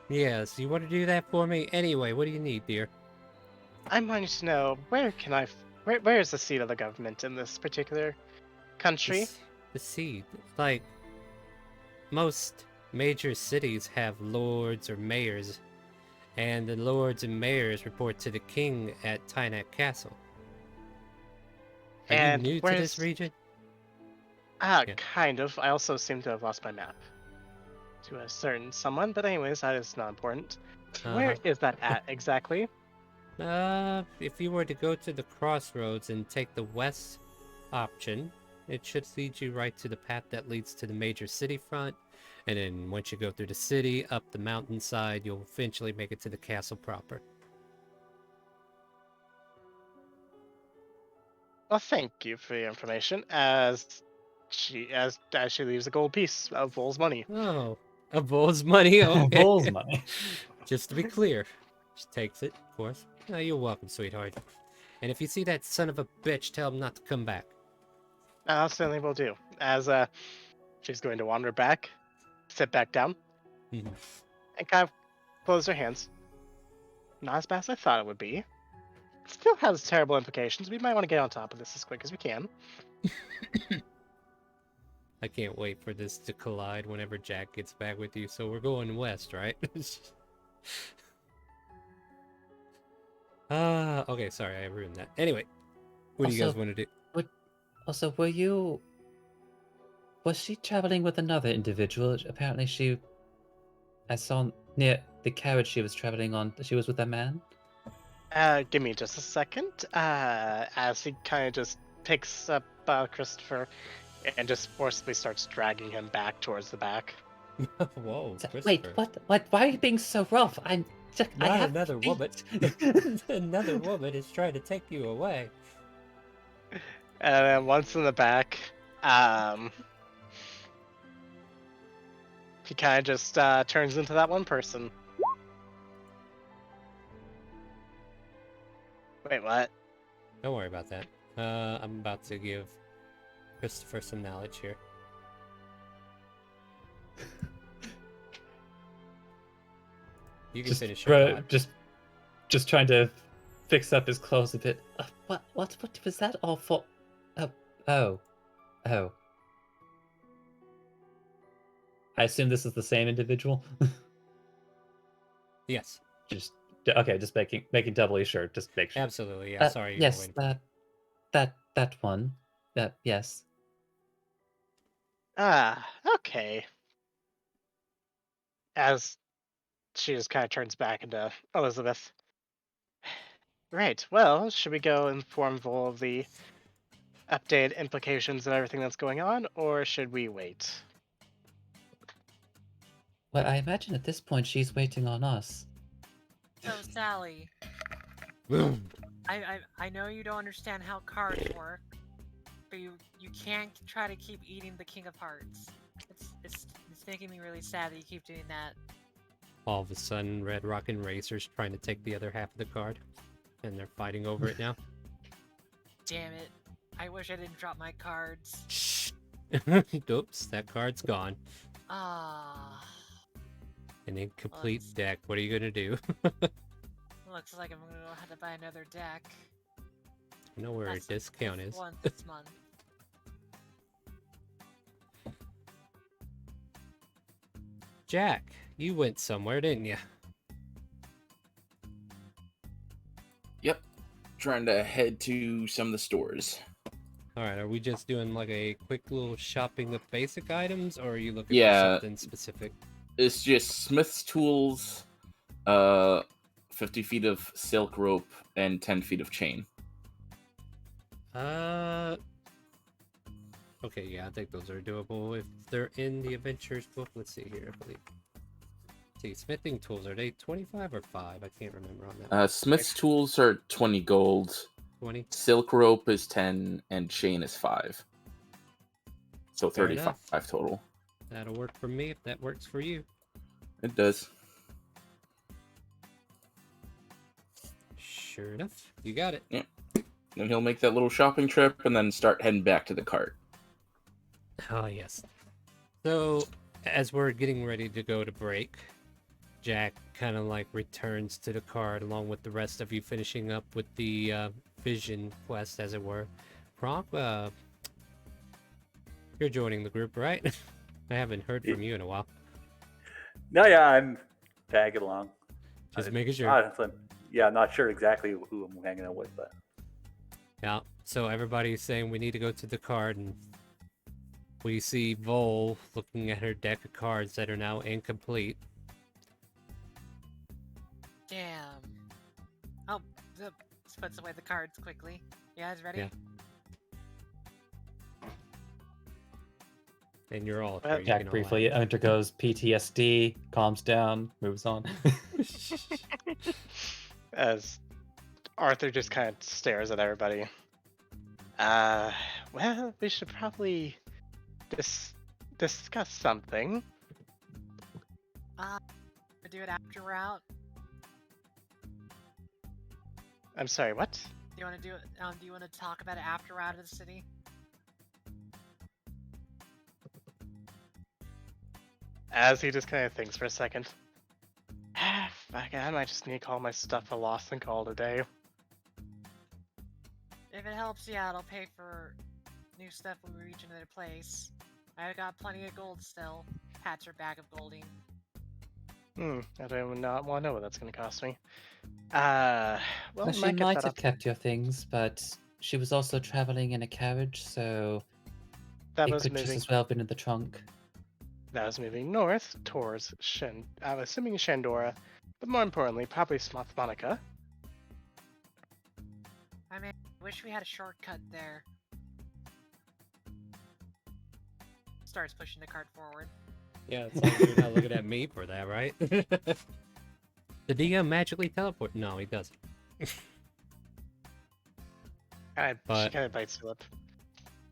Yes, you want to do that for me? Anyway, what do you need, dear? I'm wanting to know where is the seat of the government in this particular country? The seat. Like, most major cities have lords or mayors, and the lords and mayors report to the king at Tynak Castle. Are you And new to this region? Yeah. Kind of. I also seem to have lost my map to a certain someone, but anyways, that is not important. Where is that at exactly? If you were to go to the crossroads and take the west option, it should lead you right to the path that leads to the major city front. And then once you go through the city, up the mountainside, you'll eventually make it to the castle proper. Well, thank you for the information. As she leaves a gold piece of Vol's money. Oh, a bull's money? Okay. Bull's money. Just to be clear, she takes it, of course. Oh, you're welcome, sweetheart. And if you see that son of a bitch, tell him not to come back. Certainly will do. As she's going to wander back, sit back down, Mhm. and kind of close her hands. Not as bad as I thought it would be. Still has terrible implications. We might want to get on top of this as quick as we can. I can't wait for this to collide whenever Jack gets back with you. So we're going west, right? Okay, sorry, I ruined that. Anyway, what do you guys want to do? Also, was she traveling with another individual? Apparently I saw near the carriage she was traveling on, she was with a man? Give me just a second. As he kind of just picks up Christopher and just forcibly starts dragging him back towards the back. Whoa, Wait, what? Why are you being so rough? Not another woman. Another woman is trying to take you away. And then once in the back, he kind of just turns into that one person. Wait, what? Don't worry about that. I'm about to give Christopher some knowledge here. You can finish your thought. Just trying to fix up his clothes a bit. What was that all for? Oh. I assume this is the same individual. Yes. Just making doubly sure. Just make sure. Absolutely. Yeah. Sorry. Yes. That one. Yes. Okay. As she just kind of turns back into Elizabeth. Right, well, should we go inform Vol of the updated implications and everything that's going on, or should we wait? Well, I imagine at this point she's waiting on us. So, Sally, I know you don't understand how cards work, but you can't try to keep eating the King of Hearts. It's making me really sad that you keep doing that. All of a sudden, Red Rock and Racer's trying to take the other half of the card, and they're fighting over it now. Damn it. I wish I didn't drop my cards. Shh. Oops, that card's gone. An incomplete deck. What are you gonna do? Looks like I'm gonna have to buy another deck. I know where a discount is. Once this month. Jack, you went somewhere, didn't you? Yep. Trying to head to some of the stores. Alright, are we just doing like a quick little shopping of basic items, or are you looking for something specific? It's just Smith's tools, 50 feet of silk rope, and 10 feet of chain. Okay, yeah, I think those are doable. If they're in the adventures book, let's see here, I believe. See, smithing tools, are they 25 or 5? I can't remember on that. Smith's tools are 20 gold. 20? Silk rope is 10, and chain is 5. So Fair 35 enough. total. That'll work for me if that works for you. It does. Sure enough, you got it. Yeah. Then he'll make that little shopping trip and then start heading back to the cart. Oh, yes. So, as we're getting ready to go to break, Jack kind of like returns to the card along with the rest of you, finishing up with the vision quest, as it were. Kronk, you're joining the group, right? I haven't heard from you in a while. No, yeah, I'm tagging along. Just making sure. Honestly, yeah, I'm not sure exactly who I'm hanging out with, but Yeah. so everybody's saying we need to go to the card, and we see Vol looking at her deck of cards that are now incomplete. Damn. Oh, let's put away the cards quickly. You guys ready? Yeah. And you're all Well, here. You Jack can all briefly undergoes PTSD, calms down, moves on. As Arthur just kind of stares at everybody. Well, we should probably discuss something. We'll do it after we're out. I'm sorry, what? Do you want to do it? Do you want to talk about it after we're out of the city? As he just kind of thinks for a second. Fuck, I might just need to call my stuff a loss and call it a day. If it helps you out, I'll pay for new stuff when we reach another place. I've got plenty of gold still. Pats her bag of golding. I don't not want to know what that's going to cost me. Well, She might get might that have up. kept your things, but she was also traveling in a carriage, so That it was could just moving. as well have been in the trunk. That was moving north towards I'm assuming Shandora, but more importantly, probably Monica. I mean, I wish we had a shortcut there. Starts pushing the cart forward. Yeah, it's like you're not looking at me for that, right? The DM magically teleport? No, he doesn't. She But- kind of bites her lip.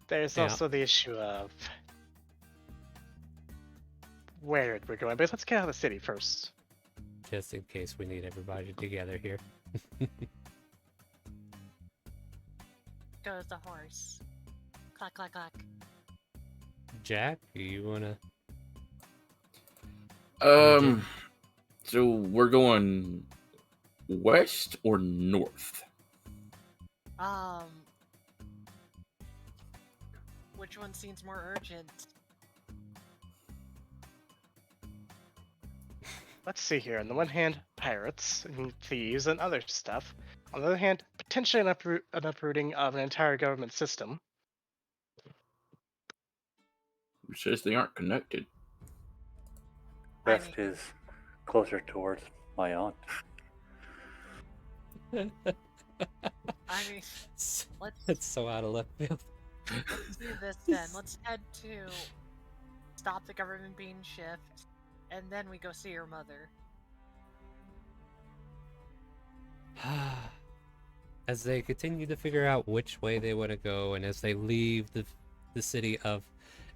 There's Yeah. also the issue of where we're going, but let's get out of the city first. Just in case we need everybody together here. Goes the horse. Clack, clack, clack. Jack, you wanna... So we're going west or north? Which one seems more urgent? Let's see here. On the one hand, pirates and thieves and other stuff. On the other hand, potentially an uprooting of an entire government system. Who says they aren't connected? West mean- is closer towards my aunt. I mean, It's let's so out of left field. do this then. Let's head to stop the government being shift, and then we go see your mother. As they continue to figure out which way they want to go, and as they leave the city of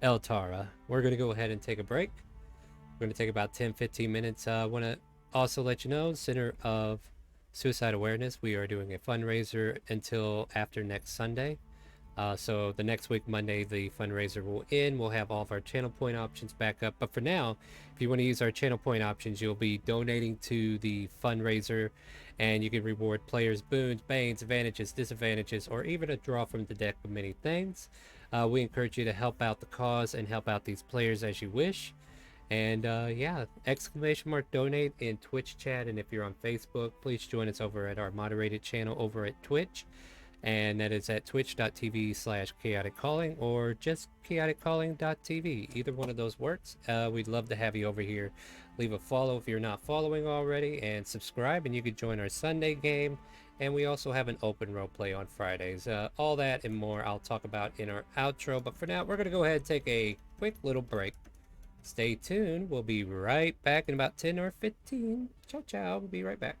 Eltara, we're going to go ahead and take a break. We're going to take about 10-15 minutes. I want to also let you know, Center of Suicide Awareness, we are doing a fundraiser until after next Sunday. So the next week, Monday, the fundraiser will end. We'll have all of our channel point options back up. But for now, if you want to use our channel point options, you'll be donating to the fundraiser, and you can reward players boons, banes, advantages, disadvantages, or even a draw from the deck of many things. We encourage you to help out the cause and help out these players as you wish. And yeah, /donate in Twitch chat. And if you're on Facebook, please join us over at our moderated channel over at Twitch. And that is at twitch.tv/ChaoticCalling or just ChaoticCalling.tv. Either one of those works. We'd love to have you over here. Leave a follow if you're not following already, and subscribe, and you can join our Sunday game. And we also have an open role play on Fridays. All that and more I'll talk about in our outro. But for now, we're going to go ahead and take a quick little break. Stay tuned. We'll be right back in about 10 or 15. Ciao, ciao. We'll be right back.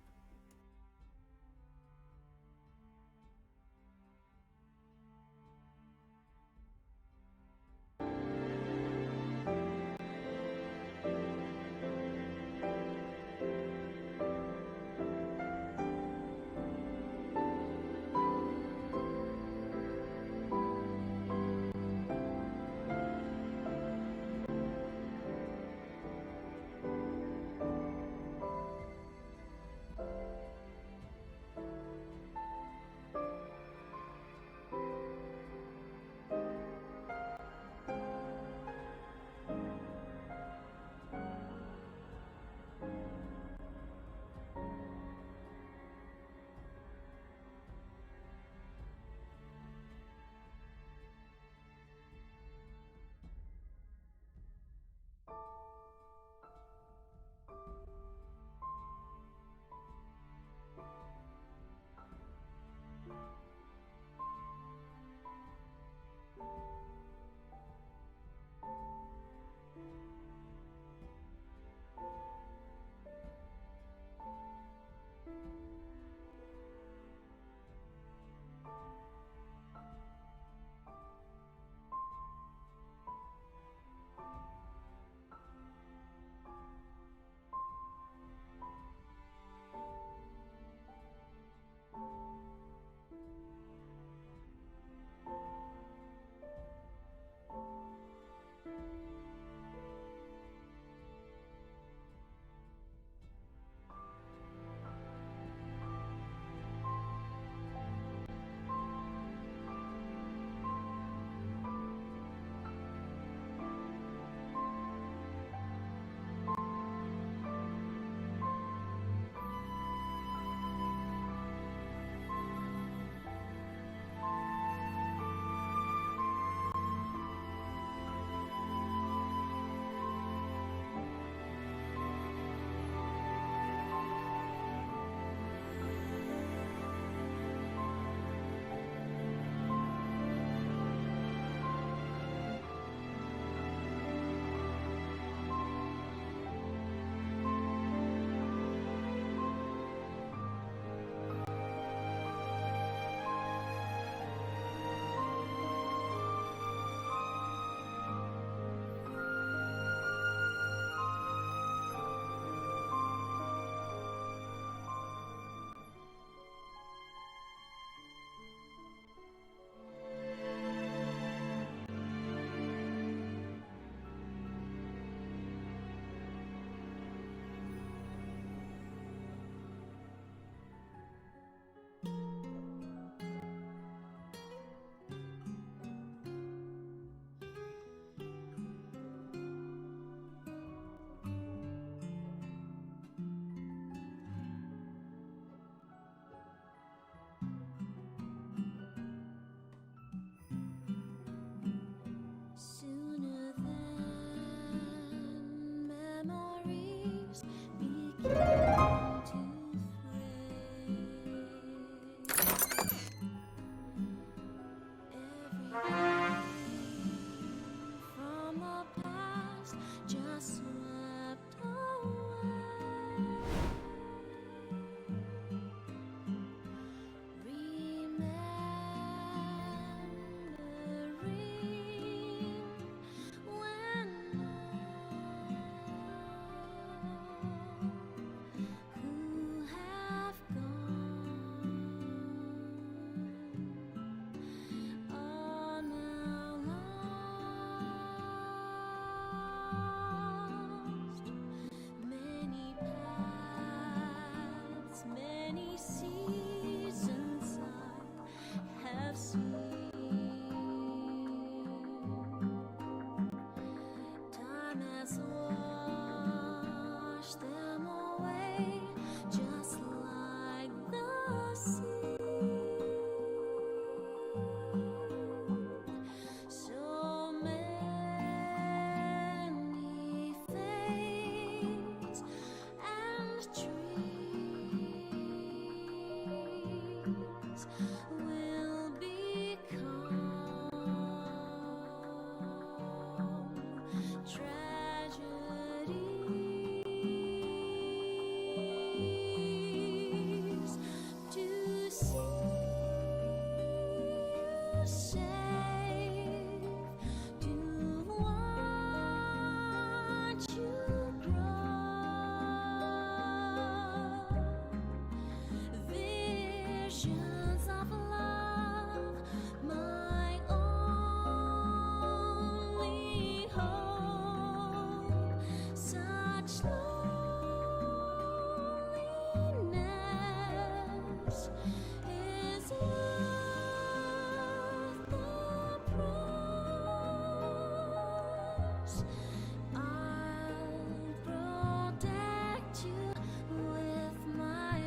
swept away. Remembering when all who have gone are now lost. Many paths, many seasons I have seen. Time has washed them away, just like the sea. So many fates and trees will become tragedies. To see you safe, to watch you grow. Visions of love, my only hope. Such loneliness is worth the price. I'll protect you with my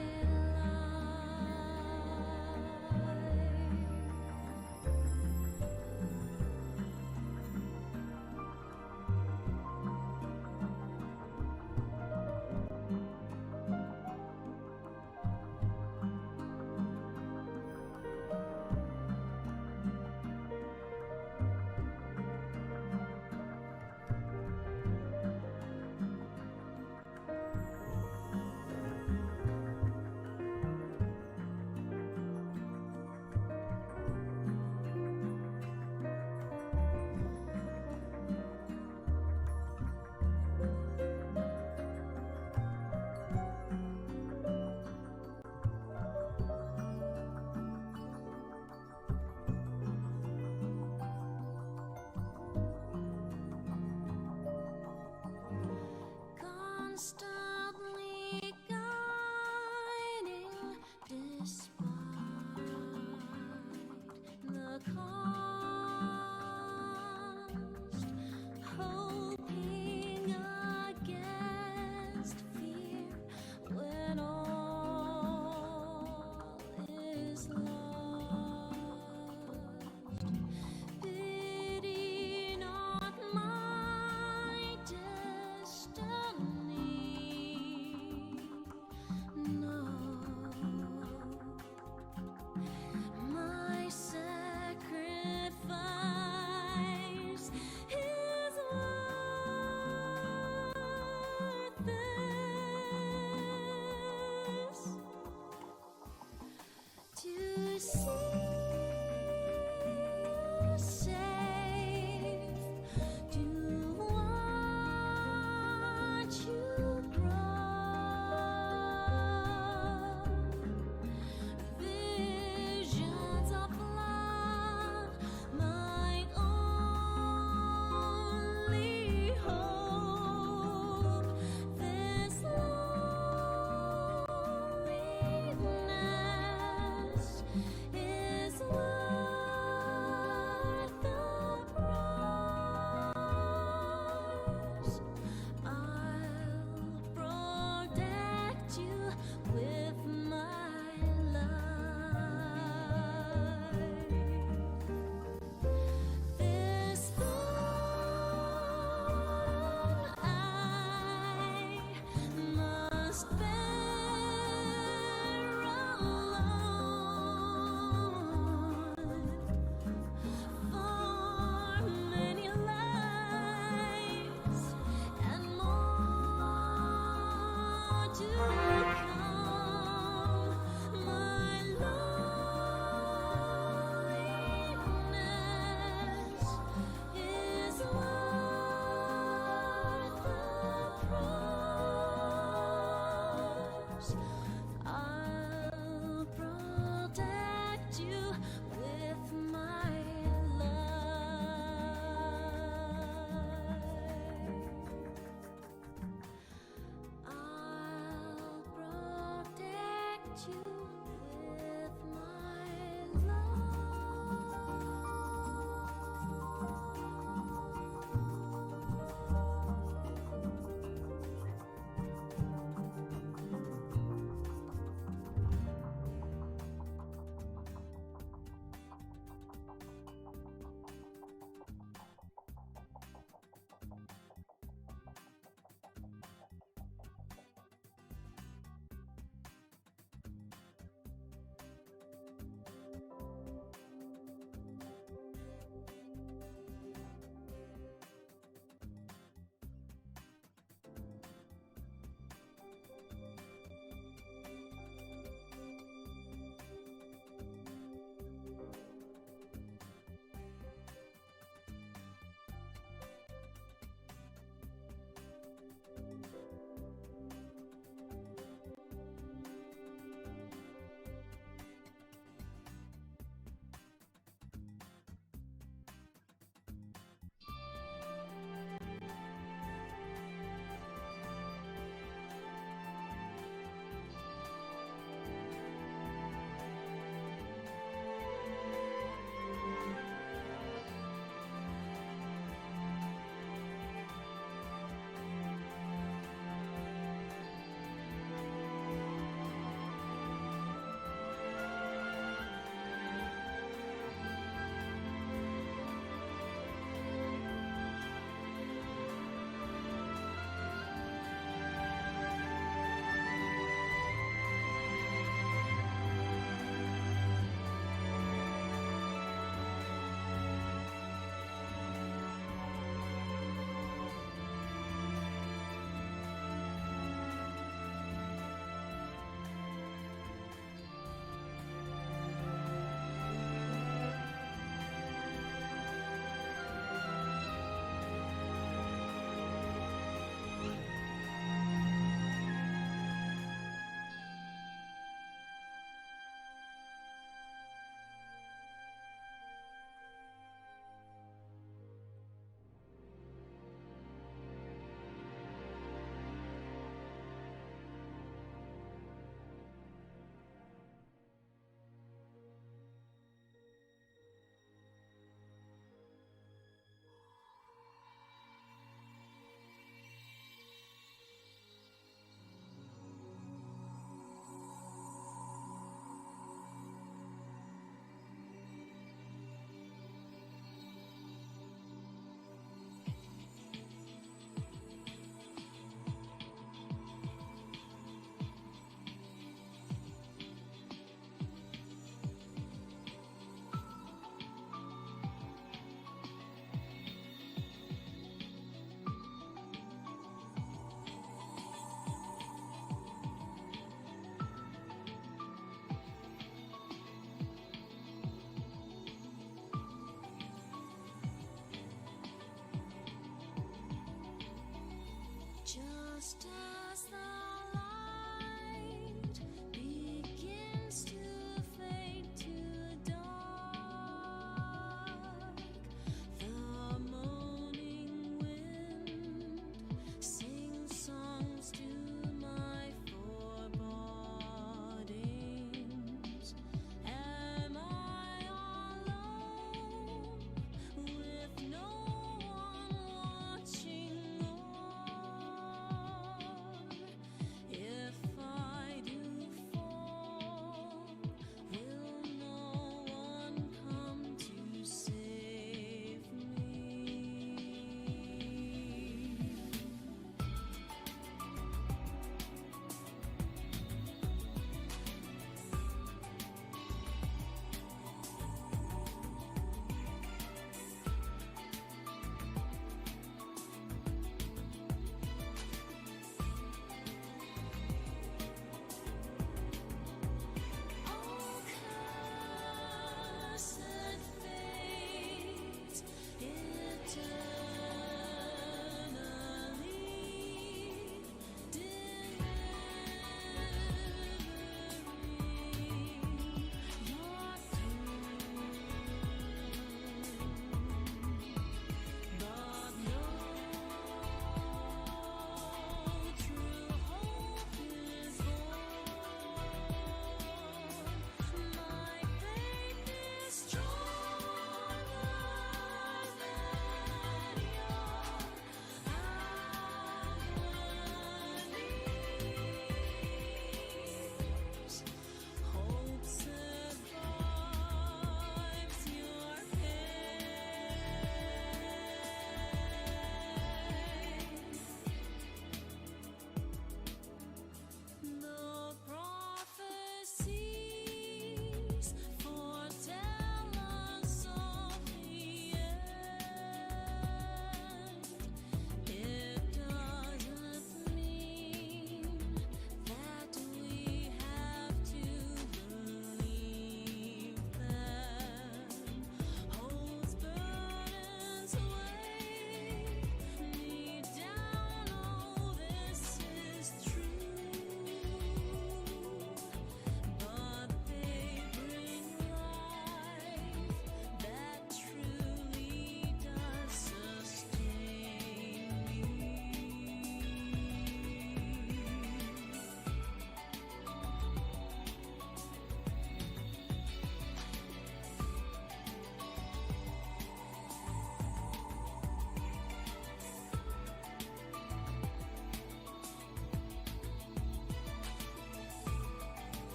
constantly guiding despite the cost, hoping against fear when all is lost. Pity not my destiny.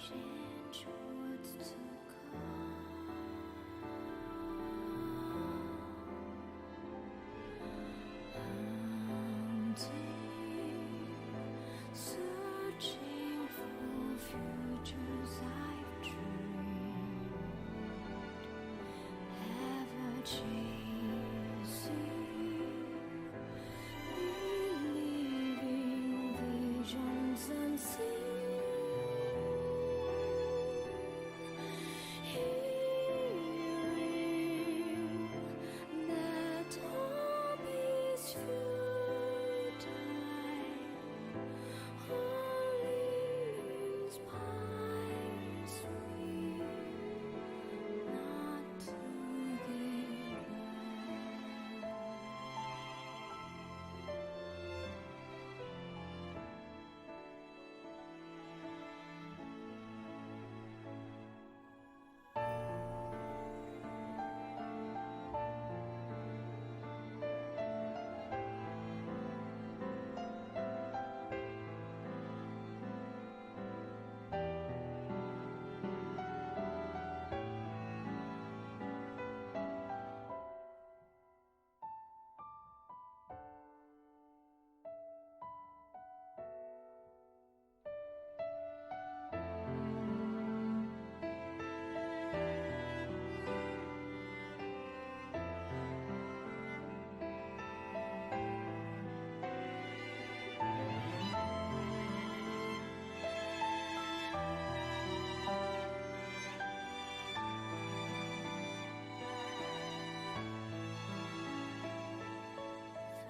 change what's to come. Searching for futures I've dreamed, ever chasing, believing visions unseen, hearing that hope is futile, only inspires me not to give up.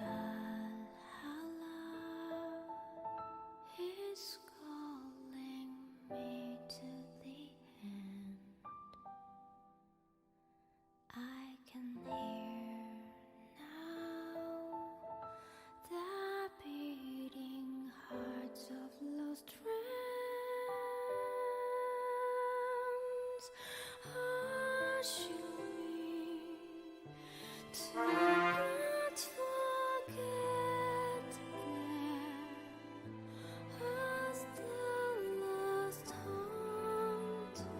Valhalla is calling me to the end. I can hear now the beating hearts of lost friends, ushering me to not forget them as the last hunter.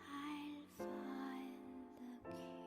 I'll find the key.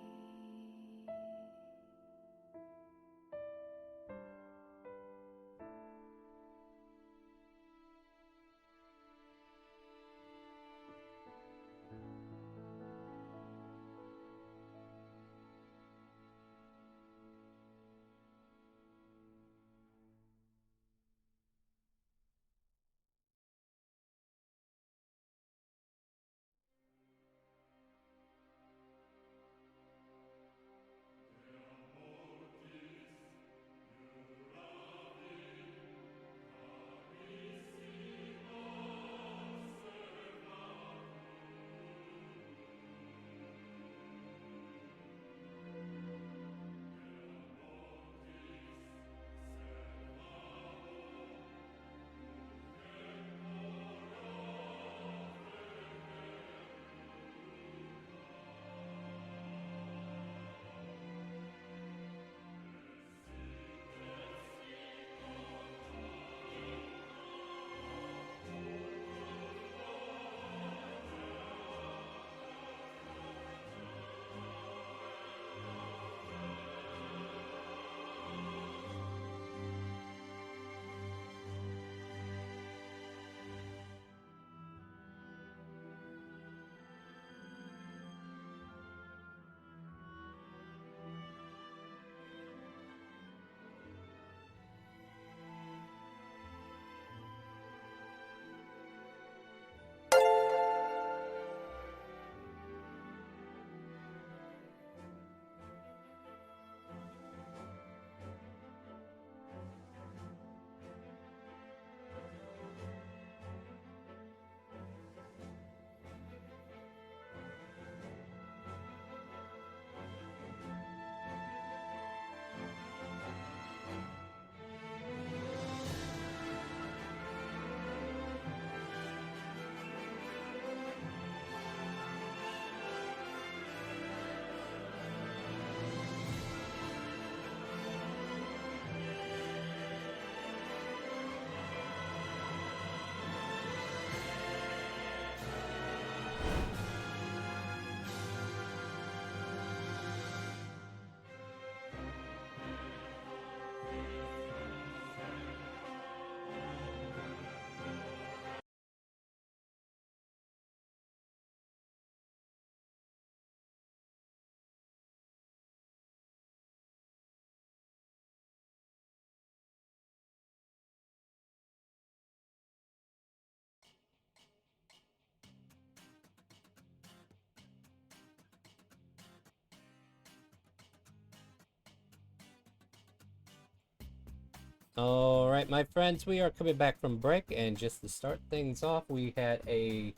All right, my friends, we are coming back from break, and just to start things off, we had a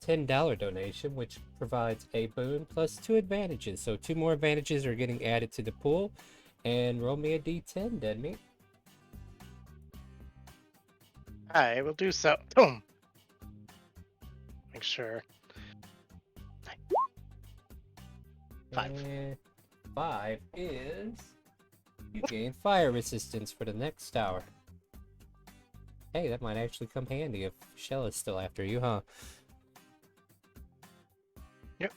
$10 donation, which provides a boon plus 2 advantages. So 2 more advantages are getting added to the pool. And roll me a d10, dead meat. I will do so. Boom. Make sure. 5. And 5 is you gain fire resistance for the next hour. Hey, that might actually come handy if Shell is still after you, huh? Yep.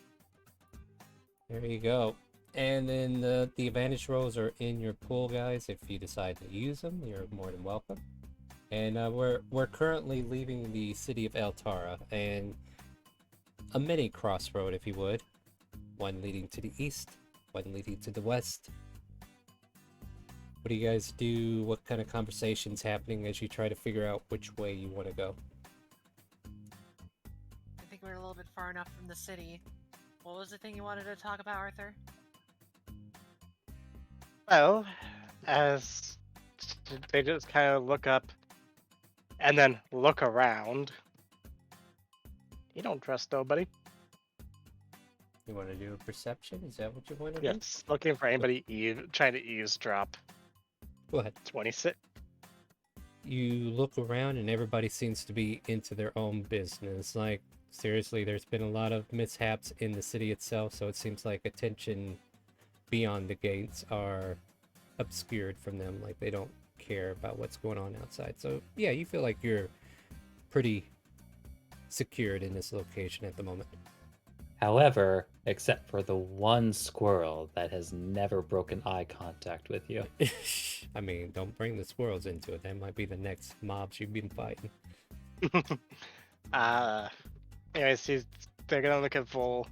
There you go. And then the advantage rolls are in your pool, guys. If you decide to use them, you're more than welcome. And we're currently leaving the city of Eltara, and a mini crossroad, if you would. One leading to the east, one leading to the west. What do you guys do? What kind of conversations happening as you try to figure out which way you want to go? I think we're a little bit far enough from the city. What was the thing you wanted to talk about, Arthur? Well, as they just kind of look up and then look around. You don't trust nobody. You want to do a perception? Is that what you want to do? Yes, looking for anybody trying to eavesdrop. Go ahead. 26. You look around and everybody seems to be into their own business. Like, seriously, there's been a lot of mishaps in the city itself, so it seems like attention beyond the gates are obscured from them. Like, they don't care about what's going on outside. So, yeah, you feel like you're pretty secured in this location at the moment. However, except for the one squirrel that has never broken eye contact with you. I mean, don't bring the squirrels into it. That might be the next mobs you've been fighting. Anyways, they're gonna look at Vol.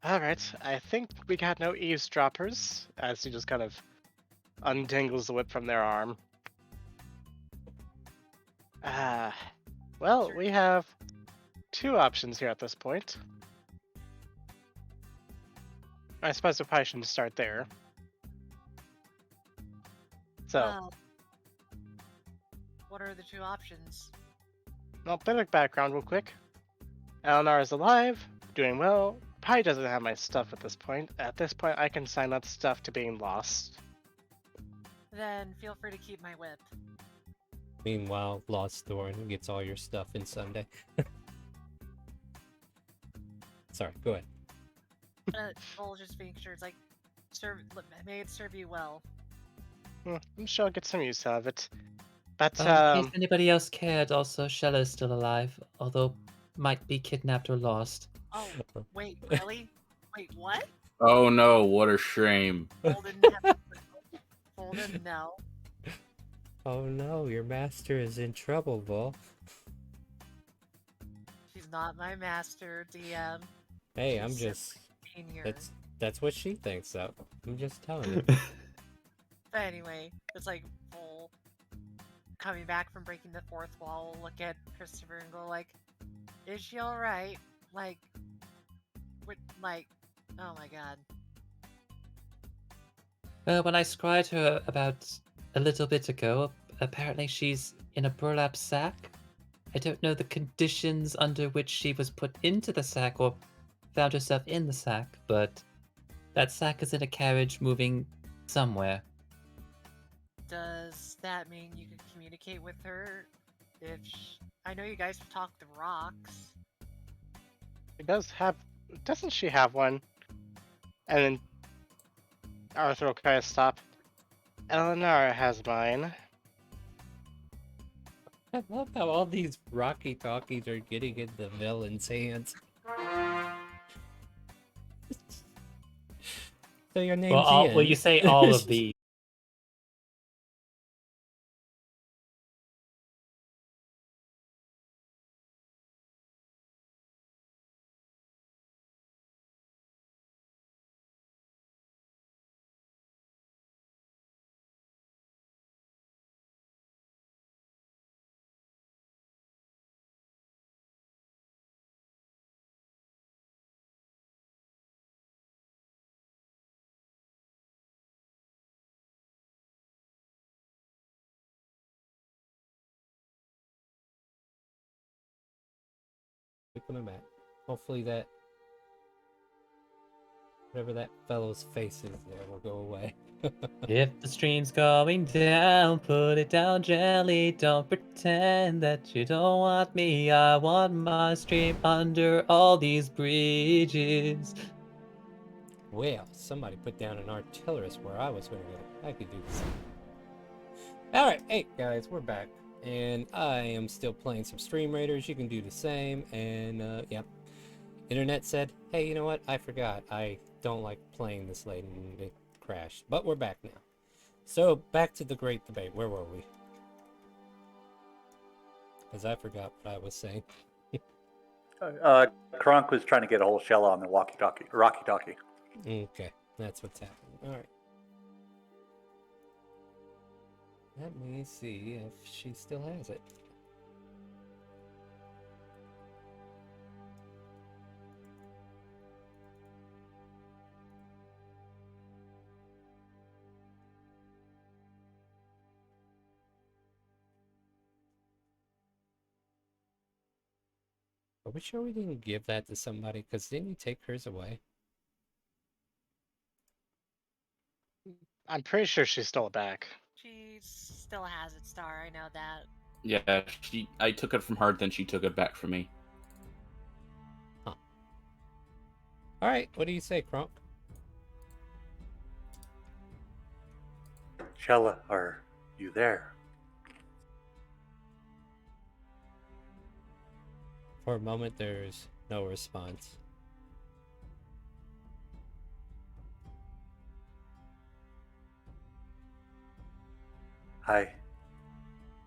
Alright, I think we got no eavesdroppers, as he just kind of untangles the whip from their arm. Well, we have 2 options here at this point. I suppose we probably shouldn't start there. So, Well, what are the 2 options? well, bit of background real quick. Eleanor is alive, doing well. Probably doesn't have my stuff at this point. At this point, I can sign that stuff to being lost. Then feel free to keep my whip. Meanwhile, Lost Thorn gets all your stuff in Sunday. Sorry, go ahead. We'll just make sure it's like, may it serve you well. I'm sure I'll get some use out of it. But, In case anybody else cared, also Shella is still alive, although might be kidnapped or lost. Oh, wait, really? Wait, what? Oh no, what a shame. Holden, no. Oh no, your master is in trouble, Vol. She's not my master, DM. Hey, She's I'm just... in here. That's what she thinks, so I'm just telling you. But anyway, it's like full coming back from breaking the 4th wall, look at Christopher and go like, is she alright? Like, oh my god. Well, when I scried her about a little bit ago, apparently she's in a burlap sack. I don't know the conditions under which she was put into the sack or found herself in the sack, but that sack is in a carriage moving somewhere. Does that mean you can communicate with her? I know you guys talk the rocks. doesn't she have one? And then Arthur will kind of stop. Eleanor has mine. I love how all these rocky talkies are getting in the villain's hands. So your name's Ian. Well, you say all of these. be coming back. Hopefully that whatever that fellow's face is there will go away. If the stream's going down, put it down gently. Don't pretend that you don't want me. I want my stream under all these bridges. Well, somebody put down an artillerist where I was going to go. I could do the same. Alright, hey guys, we're back. And I am still playing some Stream Raiders. You can do the same. And, yep. Internet said, hey, you know what? I forgot. I don't like playing this late, and it crashed. But we're back now. So, back to the great debate. Where were we? Because I forgot what I was saying. Kronk was trying to get a whole shell on the walkie-talkie. Okay, that's what's happening. Alright. Let me see if she still has it. Are we sure we didn't give that to somebody? Because didn't you take hers away? I'm pretty sure she stole it back. She still has it, Star. I know that. Yeah, I took it from her, then she took it back from me. Huh. Alright, what do you say, Kronk? Shella, are you there? For a moment, there's no response. I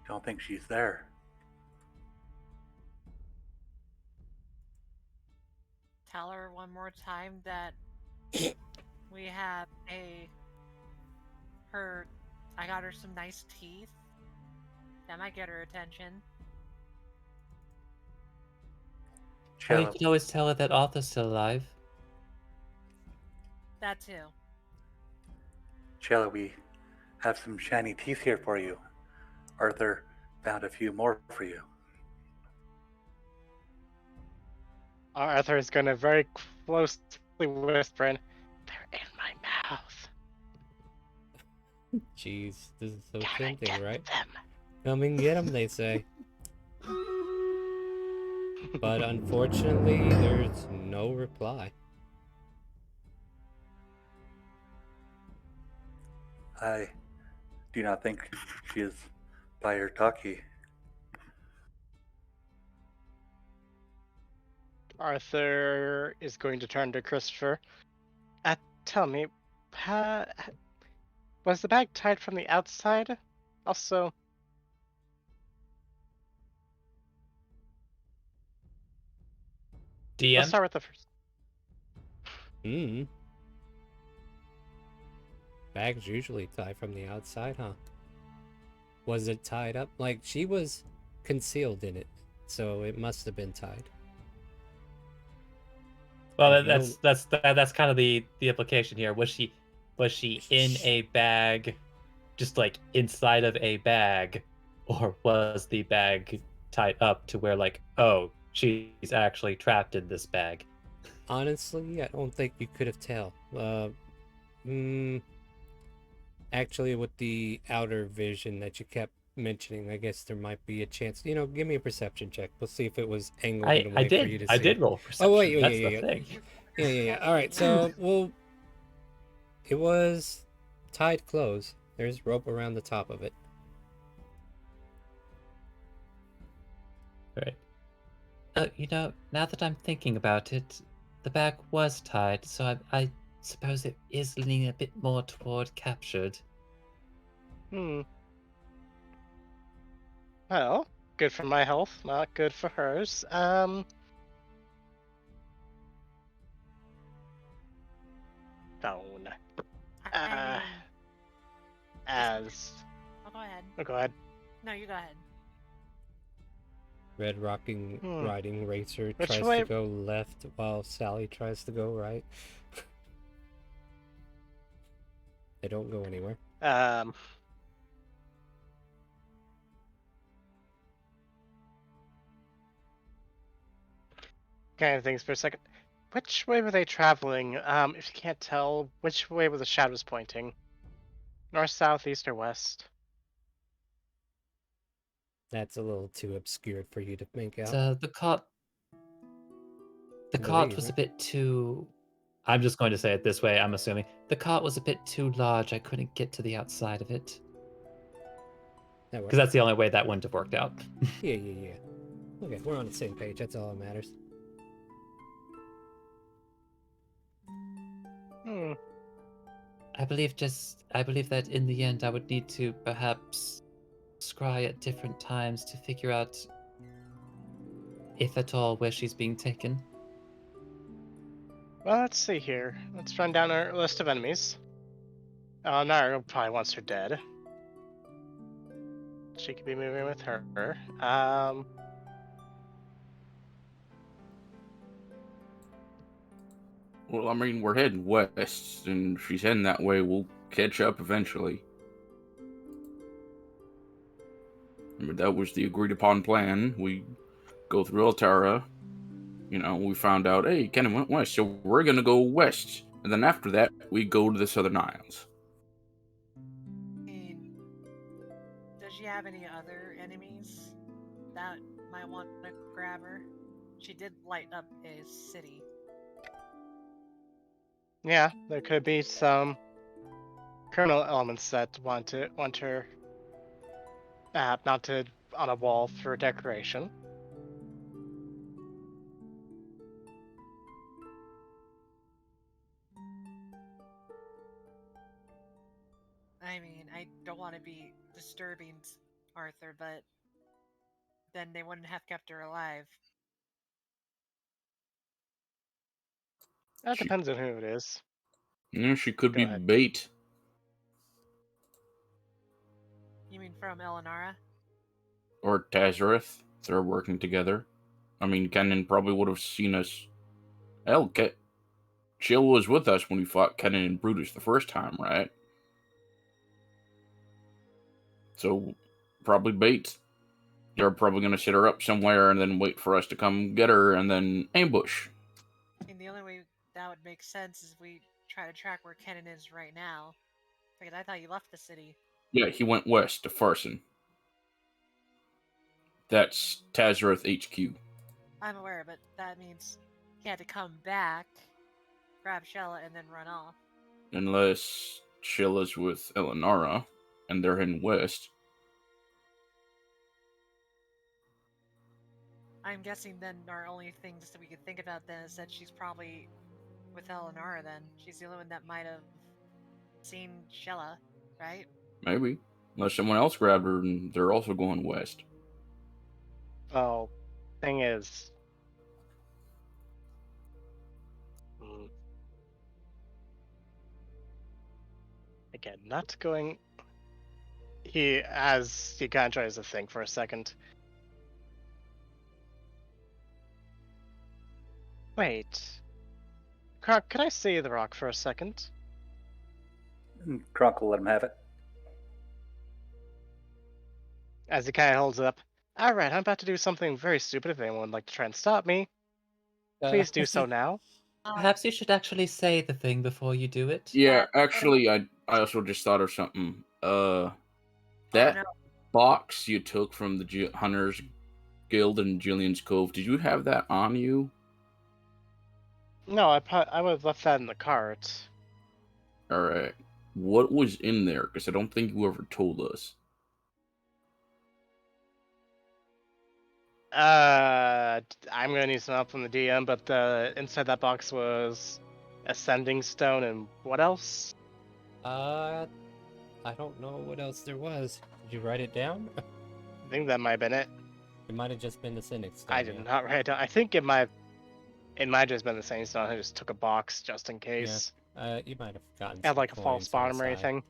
don't think she's there. Tell her one more time that we have I got her some nice teeth. That might get her attention. Or you Shella, can always tell her that Arthur's still alive. That too. Shella, we have some shiny teeth here for you. Arthur found a few more for you. Arthur is going to very closely whisper in, "They're in my mouth. Jeez, this is so Gotta tempting, get right? them." Come and get them, they say. But unfortunately, there's no reply. I do not think she is by her talkie. Arthur is going to turn to Christopher. Tell me, was the bag tied from the outside? Also, let's DM? start with the first. Bags usually tie from the outside, huh? Was it tied up? Like, she was concealed in it, so it must have been tied. Well, There's that's kind of the implication here. Was she in a bag, just like inside of a bag, or was the bag tied up to where like, oh, she's actually trapped in this bag? Honestly, I don't think you could have tell. Actually, with the outer vision that you kept mentioning, I guess there might be a chance. You know, give me a perception check. We'll see if it was angled in a way for you to see. I did roll perception. Oh wait, That's yeah, the thing. Yeah. All right, so it was tied close. There's rope around the top of it. Right. You know, now that I'm thinking about it, the bag was tied, so I suppose it is leaning a bit more toward captured. Well, good for my health, not good for hers. Phone. I mean, As. oh, go ahead. Oh, go ahead. No, you go ahead. Red Rocking Riding Racer Which tries way? to go left while Sally tries to go right. They don't go anywhere. kind of thinks for a second. Which way were they traveling? If you can't tell, which way were the shadows pointing? North, south, east, or west? That's a little too obscure for you to make out. So the cart Believe was me. a bit too. I'm just going to say it this way. I'm assuming the cart was a bit too large. I couldn't get to the outside of it That works. because that's the only way that wouldn't have worked out. Yeah. Okay, we're on the same page. That's all that matters. I believe that in the end I would need to perhaps scry at different times to figure out, if at all, where she's being taken. Well, let's see here. Let's run down our list of enemies. Naru probably wants her dead. She could be moving with her. Well, I mean, we're heading west, and if she's heading that way, we'll catch up eventually. I mean, that was the agreed upon plan. We go through Altara. You know, we found out, hey, Kennen went west, so we're gonna go west. And then after that, we go to the Southern Isles. Does she have any other enemies that might want to grab her? She did light up a city. Yeah, there could be some criminal elements that want her mounted on a wall for decoration. I mean, I don't want to be disturbing Arthur, but then they wouldn't have kept her alive. That depends on who it is. Yeah, she could Go be ahead. bait. You mean from Elenara? Or Tazareth. They're working together. I mean, Kennen probably would have seen us. Hell, Chill was with us when we fought Kennen and Brutus the first time, right? So, probably bait. They're probably going to set her up somewhere and then wait for us to come get her and then ambush. I mean, the only way that would make sense is we try to track where Kennen is right now. Because I thought you left the city. Yeah, he went west to Farson. That's Tazareth HQ. I'm aware, but that means he had to come back, grab Shella, and then run off. Unless Chilla's with Elenara and they're heading west. I'm guessing then our only things that we could think about then is that she's probably with Elenara then. She's the only one that might have seen Shella, right? Maybe. Unless someone else grabbed her and they're also going west. Oh, thing is, again, not going. He kind of tries to think for a second. Wait, Croc, could I see the rock for a second? Kronk will let him have it. As he kind of holds it up. All right, I'm about to do something very stupid. If anyone would like to try and stop me, please do so now. Perhaps you should actually say the thing before you do it. Yeah, actually, I also just thought of something. That no. box you took from the Hunters Guild in Jillian's Cove, did you have that on you? No, I would have left that in the cart. Alright. What was in there? Because I don't think you ever told us. I'm gonna need some help from the DM, but inside that box was Ascending Stone and what else? I don't know what else there was. Did you write it down? I think that might have been it. It might have just been the Cynic Stone. I did not write it down. I think it might just been the same stone. I just took a box just in case. You might have gotten It had some like a false coins on the bottom or side. anything.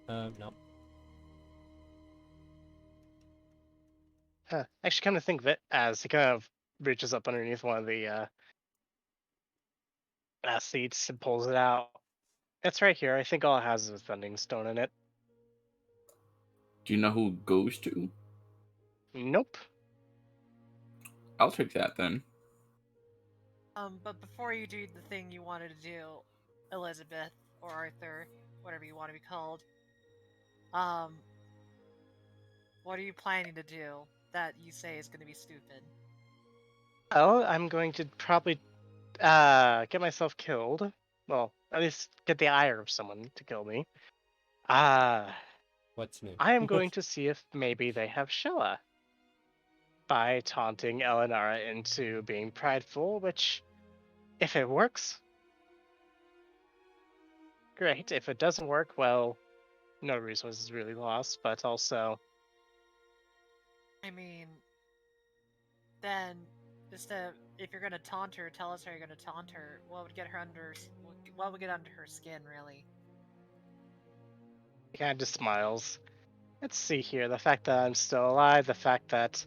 No. Huh. Actually, come to think of it, as he kind of reaches up underneath one of the seats and pulls it out. It's right here. I think all it has is a Ascending Stone in it. Do you know who it goes to? Nope. I'll take that then. But before you do the thing you wanted to do, Elizabeth or Arthur, whatever you want to be called, what are you planning to do that you say is going to be stupid? Oh, I'm going to probably get myself killed. Well, at least get the ire of someone to kill me. What's new? I am going to see if maybe they have Showa by taunting Elinara into being prideful, which, if it works, great. If it doesn't work, well, no resources is really lost, but also, I mean, then if you're gonna taunt her, tell us how you're gonna taunt her. What would get her what would get under her skin, really? he kind of just smiles. Let's see here. The fact that I'm still alive, the fact that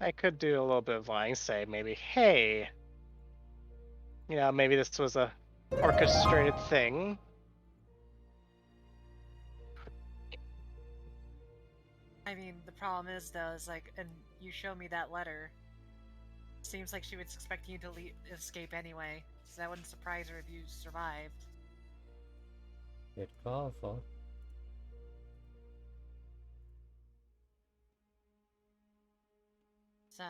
I could do a little bit of lying, say maybe, hey, maybe this was a orchestrated thing. I mean, the problem is though, is like, and you show me that letter. Seems like she was expecting you to escape anyway, so that wouldn't surprise her if you survived. Good call, Fall. So,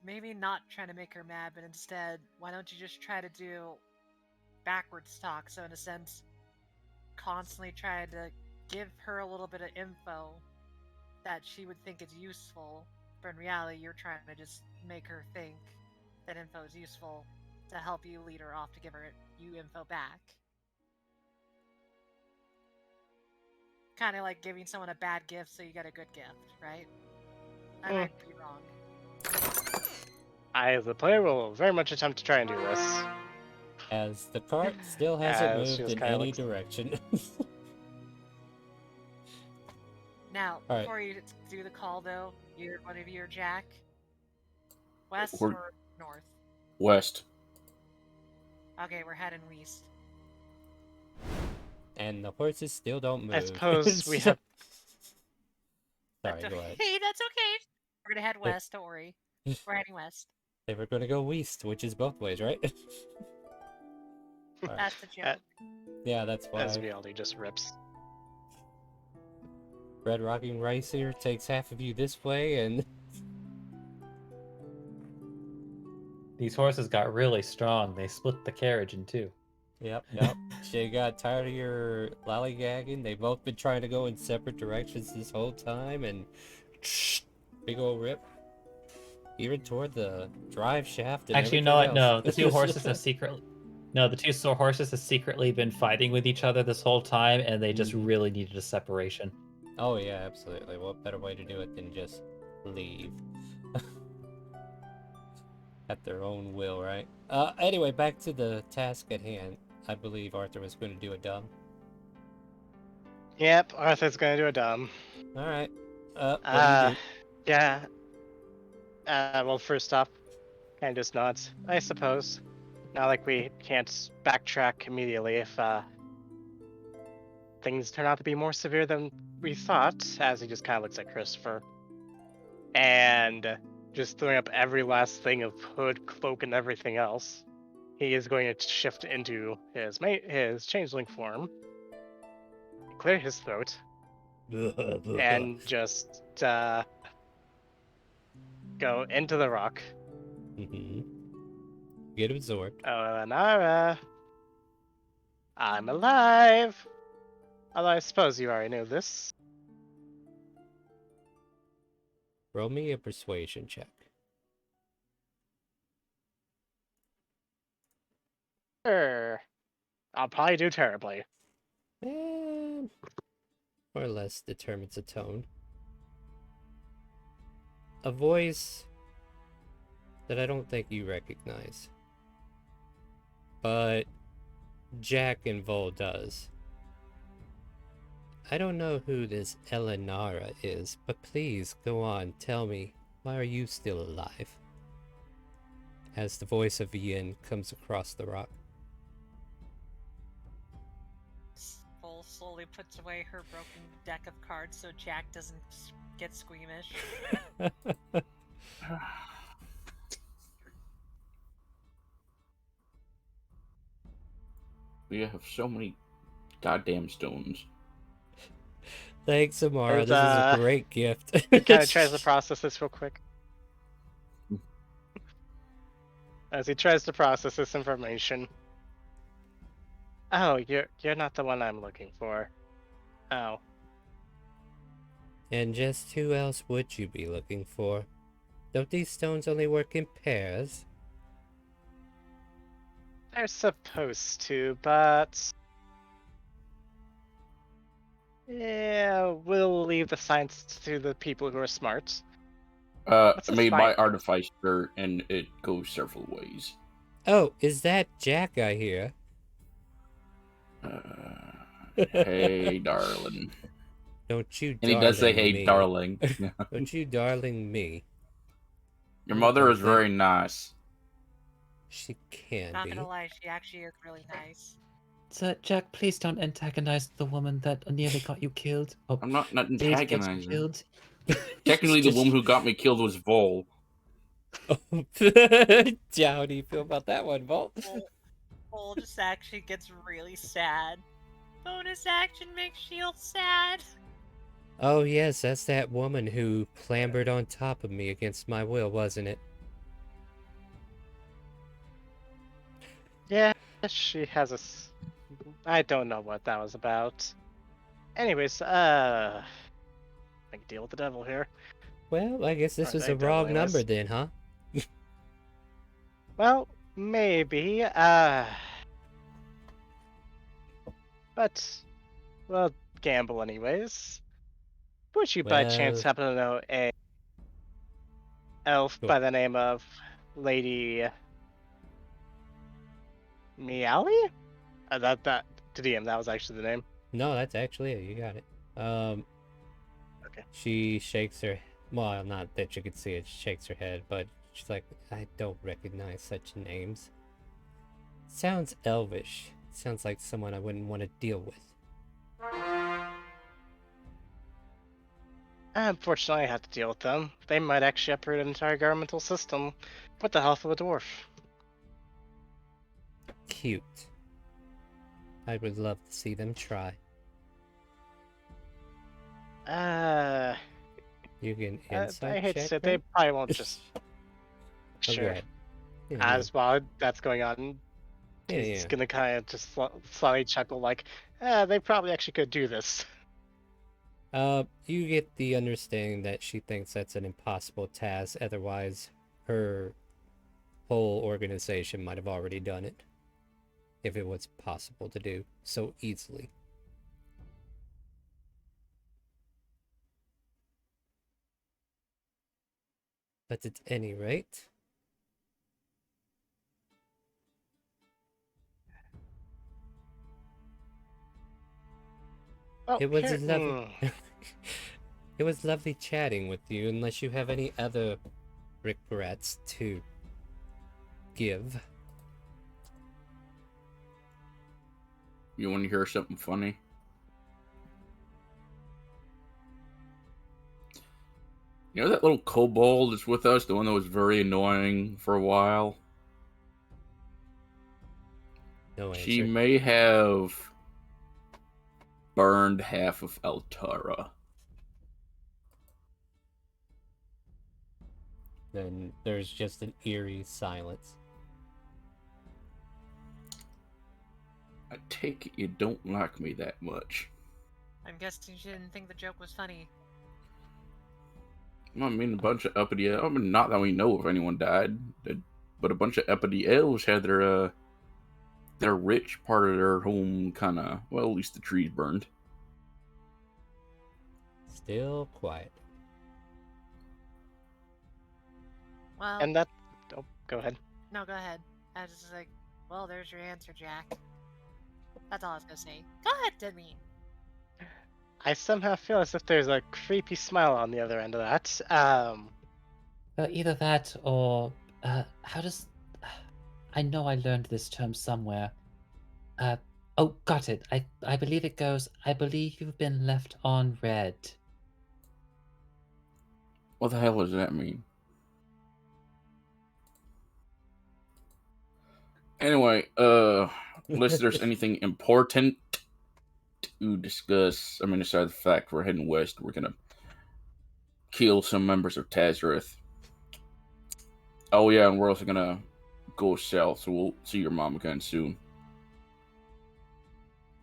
maybe not trying to make her mad, but instead, why don't you just try to do backwards talk? So in a sense, constantly try to give her a little bit of info that she would think is useful, but in reality, you're trying to just make her think that info is useful to help you lead her off to give her you info back. Kind of like giving someone a bad gift so you get a good gift, right? I might be wrong. I, as a player, will very much attempt to try and do this. As the cart still hasn't As she moved was in kinda any like- direction. Now, All right. before you do the call, though, either one of you or Jack, west We're- or north? West. Okay, we're heading west. And the horses still don't move. I suppose we have. Sorry, That's go okay. ahead. That's okay. We're gonna head west. Don't worry. We're heading west. They were going to go west, which is both ways, right? Alright. That's the joke. Yeah, that's why. As reality just rips. Red Rocking Racer takes half of you this way, and These horses got really strong. They split the carriage in two. yep. She got tired of your lollygagging. They've both been trying to go in separate directions this whole time, and big ol' rip. Even toward the drive shaft and Actually, you know what? No, the two horses have secretly. No, the two horses have secretly been fighting with each other this whole time, and they just really needed a separation. Oh yeah, absolutely. What better way to do it than just leave? At their own will, right? Anyway, back to the task at hand. I believe Arthur was going to do a dumb. Yep, Arthur's gonna do a dumb. Alright. What do you do? Yeah. Well, first off, kind of just nods, I suppose. Not like we can't backtrack immediately if things turn out to be more severe than we thought, as he just kind of looks at Christopher. And just throwing up every last thing of hood, cloak, and everything else, he is going to shift into his changeling form, clear his throat, and just go into the rock. Get absorbed. Oh, Elinara, I'm alive. Although I suppose you already knew this. Roll me a persuasion check. Sure. I'll probably do terribly. More or less determines a tone. A voice that I don't think you recognize. But Jack and Vol does. I don't know who this Elinara is, but please go on, tell me, why are you still alive? As the voice of Ian comes across the rock. Vol slowly puts away her broken deck of cards so Jack doesn't get squeamish. We have so many goddamn stones. Thanks, Amara. As, This is a great gift. He kind of tries to process this real quick. As he tries to process this information. Oh, you're not the one I'm looking for. Oh. And just who else would you be looking for? Don't these stones only work in pairs? They're supposed to, but yeah, we'll leave the science to the people who are smart. What's this Made by fight? Artificer, and it goes several ways. Oh, is that Jack I hear? Hey, darling. Don't you And he does say, hey, me. darling. Don't you darling me. Your mother is very nice. She can Not be. gonna lie, she actually is really nice. Sir Jack, please don't antagonize the woman that nearly got you killed. Oh, I'm not did get you antagonizing. killed. Technically, the woman who got me killed was Vol. How do you feel about that one, Volt? Cole just actually gets really sad. Bonus action makes Shield sad. Oh yes, that's that woman who clambered on top of me against my will, wasn't it? Yeah, she has a. I don't know what that was about. Anyways, I can deal with the devil here. Well, I guess this Or is they a devil, wrong number anyways. then, huh? Well, maybe. But we'll gamble anyways. Would you by chance Well, happen to know a elf Cool. by the name of Lady Meowly? That to DM, that was actually the name. no, that's actually it. You got it. Okay. She shakes her. Well, not that you could see it. She shakes her head, but she's like, I don't recognize such names. Sounds elvish. Sounds like someone I wouldn't want to deal with. Unfortunately, I have to deal with them. They might actually uproot an entire governmental system with the help of a dwarf. Cute. I would love to see them try. You can insight I hate to check say it, her? they probably won't just. Oh, go Sure. ahead. Yeah, As while that's going on, yeah, he's yeah. gonna kind of just slightly chuckle, like, they probably actually could do this. You get the understanding that she thinks that's an impossible task, otherwise her whole organization might have already done it. If it was possible to do so easily. But at any rate, Oh, it was here, lovely. It was lovely chatting with you, unless you have any other regrets to give. You want to hear something funny? You know that little kobold that's with us, the one that was very annoying for a while? No answer. She may have burned half of Altara. Then there's just an eerie silence. I take it you don't like me that much. I'm guessing she didn't think the joke was funny. I mean, a bunch of uppity. I mean, not that we know if anyone died, but a bunch of uppity elves had their rich part of their home kind of. Well, at least the trees burned. Still quiet. Well, and that. Oh, go ahead. no, go ahead. I was just like, well, there's your answer, Jack. That's all I was gonna say. Go ahead, Demi. I somehow feel as if there's a creepy smile on the other end of that. Either that or how does? I know I learned this term somewhere. Oh, got it. I believe it goes. I believe you've been left on red. What the hell does that mean? Anyway, unless there's anything important to discuss, I mean, aside the fact we're heading west, we're gonna kill some members of Tazareth. Oh yeah, and we're also gonna go south, so we'll see your mom again soon.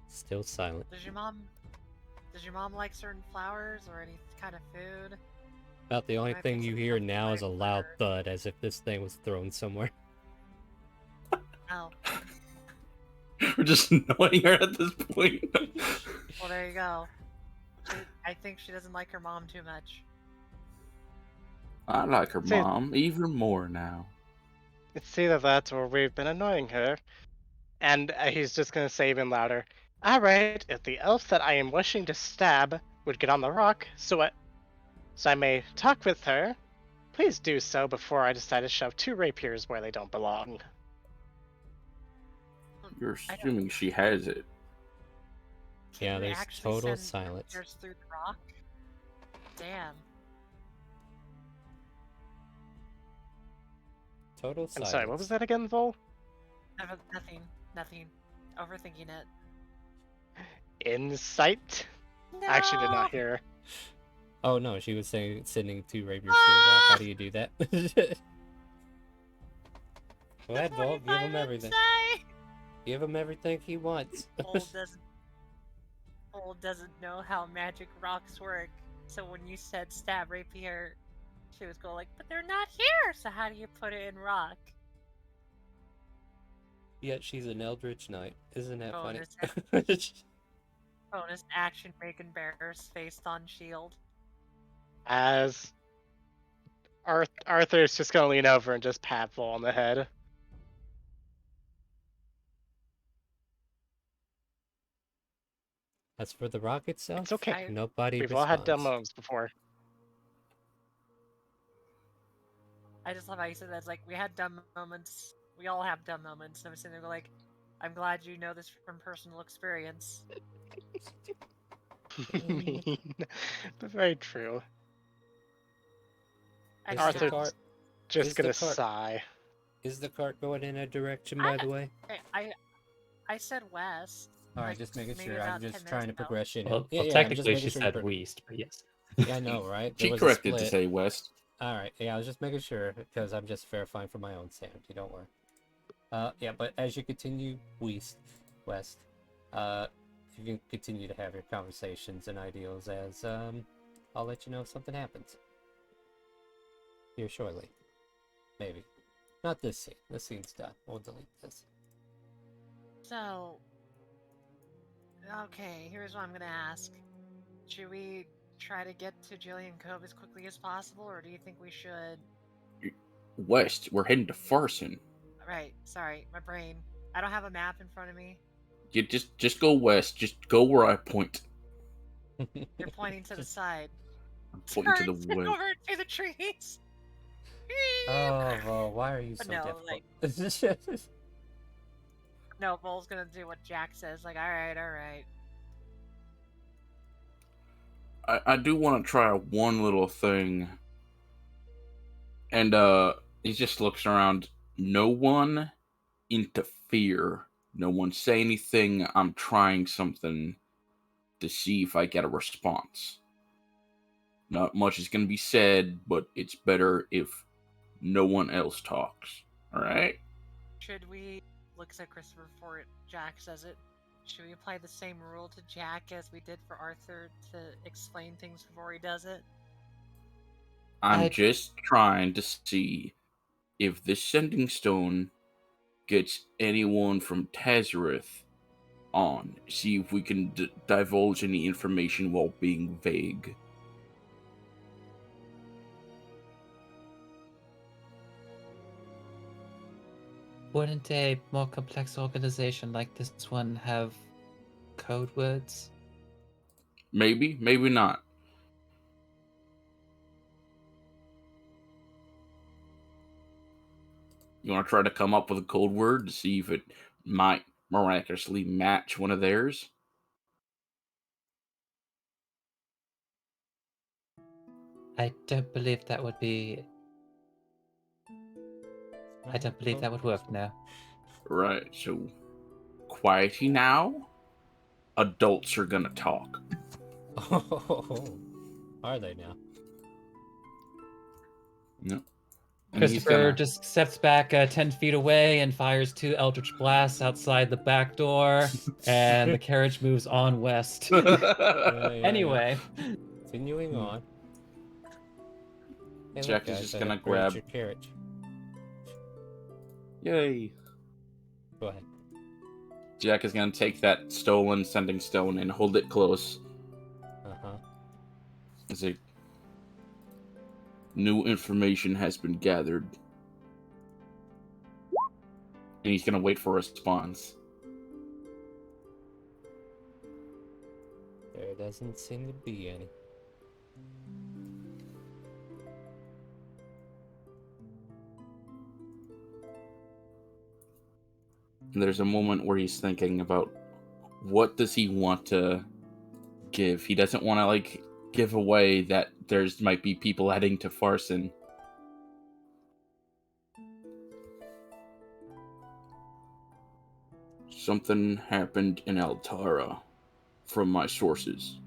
Still silent. Does your mom like certain flowers or any kind of food? About the only I thing think you some hear people now is like a loud flowers. thud, as if this thing was thrown somewhere. Oh, We're just annoying her at this point. well, there you go. I think she doesn't like her mom too much. I like her See- mom even more now. It's either that or we've been annoying her. And he's just gonna say even louder. Alright, if the elf that I am wishing to stab would get on the rock, so I may talk with her, please do so before I decide to shove 2 rapiers where they don't belong. You're I don't- assuming she has it. Can Yeah, you there's actually total send silence. rapiers through the rock? Damn. Total I'm silence. sorry, what was that again, Vol? Nothing. Overthinking it. Insight? No! I actually did not hear. Oh no, she was saying sending 2 rapiers to the rock. How do you do that? Go ahead, That's what Vol. he Give him might everything. say. Give him everything he wants. Old doesn't know how magic rocks work. So when you said stab rapier, she was going like, but they're not here. So how do you put it in rock? Yet she's an Eldritch Knight. Isn't that funny? Bonus action Bacon Bear's face on shield. As Arthur's just gonna lean over and just pat Vol on the head. As for the rock itself, It's okay. nobody We've responds. all had dumb moments before. I just love how you said that. It's like, we had dumb moments. We all have dumb moments. And I'm sitting there like, I'm glad you know this from personal experience. But very true. I Is just Arthur the cart, just is the gonna cart- sigh. is the cart going in a direction, by the way? I said west. Alright, like, just making maybe sure. I'm about just 10 trying to minutes ago. progress in. Well, Yeah, I'm just technically making she sure said west, but yes. Yeah, I know, right? She There was corrected a to split. say west. Alright, yeah, I was just making sure, because I'm just verifying for my own sanity, don't worry. Yeah, but as you continue west, you can continue to have your conversations and ideals as, I'll let you know if something happens. Here shortly. Maybe. Not this scene. This scene's done. We'll delete this. So, okay, here's what I'm gonna ask. Should we try to get to Jillian Cove as quickly as possible, or do you think we should... West. We're heading to Farson. Right, sorry, my brain. I don't have a map in front of me. You just go west. Just go where I point. You're pointing to the side. I'm pointing to Turns the west. over to the trees. Oh, well, why are you But so no, difficult? No, Vol's gonna do what Jack says. Like, alright. I do want to try one little thing. And he just looks around. No one interfere. No one say anything. I'm trying something to see if I get a response. Not much is going to be said, but it's better if no one else talks. Alright? Should we... Looks at Christopher before Jack says it. Should we apply the same rule to Jack as we did for Arthur to explain things before he does it? I'm just trying to see if this sending stone gets anyone from Tazareth on. See if we can divulge any information while being vague. Wouldn't a more complex organization like this one have code words? Maybe, maybe not. You want to try to come up with a code word to see if it might miraculously match one of theirs? I don't believe that would be. I don't believe that would work now. Right, so quiety now. Adults are gonna talk. Oh, are they now? No. And he's Christopher gonna. just steps back 10 feet away and fires 2 Eldritch Blasts outside the back door, and the carriage moves on west. Yeah. Anyway, Continuing on. Hey, look, Jack is guys, just I gonna upgraded grab. your carriage. Yay. Go ahead. Jack is gonna take that stolen sending stone and hold it close. Uh-huh. As a new information has been gathered. And he's gonna wait for a response. There doesn't seem to be any. And there's a moment where he's thinking about what does he want to give. He doesn't want to like give away that there's might be people heading to Farson. Something happened in Altara, from my sources.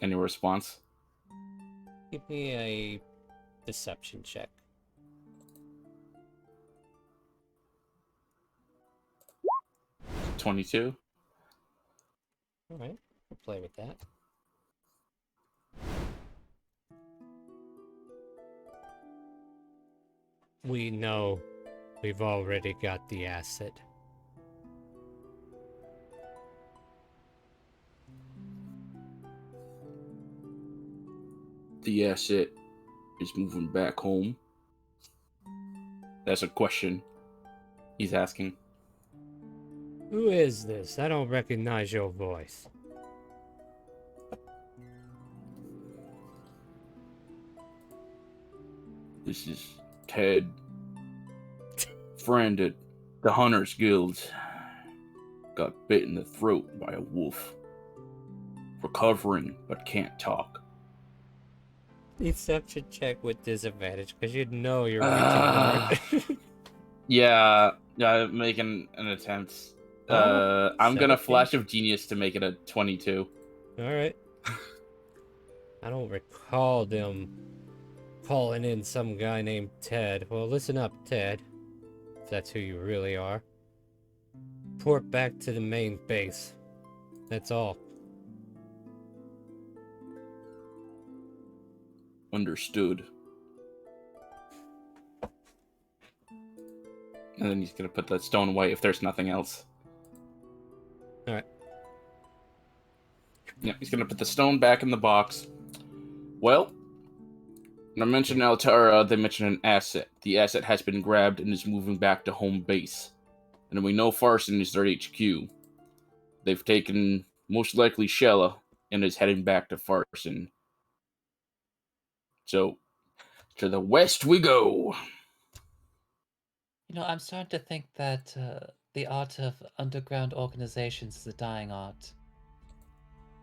Any response? Give me a deception check. 22. Alright, we'll play with that. We know we've already got the asset. The asset is moving back home. That's a question he's asking. Who is this? I don't recognize your voice. This is Ted, friend at the Hunters Guild. Got bit in the throat by a wolf. Recovering, but can't talk. Deception check with disadvantage, because you know you're reaching Yeah, I'm making an attempt. I'm gonna 17. flash of genius to make it a 22. Alright. I don't recall them calling in some guy named Ted. Well, listen up, Ted. If that's who you really are. Port back to the main base. That's all. Understood. And then he's gonna put that stone away if there's nothing else. Alright. Yeah, he's gonna put the stone back in the box. Well, when I mentioned Altara, they mentioned an asset. The asset has been grabbed and is moving back to home base. And we know Farson is their HQ. They've taken, most likely, Shella and is heading back to Farson. So, to the west we go. you know, I'm starting to think that the art of underground organizations is a dying art.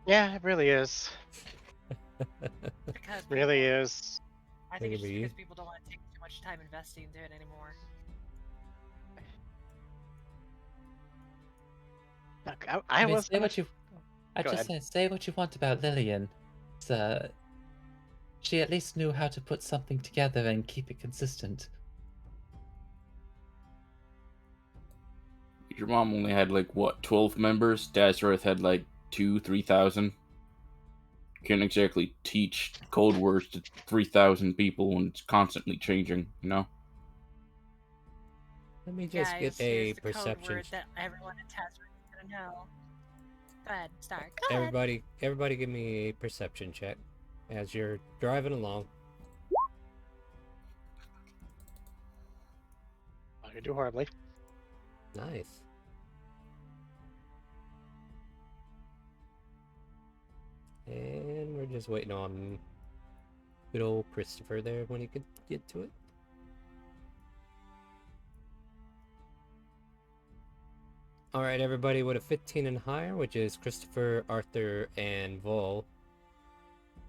Yeah, it really is. Because Really is. I think it's just Maybe. because people don't want to take too much time investing into it anymore. Look, I I mean, was say what you. I Go just ahead. say what you want about Lillian. It's, she at least knew how to put something together and keep it consistent. Your mom only had, like, what, 12 members? Dazareth had, like, 3,000. Can't exactly teach code words to 3,000 people when it's constantly changing, you know? Let me just Guys, get a here's the code perception. word that everyone in Tasman is gonna know. Go ahead, start. Go ahead. Everybody give me a perception check as you're driving along. Not gonna do horribly. Nice. And we're just waiting on good old Christopher there when he could get to it. All right, everybody with a 15 and higher, which is Christopher, Arthur, and Vol.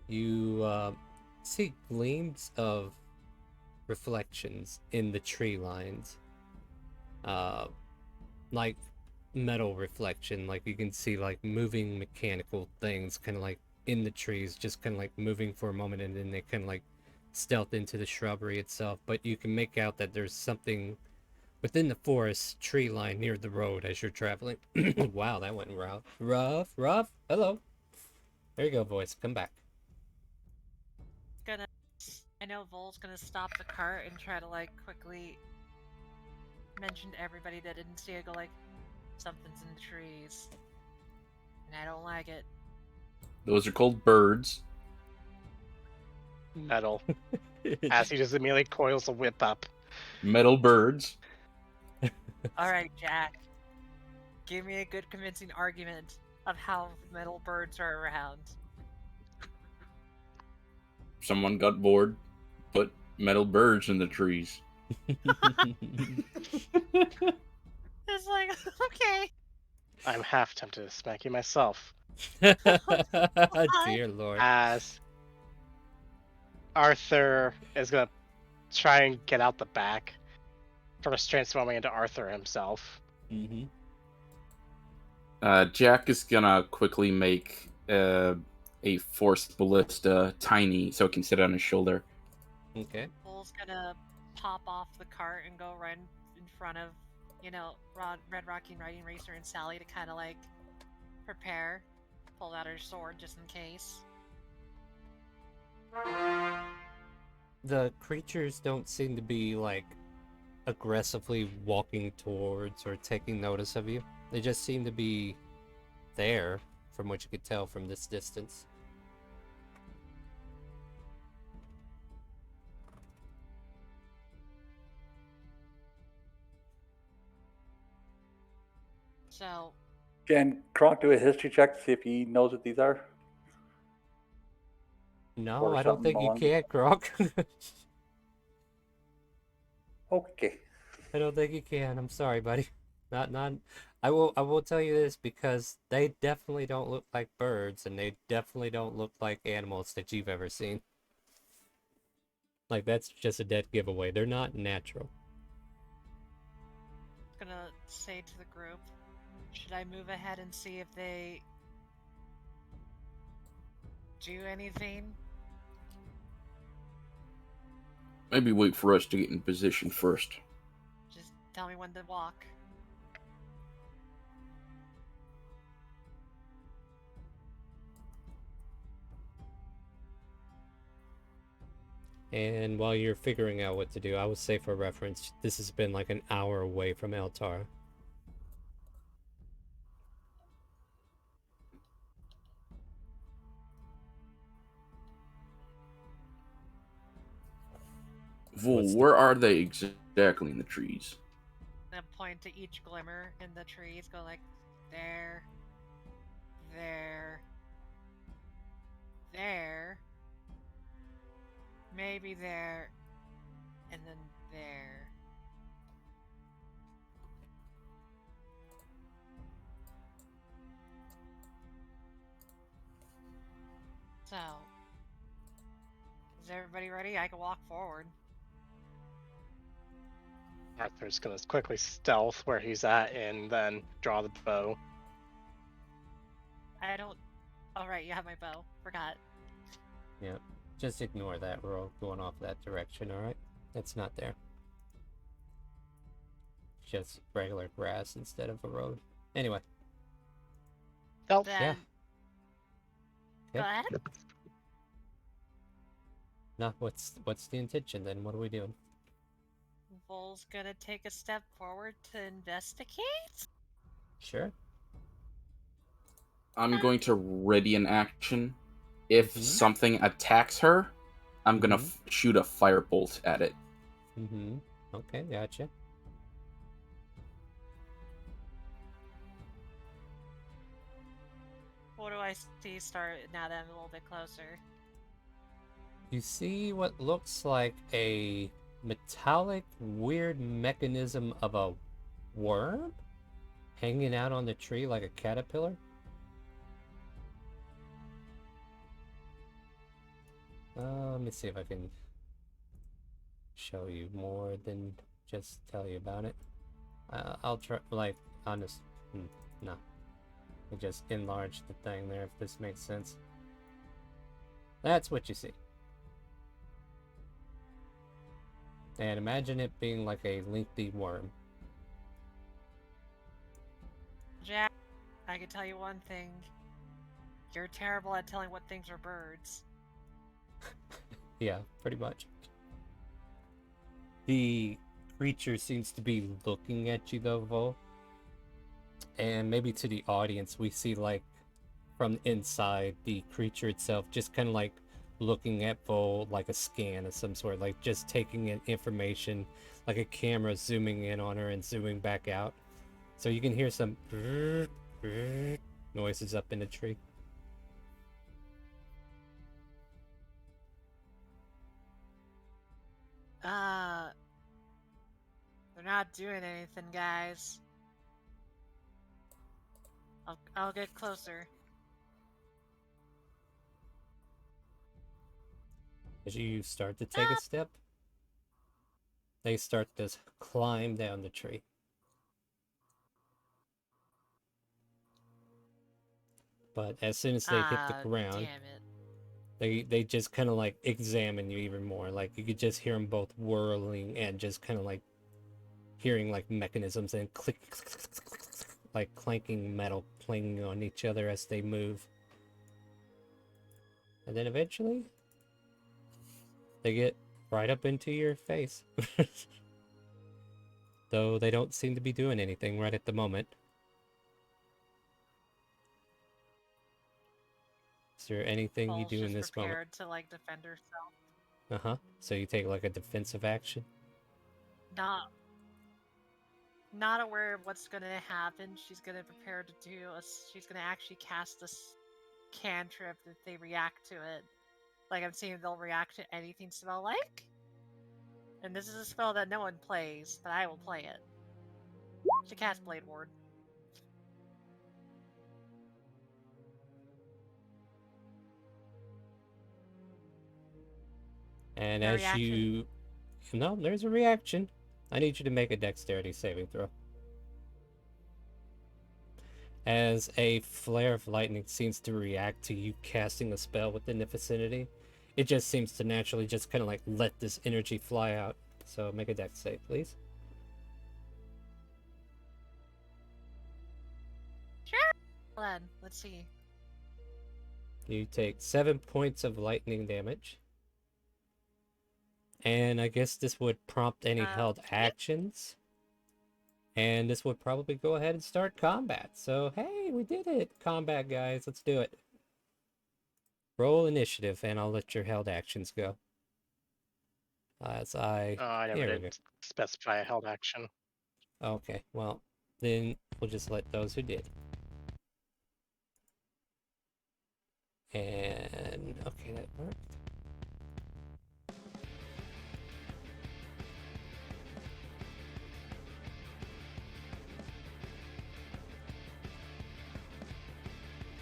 You see gleams of reflections in the tree lines. Like metal reflection, like you can see like moving mechanical things kind of like in the trees, just kind of like moving for a moment, and then they kind of like stealth into the shrubbery itself. But you can make out that there's something within the forest tree line near the road as you're traveling. Wow, that went rough. Hello. There you go, voice. Come back. I know Vol's gonna stop the cart and try to like quickly mention to everybody that didn't see it. Go like, something's in the trees, and I don't like it. Those are called birds. Metal. As he just immediately coils the whip up. Metal birds. All right, Jack. Give me a good convincing argument of how metal birds are around. Someone got bored, put metal birds in the trees. It's like, okay. I'm half tempted to smack you myself. Dear Lord. As Arthur is gonna try and get out the back, first transforming into Arthur himself. Mm-hmm. Jack is gonna quickly make a forced ballista tiny so it can sit on his shoulder. Okay. Bull's gonna pop off the cart and go right in front of, Red Rocky Riding Racer and Sally to kind of like prepare, pull out her sword just in case. The creatures don't seem to be like aggressively walking towards or taking notice of you. They just seem to be there, from what you could tell from this distance. So, Can Kronk do a history check to see if he knows what these are? No, Or I don't something think you along- can, Grok. Okay. I don't think you can. I'm sorry, buddy. Not. I will tell you this because they definitely don't look like birds, and they definitely don't look like animals that you've ever seen. Like that's just a dead giveaway. They're not natural. I'm gonna say to the group, should I move ahead and see if they do anything? Maybe wait for us to get in position first. Just tell me when to walk. And while you're figuring out what to do, I would say for reference, this has been like an hour away from Eltar. Vol, where are they exactly in the trees? I'm gonna point to each glimmer in the trees, go like, there, maybe there, and then there. So, is everybody ready? I can walk forward. Arthur's gonna quickly stealth where he's at and then draw the bow. I don't. Oh, right, you have my bow. Forgot. Yep. Just ignore that. We're all going off that direction, alright? It's not there. Just regular grass instead of a road. Anyway. Stealth. Then. Yeah. Go Okay. ahead. No, what's the intention then? What are we doing? Vol's gonna take a step forward to investigate? Sure. I'm going to ready an action. If something attacks her, I'm gonna shoot a firebolt at it. Mm-hmm. Okay, gotcha. What do I see start now that I'm a little bit closer? You see what looks like a metallic, weird mechanism of a worm hanging out on the tree like a caterpillar? Let me see if I can show you more than just tell you about it. I'll try, like, honest. No. I just enlarge the thing there, if this makes sense. That's what you see. And imagine it being like a lengthy worm. Jack, I can tell you one thing. You're terrible at telling what things are birds. Yeah, pretty much. The creature seems to be looking at you though, Vol. And maybe to the audience, we see like from inside the creature itself just kind of like looking at Vol like a scan of some sort, like just taking in information, like a camera zooming in on her and zooming back out. So you can hear some noises up in the tree. They're not doing anything, guys. I'll get closer. As you start to take a step, they start to climb down the tree. But as soon as they hit the ground, Damn it. they just kind of like examine you even more. Like you could just hear them both whirling and just kind of like hearing like mechanisms and click, like clanking metal clanging on each other as they move. And then eventually, they get right up into your face. Though they don't seem to be doing anything right at the moment. Is there anything you Paul's do in just this moment? prepared to like defend herself. Uh-huh. So you take like a defensive action? Not aware of what's gonna happen. She's gonna prepare to do she's gonna actually cast this cantrip if they react to it. Like I'm seeing they'll react to anything spell like. And this is a spell that no one plays, but I will play it. She cast Blade Ward. And No as reaction? you... No, there's a reaction. I need you to make a dexterity saving throw. As a flare of lightning seems to react to you casting a spell within the vicinity, it just seems to naturally just kind of like let this energy fly out. So make a dex save, please. Sure. Well then, let's see. You take 7 points of lightning damage. And I guess this would prompt any held actions. And this would probably go ahead and start combat. So, hey, we did it. Combat, guys. Let's do it. Roll initiative, and I'll let your held actions go. As I... Oh, I never did specify a held action. Okay, well, then we'll just let those who did. And... okay, that worked.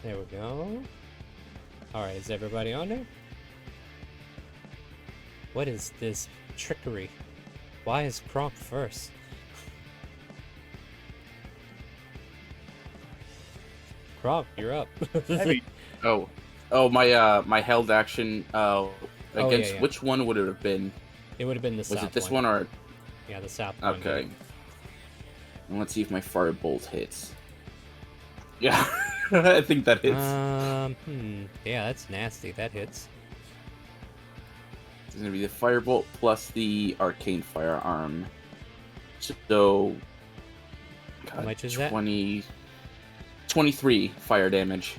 There we go. Alright, is everybody on there? What is this trickery? Why is Kronk first? Kronk, you're up. My held action against yeah. which one would it have been? It would have been the south Was it this one or... Yeah, the south one. Okay. Let's see if my firebolt hits. Yeah, I think that hits. Yeah, that's nasty. That hits. It's gonna be the firebolt plus the arcane firearm. So, God, how much is that? 23 fire damage.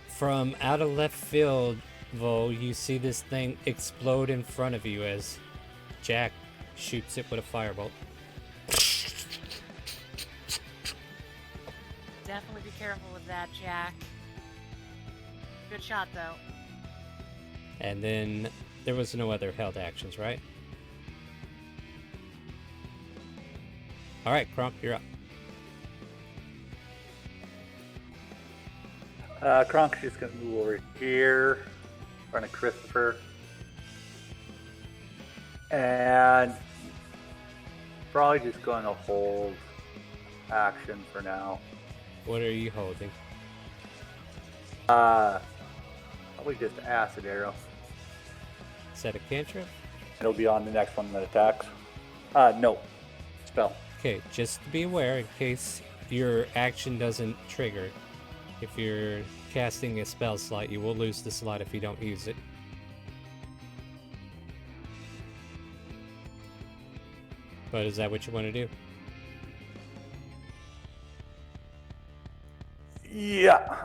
From out of left field, Vo, you see this thing explode in front of you as Jack shoots it with a firebolt. Definitely be careful with that, Jack. Good shot, though. And then there was no other held actions, right? Alright, Kronk, you're up. Kronk's just gonna move over here in front of Christopher. And probably just going to hold action for now. What are you holding? Probably just acid arrow. Is that a cantrip? It'll be on the next one that attacks. No. Spell. Okay, just to be aware, in case your action doesn't trigger, if you're casting a spell slot, you will lose the slot if you don't use it. But is that what you want to do? Yeah.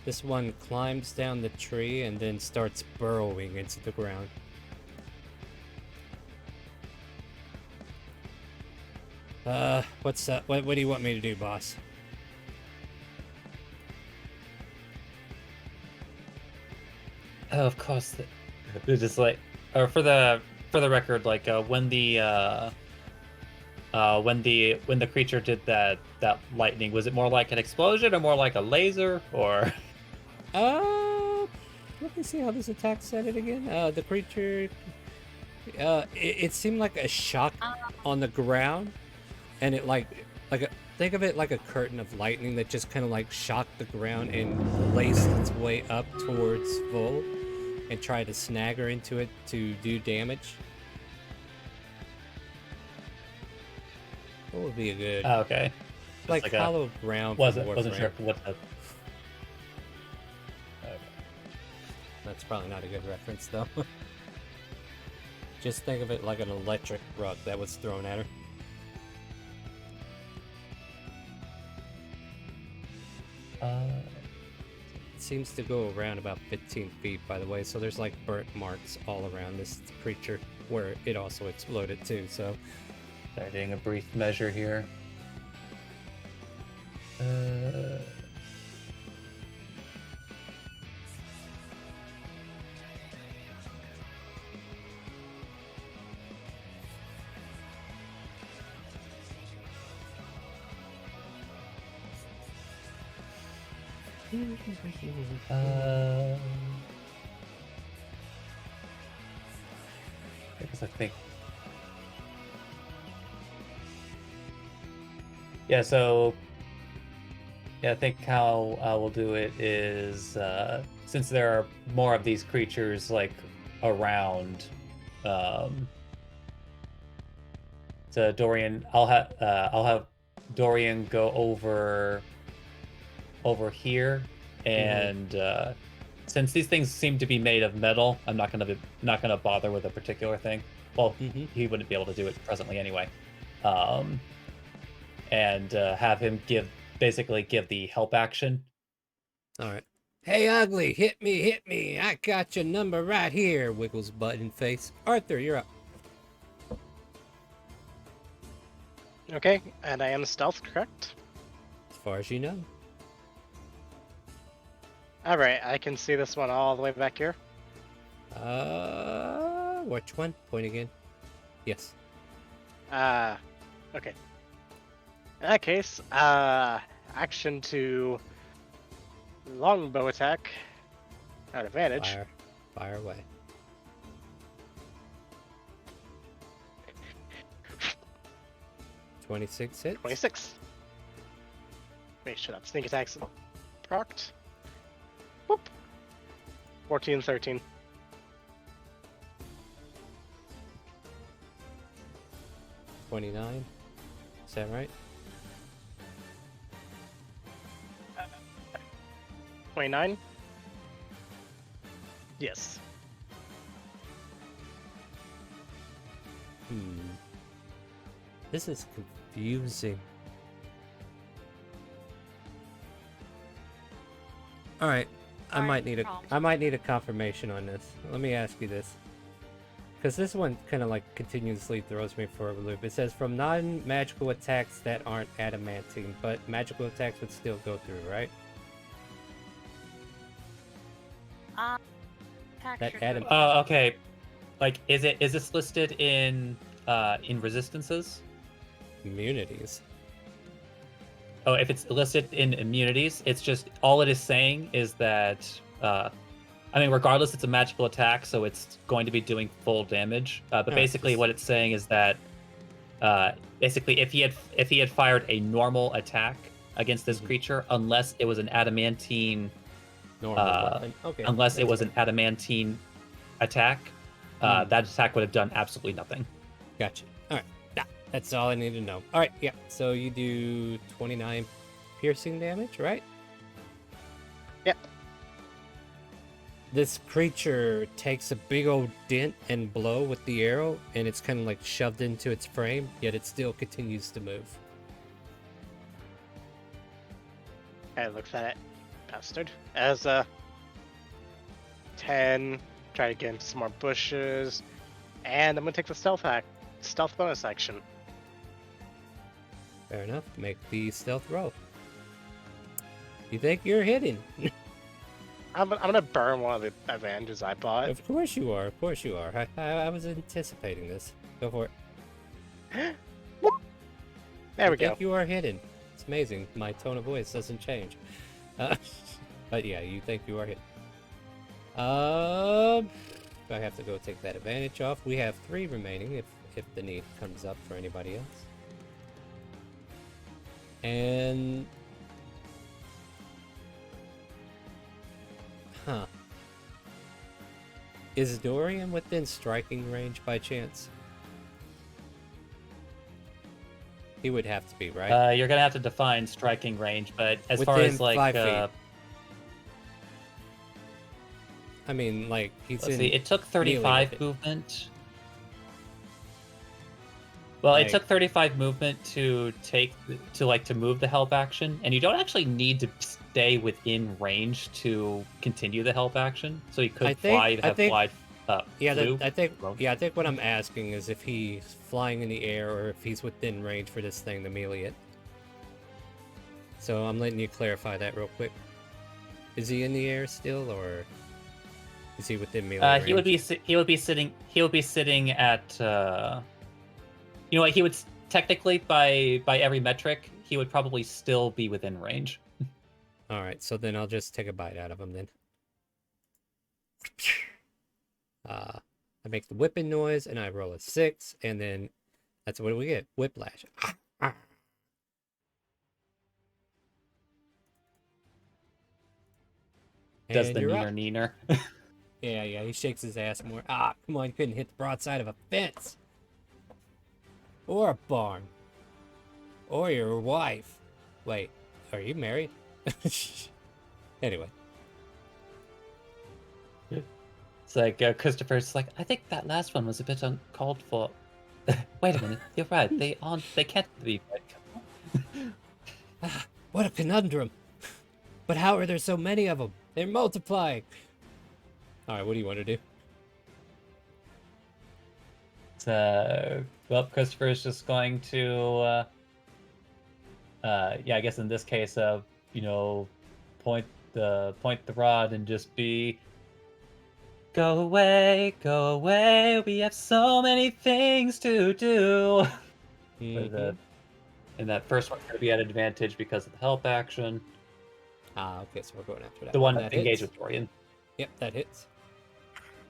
This one climbs down the tree and then starts burrowing into the ground. What's up? What do you want me to do, boss? Oh, of course. They're just like, or for the record, like when the creature did that lightning, was it more like an explosion or more like a laser, or? Let me see how this attack said it again. The creature, it seemed like a shock on the ground, and it think of it like a curtain of lightning that just kind of like shocked the ground and laced its way up towards Vol, and tried to snag her into it to do damage. What would be a good? Okay. Like hollow ground. Wasn't sure what the. That's probably not a good reference, though. Just think of it like an electric rug that was thrown at her. It seems to go around about 15 feet, by the way, so there's like burnt marks all around this creature where it also exploded too, so... Starting a brief measure here. Because I think. Yeah, so. Yeah, I think how we'll do it is since there are more of these creatures like around. So Dorian, I'll have Dorian go over here, and since these things seem to be made of metal, I'm not gonna bother with a particular thing. Well, he wouldn't be able to do it presently anyway. And have him basically give the help action. All right. Hey, ugly, hit me! I got your number right here. Wiggles butt and face. Arthur, you're up. Okay, and I am stealth, correct? As far as you know. Alright, I can see this one all the way back here. Which one? Point again. Yes. Okay. In that case, action to longbow attack at advantage. Fire away. $26 hits. 26. Wait, shut up. Sneak attacks procced. Whoop. 14, 13. $29. Is that right? 29? Yes. This is confusing. All right, I might need a confirmation on this. Let me ask you this, because this one kind of like continuously throws me for a loop. It says from non-magical attacks that aren't adamantine, but magical attacks would still go through, right? That adam. Okay. Like, is this listed in resistances? Immunities. if it's listed in immunities, it's just all it is saying is that I mean, regardless, it's a magical attack, so it's going to be doing full damage. But Yeah, basically, just- what it's saying is that basically, if he had fired a normal attack against this creature, unless it was an adamantine, Normal weapon. Okay. unless it that's was fair. an adamantine attack, that attack would have done absolutely nothing. Gotcha. All right. Yeah, that's all I need to know. All right. Yeah. So you do 29 piercing damage, right? Yep. This creature takes a big old dent and blow with the arrow, and it's kind of like shoved into its frame, yet it still continues to move. I looked at it, bastard. As 10, try to get into some more bushes, and I'm gonna take the stealth bonus action. Fair enough. Make the stealth roll. You think you're hidden? I'm gonna burn one of the advantages I bought. Of course you are. Of course you are. I was anticipating this. Go for it. There we I go. think you are hidden. It's amazing. My tone of voice doesn't change. But yeah, you think you are hidden. I have to go take that advantage off. We have 3 remaining if the need comes up for anybody else. And is Dorian within striking range by chance? He would have to be, right? You're gonna have to define striking range, but as far Within as like 5 feet. I mean, like he's let's in. see, it took melee 35 with it. movement. Well, Like- it took 35 movement to move the help action, and you don't actually need to stay within range to continue the help action. So you could I think- fly, I have think- fly. Yeah, flew. I think what I'm asking is if he's flying in the air or if he's within range for this thing to melee it. So I'm letting you clarify that real quick. Is he in the air still, or is he within melee range? He would be sitting at. You know what? He would technically, by every metric, he would probably still be within range. All right, so then I'll just take a bite out of him then. I make the whipping noise and I roll a 6, and then that's what we get. Whiplash. Does And the you're up. neener? Yeah, he shakes his ass more. Come on, you couldn't hit the broadside of a fence. Or a barn. Or your wife. Wait, are you married? Anyway. It's like Christopher's like, I think that last one was a bit uncalled for. Wait a minute, you're right. They can't be. What a conundrum. But how are there so many of them? They're multiplying. Alright, what do you want to do? Well, Christopher is just going to, yeah, I guess in this case, point the rod and just be, go away, we have so many things to do. Mhm. And that first one's going to be at advantage because of the help action. Okay, so we're going after that. The one That engaged hits. with Dorian. Yep, that hits.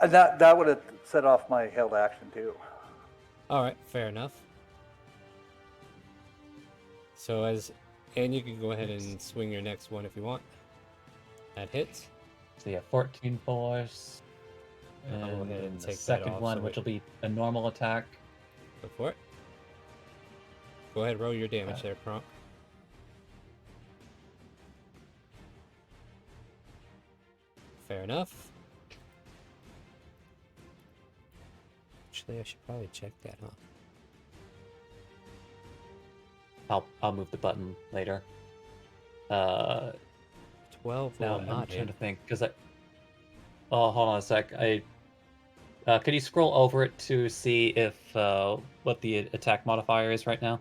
And that would have set off my held action too. Alright, fair enough. So and you can go ahead and swing your next one if you want. That hits. So yeah, 14 force. I'll go ahead and the take that second off, one, so which it- will be a normal attack. Go for it. Go ahead, roll your damage there, Kronk. Fair enough. Actually, I should probably check that, huh? I'll move the button later. 12 Now will I'm not trying hit. to think because oh, hold on a sec. Could you scroll over it to see if what the attack modifier is right now?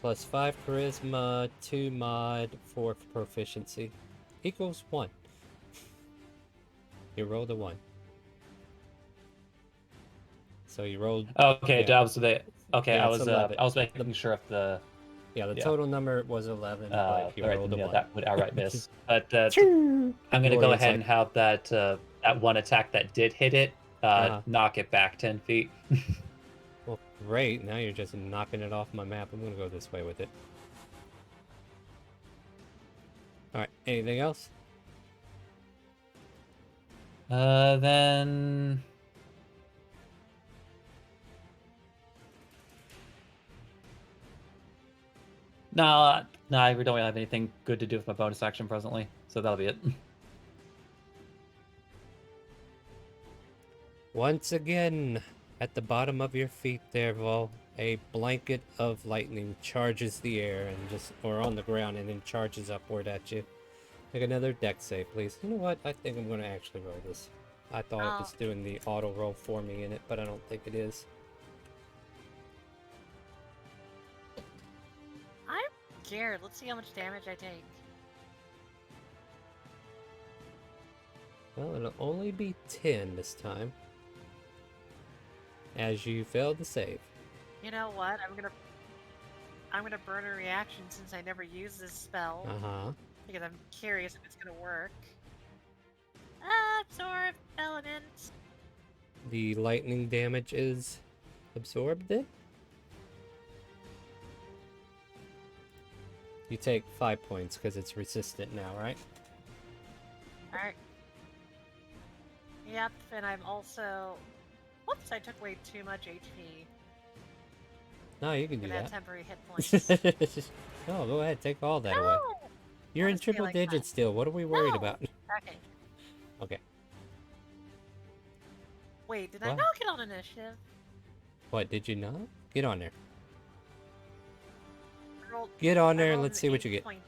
Plus 5 charisma, 2 mod, 4 proficiency. Equals 1. You rolled a 1. So you rolled. Okay, Yeah. I was Yeah, I it's was 11. I was making sure if the Yeah, the Yeah. total number was 11, but you All right, rolled then, a yeah, 1. that would outright miss. But Choo! I'm gonna go Gloria's ahead like, and have that one attack that did hit it knock it back 10 feet. well, great. Now you're just knocking it off my map. I'm gonna go this way with it. All right. Anything else? Then no, I don't really have anything good to do with my bonus action presently, so that'll be it. Once again, at the bottom of your feet there, Vol, a blanket of lightning charges the air and just, or on the ground, and then charges upward at you. Make another dex save, please. You know what? I think I'm going to actually roll this. I thought it was doing the auto roll for me in it, but I don't think it is. I'm scared. Let's see how much damage I take. Well, it'll only be 10 this time, as you failed to save. You know what? I'm gonna burn a reaction since I never used this spell. Uh-huh. Because I'm curious if it's gonna work. Absorb elements. The lightning damage is absorbed then? You take 5 points because it's resistant now, right? Alright. Yep, and I'm also... Whoops, I took way too much HP. No, you can do Gonna have that. temporary hit points. No, go ahead, take all that away. No! You're in Honestly, triple like digits that. still. What are we worried No! about? Okay. Okay. Wait, did I What? not get on initiative? What, did you not? Get on there. I rolled- Get on I there and rolled let's an see what you 8 get. point-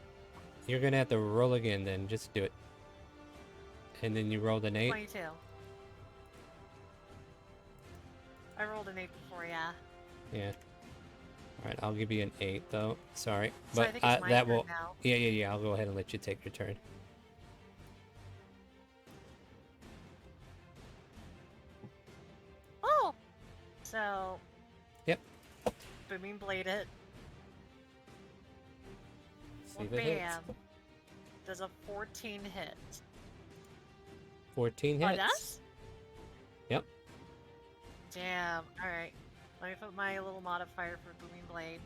You're gonna have to roll again then. Just do it. And then you rolled an 8. 22. I rolled an 8 before, yeah. Yeah. Alright, I'll give you an 8 though. Sorry. So I But think it's my that turn will... now. Yeah, I'll go ahead and let you take your turn. Oh! So... Yep. Booming blade it. See Well, if it hits. bam. Does a 14 hit. 14 Oh, hits. it does? Yep. Damn. Alright. Let me put my little modifier for booming blade.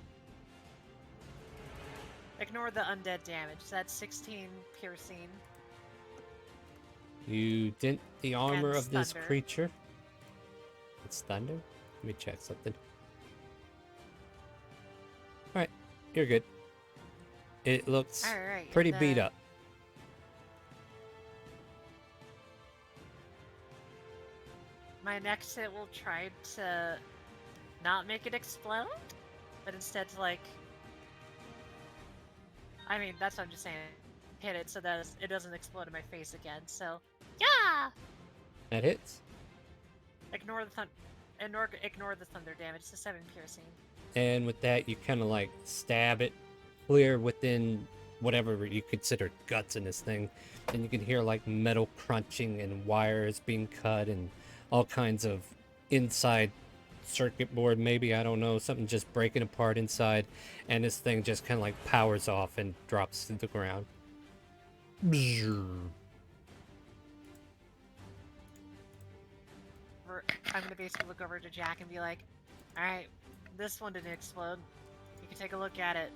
Ignore the undead damage. So that's 16 piercing. You dent the armor And of this thunder. creature. It's thunder? Let me check something. Alright, you're good. It looks Alright. pretty beat up. My next hit will try to not make it explode, but instead to like... I mean, that's what I'm just saying. Hit it so that it doesn't explode in my face again, so... Yeah! That hits. Ignore the thunder damage. It's a 7 piercing. And with that, you kind of like stab it clear within whatever you consider guts in this thing. And you can hear like metal crunching and wires being cut and all kinds of inside circuit board, maybe, I don't know, something just breaking apart inside. And this thing just kind of like powers off and drops to the ground. I'm gonna basically look over to Jack and be like, alright, this one didn't explode. You can take a look at it.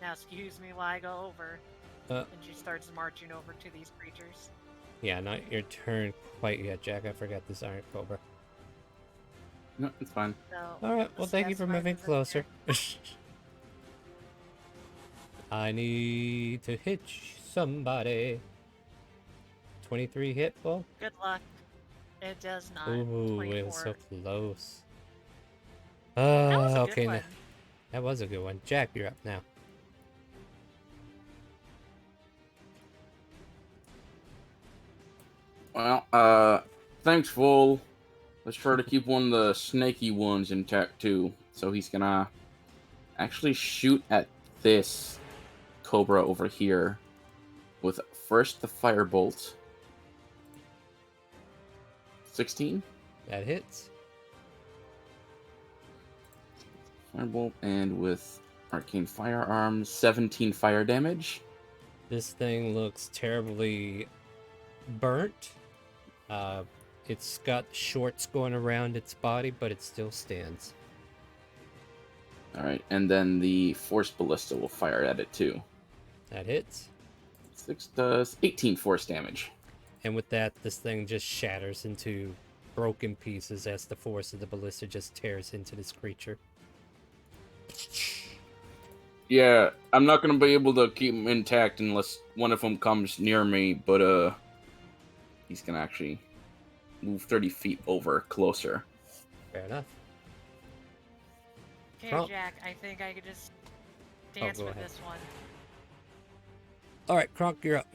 Now excuse me while I go over. And she starts marching over to these creatures. Yeah, not your turn quite yet, Jack. I forgot this Iron Cobra. No, it's fine. So, Alright, well, thank you that's for my moving position. closer. I need to hit somebody. 23 hit, Paul? Good luck. It does not. Ooh, 24. it was so close. That was a good Okay, one. that was a good one. Jack, you're up now. Well, thanks, Full. Let's try to keep one of the snaky ones intact, too. So he's gonna actually shoot at this Cobra over here with first the Firebolt. 16? That hits. Firebolt, and with Arcane firearms, 17 fire damage. This thing looks terribly burnt. It's got shorts going around its body, but it still stands. All right, and then the force ballista will fire at it too. That hits. 6 does 18 force damage. And with that, this thing just shatters into broken pieces as the force of the ballista just tears into this creature. Yeah, I'm not gonna be able to keep him intact unless one of them comes near me, but he's gonna actually move 30 feet over closer. Fair enough. Okay, Prompt. Jack, I think I could just dance go with ahead. this one. All right, Kronk, you're up.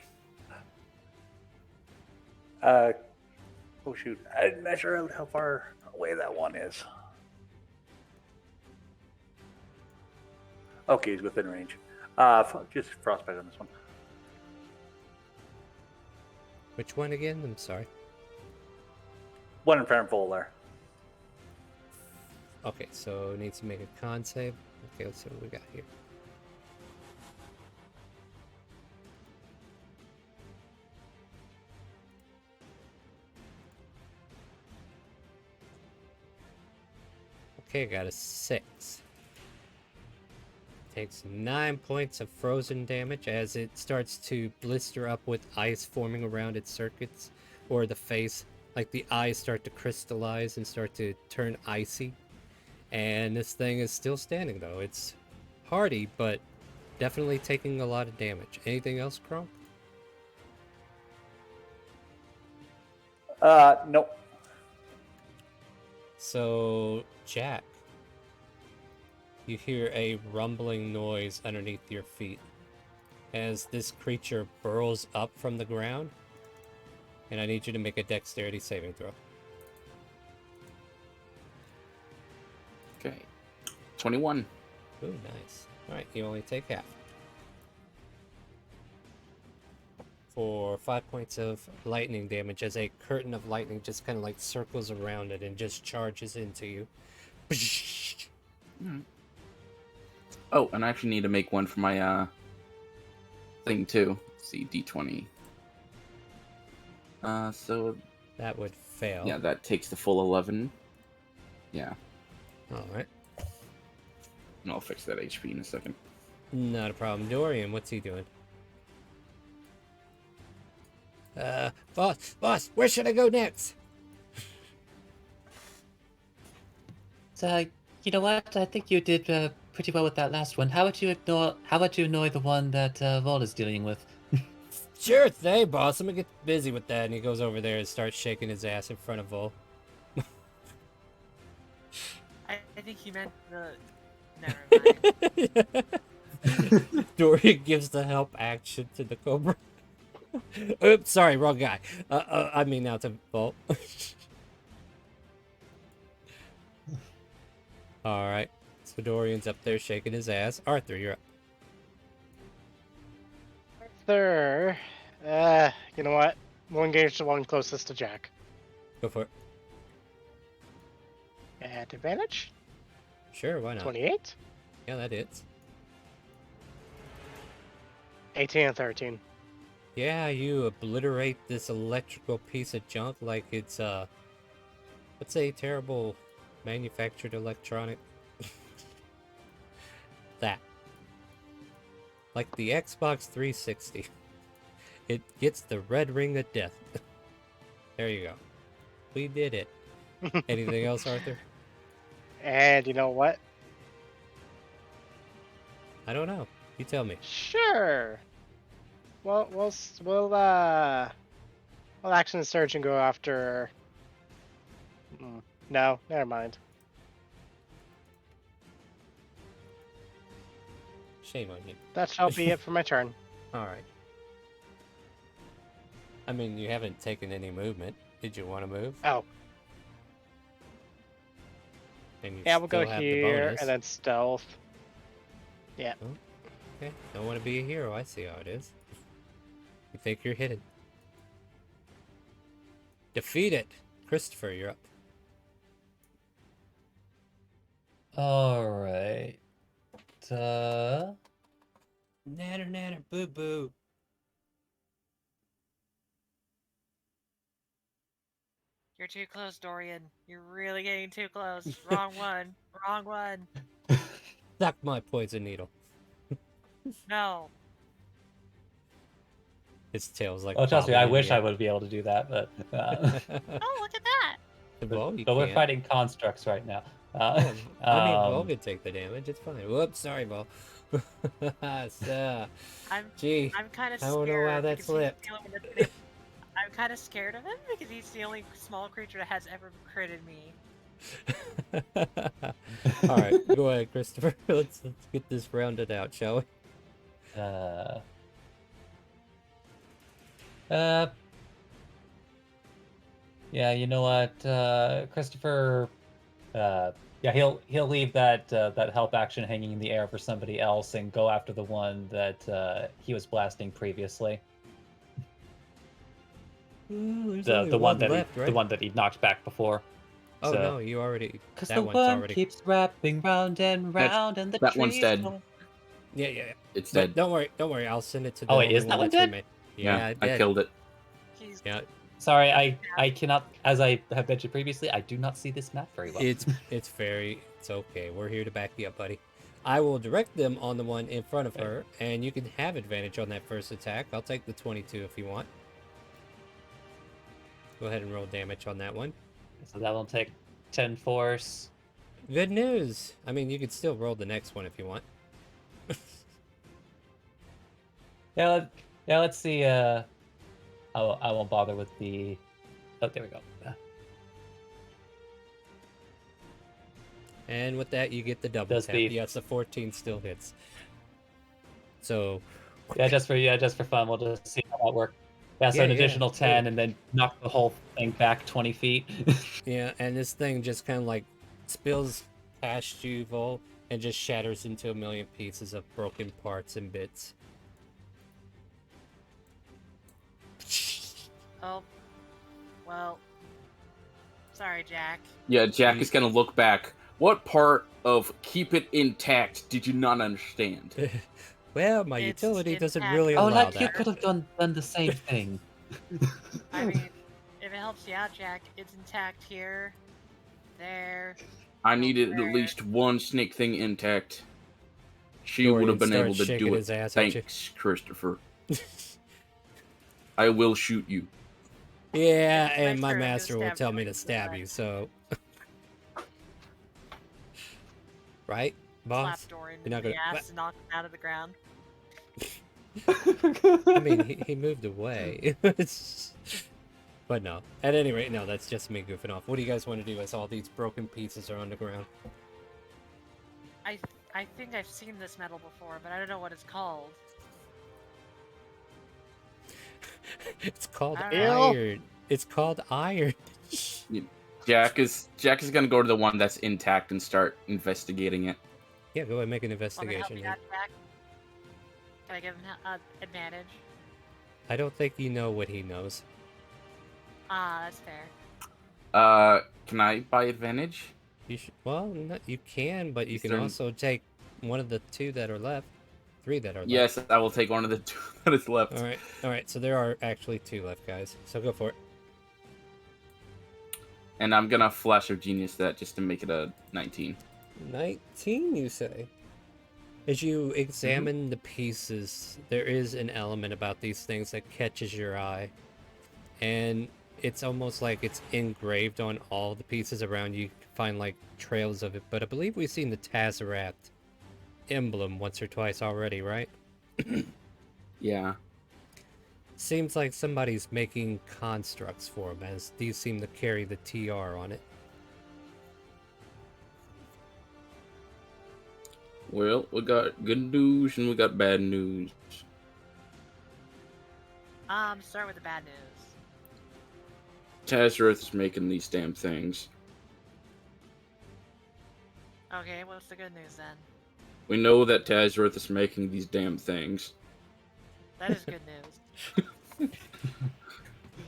Oh shoot! I didn't measure out how far away that one is. Okay, he's within range. Just frostbite on this one. Which one again? I'm sorry. One in front of full there. Okay, so it needs to make a con save. Okay, let's see what we got here. Okay, got a 6. Takes 9 points of frozen damage as it starts to blister up with ice forming around its circuits or the face. Like the eyes start to crystallize and start to turn icy. And this thing is still standing though. It's hardy, but definitely taking a lot of damage. Anything else, Kronk? Nope. So, Jack, you hear a rumbling noise underneath your feet as this creature burrows up from the ground. And I need you to make a dexterity saving throw. Okay. 21. Ooh, nice. Alright, you only take half. For 5 points of lightning damage as a curtain of lightning just kind of like circles around it and just charges into you. Oh, and I actually need to make one for my thing too. Let's see, D20. So That would fail. yeah, that takes the full 11. Yeah, Alright. and I'll fix that HP in a second. Not a problem. Dorian, what's he doing? Boss, where should I go next? So, you know what? I think you did pretty well with that last one. How about you annoy the one that Vol is dealing with? Sure thing, boss. I'm gonna get busy with that. And he goes over there and starts shaking his ass in front of Vol. I think he meant the. Never mind. Dorian gives the help action to the Cobra. Oops, sorry, wrong guy. I mean now to Vol. Alright. So Dorian's up there shaking his ass. Arthur, you're up. Arthur, you know what? We'll engage the one closest to Jack. Go for it. At advantage? Sure, why not? 28? Yeah, that hits. 18 and 13. Yeah, you obliterate this electrical piece of junk like it's, what's a terrible manufactured electronic? That. Like the Xbox 360. It gets the red ring of death. There you go. We did it. Anything else, Arthur? And you know what? I don't know. You tell me. Sure. Well, we'll action surge and go after. No, never mind. Shame on you. That shall be it for my turn. Alright. I mean, you haven't taken any movement. Did you want to move? Oh, And you yeah, we'll go still have the here bonus. and then stealth. Yeah. Okay, don't want to be a hero. I see how it is. You think you're hidden. Defeat it. Christopher, you're up. Alright. Nanner, nanner, boo boo. You're too close, Dorian. You're really getting too close. Wrong one. Wrong one. Suck my poison needle. No. His tail's like. Oh, trust me, bobbing I in wish the I air. would be able to do that, but Oh, look at that. Well, you but we're can't. fighting constructs right now. Yeah, I mean, Vol um, could take the damage. It's fine. Whoops, sorry, Vol. So, gee, I'm kind of I scared. don't know how that because he's slipped. the only one that's been able- I'm kind of scared of him because he's the only small creature that has ever critted me. All right, go ahead, Christopher. Let's get this rounded out, shall we? Yeah, you know what, Christopher. Yeah, he'll leave that that help action hanging in the air for somebody else and go after the one that he was blasting previously. There's The only the one that left, right? the one that he knocked back before. Oh So- no, you already. Cause That the one's worm already. keeps wrapping round and round, and the that one's trees dead. don't- Yeah. It's But dead. don't worry. I'll send it to the Oh, wait, only is that one one that's dead? remained. Yeah, I dead. killed it. He's Yeah, Sorry, I cannot, as I have mentioned previously, I do not see this map very well. it's okay. We're here to back you up, buddy. I will direct them on the one in front of her, and you can have advantage on that first attack. I'll take the 22 if you want. Go ahead and roll damage on that one. So that will take 10 force. Good news. I mean, you could still roll the next one if you want. Yeah, let's see. I won't bother with the. Oh, there we go. And with that, you get the double Does tap. the- Yes, the 14 still hits. So, Yeah, just for fun, we'll just see how that works. Yeah, so Yeah, an yeah, additional 10, and then knock the whole thing back 20 feet. yeah, and this thing just kind of like spills past you, Vol, and just shatters into a million pieces of broken parts and bits. oh, well. Sorry, Jack. Yeah, Jack is gonna look back. What part of keep it intact did you not understand? Well, my It's utility doesn't intact. really Oh, allow like you that. could have done the same thing. I mean, if it helps you out, Jack, it's intact here, there. I needed at There. least one snake thing intact. She Dorian would have been able starts to shaking do his it. ass at you. Thanks, Christopher. I will shoot you. Yeah, It's and my my turn, I'm gonna master will stab tell you me in to the stab butt. you, so. Right, Slap boss? Dorian You're not in the gonna- ass and knock him out of the ground. I mean, he moved away. But no. At any rate, no, that's just me goofing off. What do you guys want to do as all these broken pieces are on the ground? I think I've seen this metal before, but I don't know what it's called. It's called I don't know. iron. It's called iron. Jack is gonna go to the one that's intact and start investigating it. Yeah, go ahead and make an Want to help investigation. me then. out, Jack? Can I give him advantage? I don't think you know what he knows. Ah, that's fair. Can I buy advantage? You should. Well, no, you can, but you Is can there- also take one of the two that are left. 3 that are left. Yes, I will take one of the 2 that is left. All right. So there are actually 2 left, guys. So go for it. And I'm gonna flash of genius that just to make it a 19. 19, you say? As you Mm-hmm. examine the pieces, there is an element about these things that catches your eye. And it's almost like it's engraved on all the pieces around you. You can find like trails of it. But I believe we've seen the Tazerath emblem once or twice already, right? Yeah. Seems like somebody's making constructs for them, as these seem to carry the TR on it. Well, we got good news and we got bad news. Start with the bad news. Tazereth is making these damn things. Okay, what's the good news then? We know that Tazereth is making these damn things. That is good news.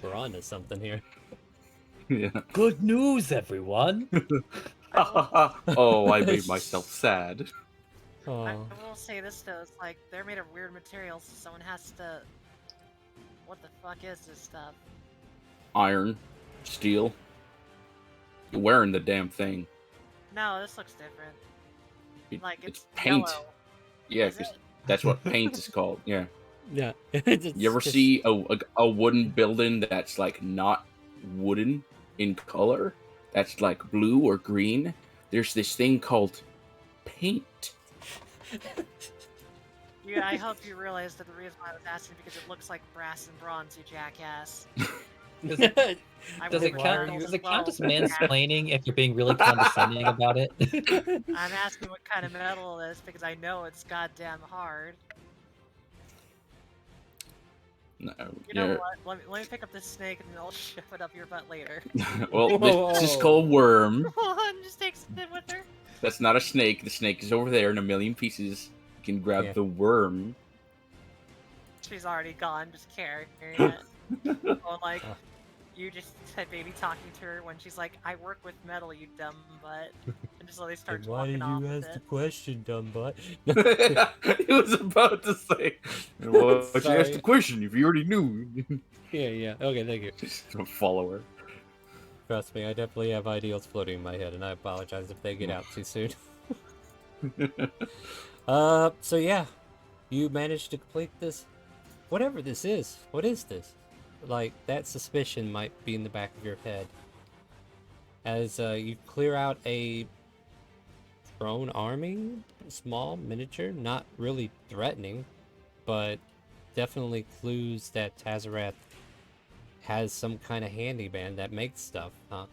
We're on to something here. Yeah. Good news, everyone. Oh, I made myself sad. I Oh, will say this though, it's like they're made of weird materials, so someone has to. What the fuck is this stuff? Iron, steel. You're wearing the damn thing. No, this looks different. Like It's it's paint. yellow. Yeah, Is it? 'cause that's what paint is called. Yeah. yeah. You ever see a wooden building that's like not wooden in color? That's like blue or green. There's this thing called paint. Yeah, I hope you realize that the reason why I was asking because it looks like brass and bronze, you jackass. Does it, I does work it with count? metals Does as it count well. as mansplaining if you're being really condescending about it? I'm asking what kind of metal it is because I know it's goddamn hard. No, You know what? Let me pick up this snake and I'll shove it up your butt later. Well, this is Whoa. called worm. Hold on, just takes it with her. That's not a snake. The snake is over there in a million pieces. You can grab Yeah. the worm. She's already gone, just carrying it. Or like, Oh. you just said baby talking to her when she's like, I work with metal, you dumb butt. And just slowly starts Why walking did off you with ask the it. question, dumb butt? He was about to say, well, I asked Sorry. the question if you already knew. Yeah. Okay, thank you. Just a follower. Trust me, I definitely have ideals floating in my head, and I apologize if they get out too soon. So yeah, you managed to complete this. Whatever this is, what is this? Like, that suspicion might be in the back of your head. As you clear out a drone army, small, miniature, not really threatening, but definitely clues that Tazarath has some kind of handyman that makes stuff, huh?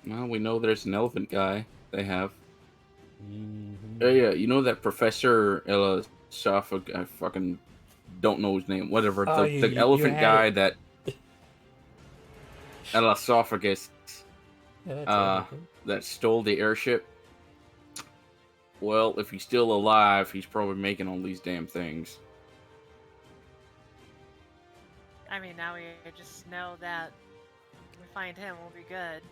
Well, we know there's an elephant guy they have. Mm-hmm. Yeah, you know that Professor Ella Safag, I fucking don't know his name, whatever. Oh, The you elephant had guy it. that Elesophagus Yeah, that's everything. that stole the airship. Well, if he's still alive, he's probably making all these damn things. I mean, now we just know that if we find him, we'll be good.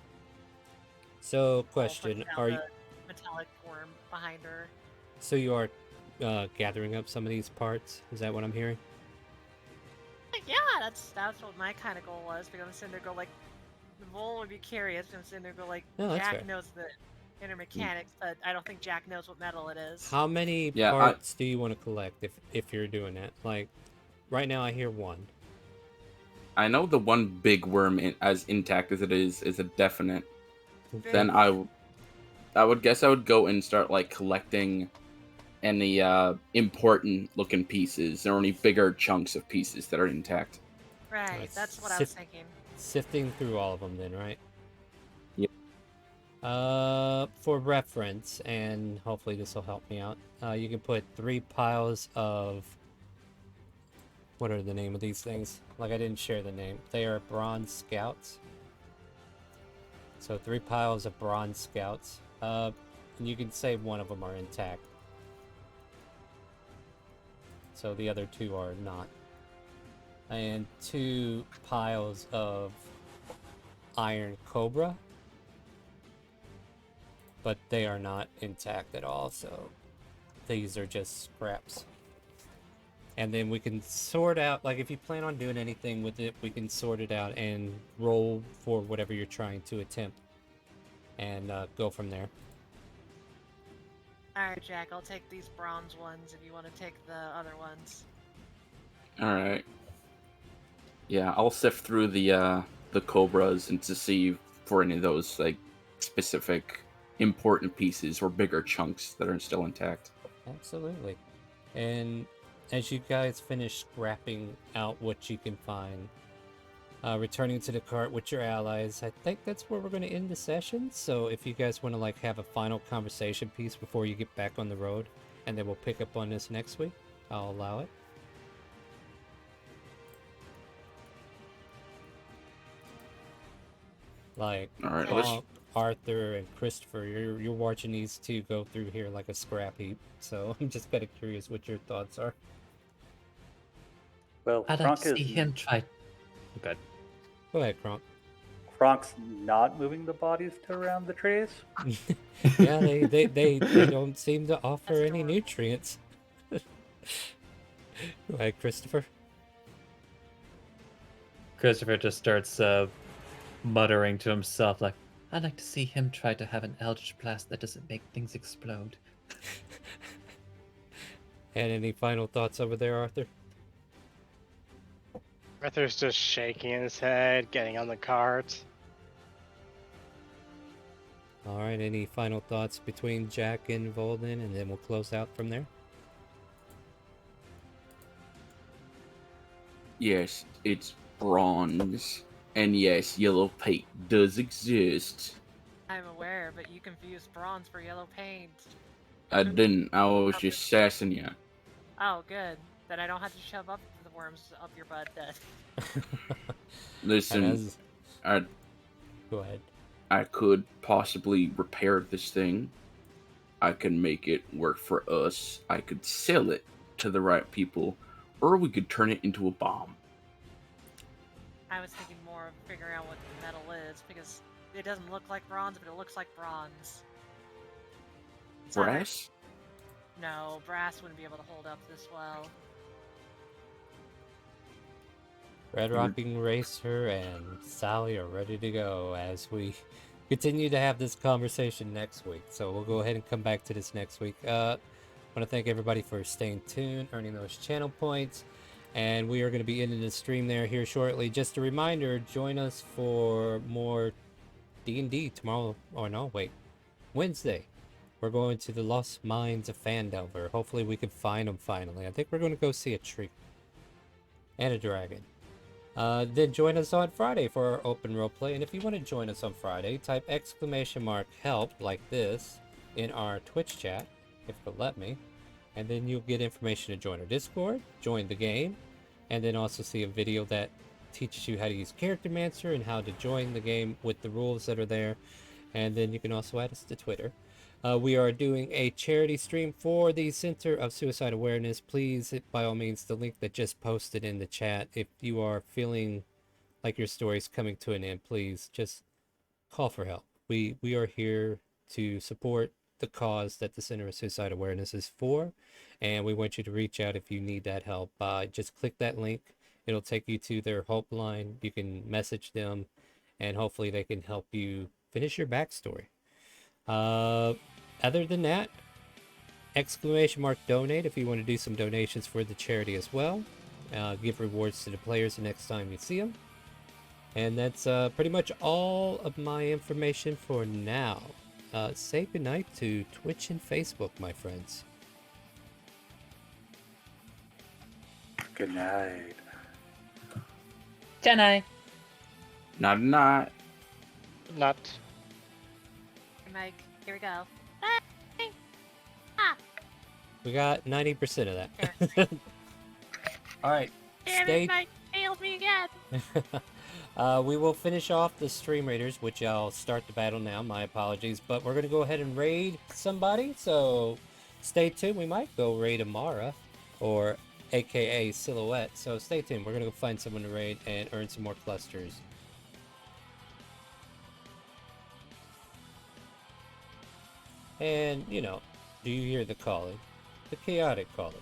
So, I'll put question: down Are you the metallic worm behind her. so you are gathering up some of these parts? Is that what I'm hearing? Yeah, that's what my kind of goal was. Because I'm sitting there go like, the Vol would be curious. I'm sitting there go like, No, that's Jack fair. knows the inner mechanics, but I don't think Jack knows what metal it is. How many Yeah, parts do you want to collect if you're doing that? Like, right now I hear one. I know the one big worm, as intact as it is a definite. Then I would guess I would go and start like collecting any important looking pieces or any bigger chunks of pieces that are intact. Right, Nice. that's what I was thinking. Sifting through all of them, then, right? Yep. For reference, and hopefully this will help me out. You can put 3 piles of. What are the name of these things? Like, I didn't share the name. They are bronze scouts. So 3 piles of bronze scouts. And you can say one of them are intact. So the other 2 are not. And 2 piles of iron cobra. But they are not intact at all, so these are just scraps. And then we can sort out, like, if you plan on doing anything with it, we can sort it out and roll for whatever you're trying to attempt. And go from there. Alright, Jack, I'll take these bronze ones if you want to take the other ones. All right. Yeah, I'll sift through the cobras and to see for any of those like specific important pieces or bigger chunks that are still intact. Absolutely. And as you guys finish scrapping out what you can find, returning to the cart with your allies, I think that's where we're going to end the session. So if you guys want to like have a final conversation piece before you get back on the road, and then we'll pick up on this next week, I'll allow it. Like, All right, let's. Arthur and Christopher, you're watching these two go through here like a scrap heap. So I'm just kind of curious what your thoughts are. Well, I'd like Kronk to see is him try. Good. Go ahead, Kronk. Bronk's not moving the bodies to around the trays. Yeah, they don't seem to offer That's any adorable. nutrients. Go ahead, Christopher. Christopher just starts muttering to himself like, I'd like to see him try to have an eldritch blast that doesn't make things explode. And any final thoughts over there, Arthur? Arthur's just shaking his head, getting on the cart. All right, any final thoughts between Jack and Volden, and then we'll close out from there? Yes, it's bronze. And yes, yellow paint does exist. I'm aware, but you confused bronze for yellow paint. I didn't. I was just sassing you. Oh, good. Then I don't have to shove up the worms up your butt then. Listen, And as... I Go ahead. I could possibly repair this thing. I can make it work for us. I could sell it to the right people, or we could turn it into a bomb. I was thinking more of figuring out what the metal is, because it doesn't look like bronze, but it looks like bronze. It's not Brass? No, brass wouldn't be able to hold up this well. Red Rocking Racer and Sally are ready to go as we continue to have this conversation next week. So we'll go ahead and come back to this next week. I want to thank everybody for staying tuned, earning those channel points, and we are going to be ending the stream there here shortly. Just a reminder, join us for more D&D tomorrow, or no, wait, Wednesday. We're going to the Lost Mines of Phandelver. Hopefully we can find them finally. I think we're going to go see a tree and a dragon. Then join us on Friday for our open roleplay. And if you want to join us on Friday, type !help like this in our Twitch chat, if it'll let me. And then you'll get information to join our Discord, join the game, and then also see a video that teaches you how to use Character Mancer and how to join the game with the rules that are there. And then you can also add us to Twitter. We are doing a charity stream for the Center of Suicide Awareness. Please, by all means, the link that just posted in the chat. If you are feeling like your story's coming to an end, please just call for help. We are here to support the cause that the Center of Suicide Awareness is for, and we want you to reach out if you need that help. Just click that link. It'll take you to their help line. You can message them, and hopefully they can help you finish your backstory. Other than that, !donate if you want to do some donations for the charity as well. Give rewards to the players the next time you see them. And that's pretty much all of my information for now. Say goodnight to Twitch and Facebook, my friends. Good night. Jedi. Not. Not. Hey, Mike, here we go. We got 90% of that. All right. Damn it, Mike failed me again. We will finish off the Stream Raiders, which I'll start the battle now. My apologies. But we're going to go ahead and raid somebody. So stay tuned. We might go raid Amara, or AKA Silhouette. So stay tuned. We're going to go find someone to raid and earn some more clusters. And, you know, do you hear the calling? The chaotic calling.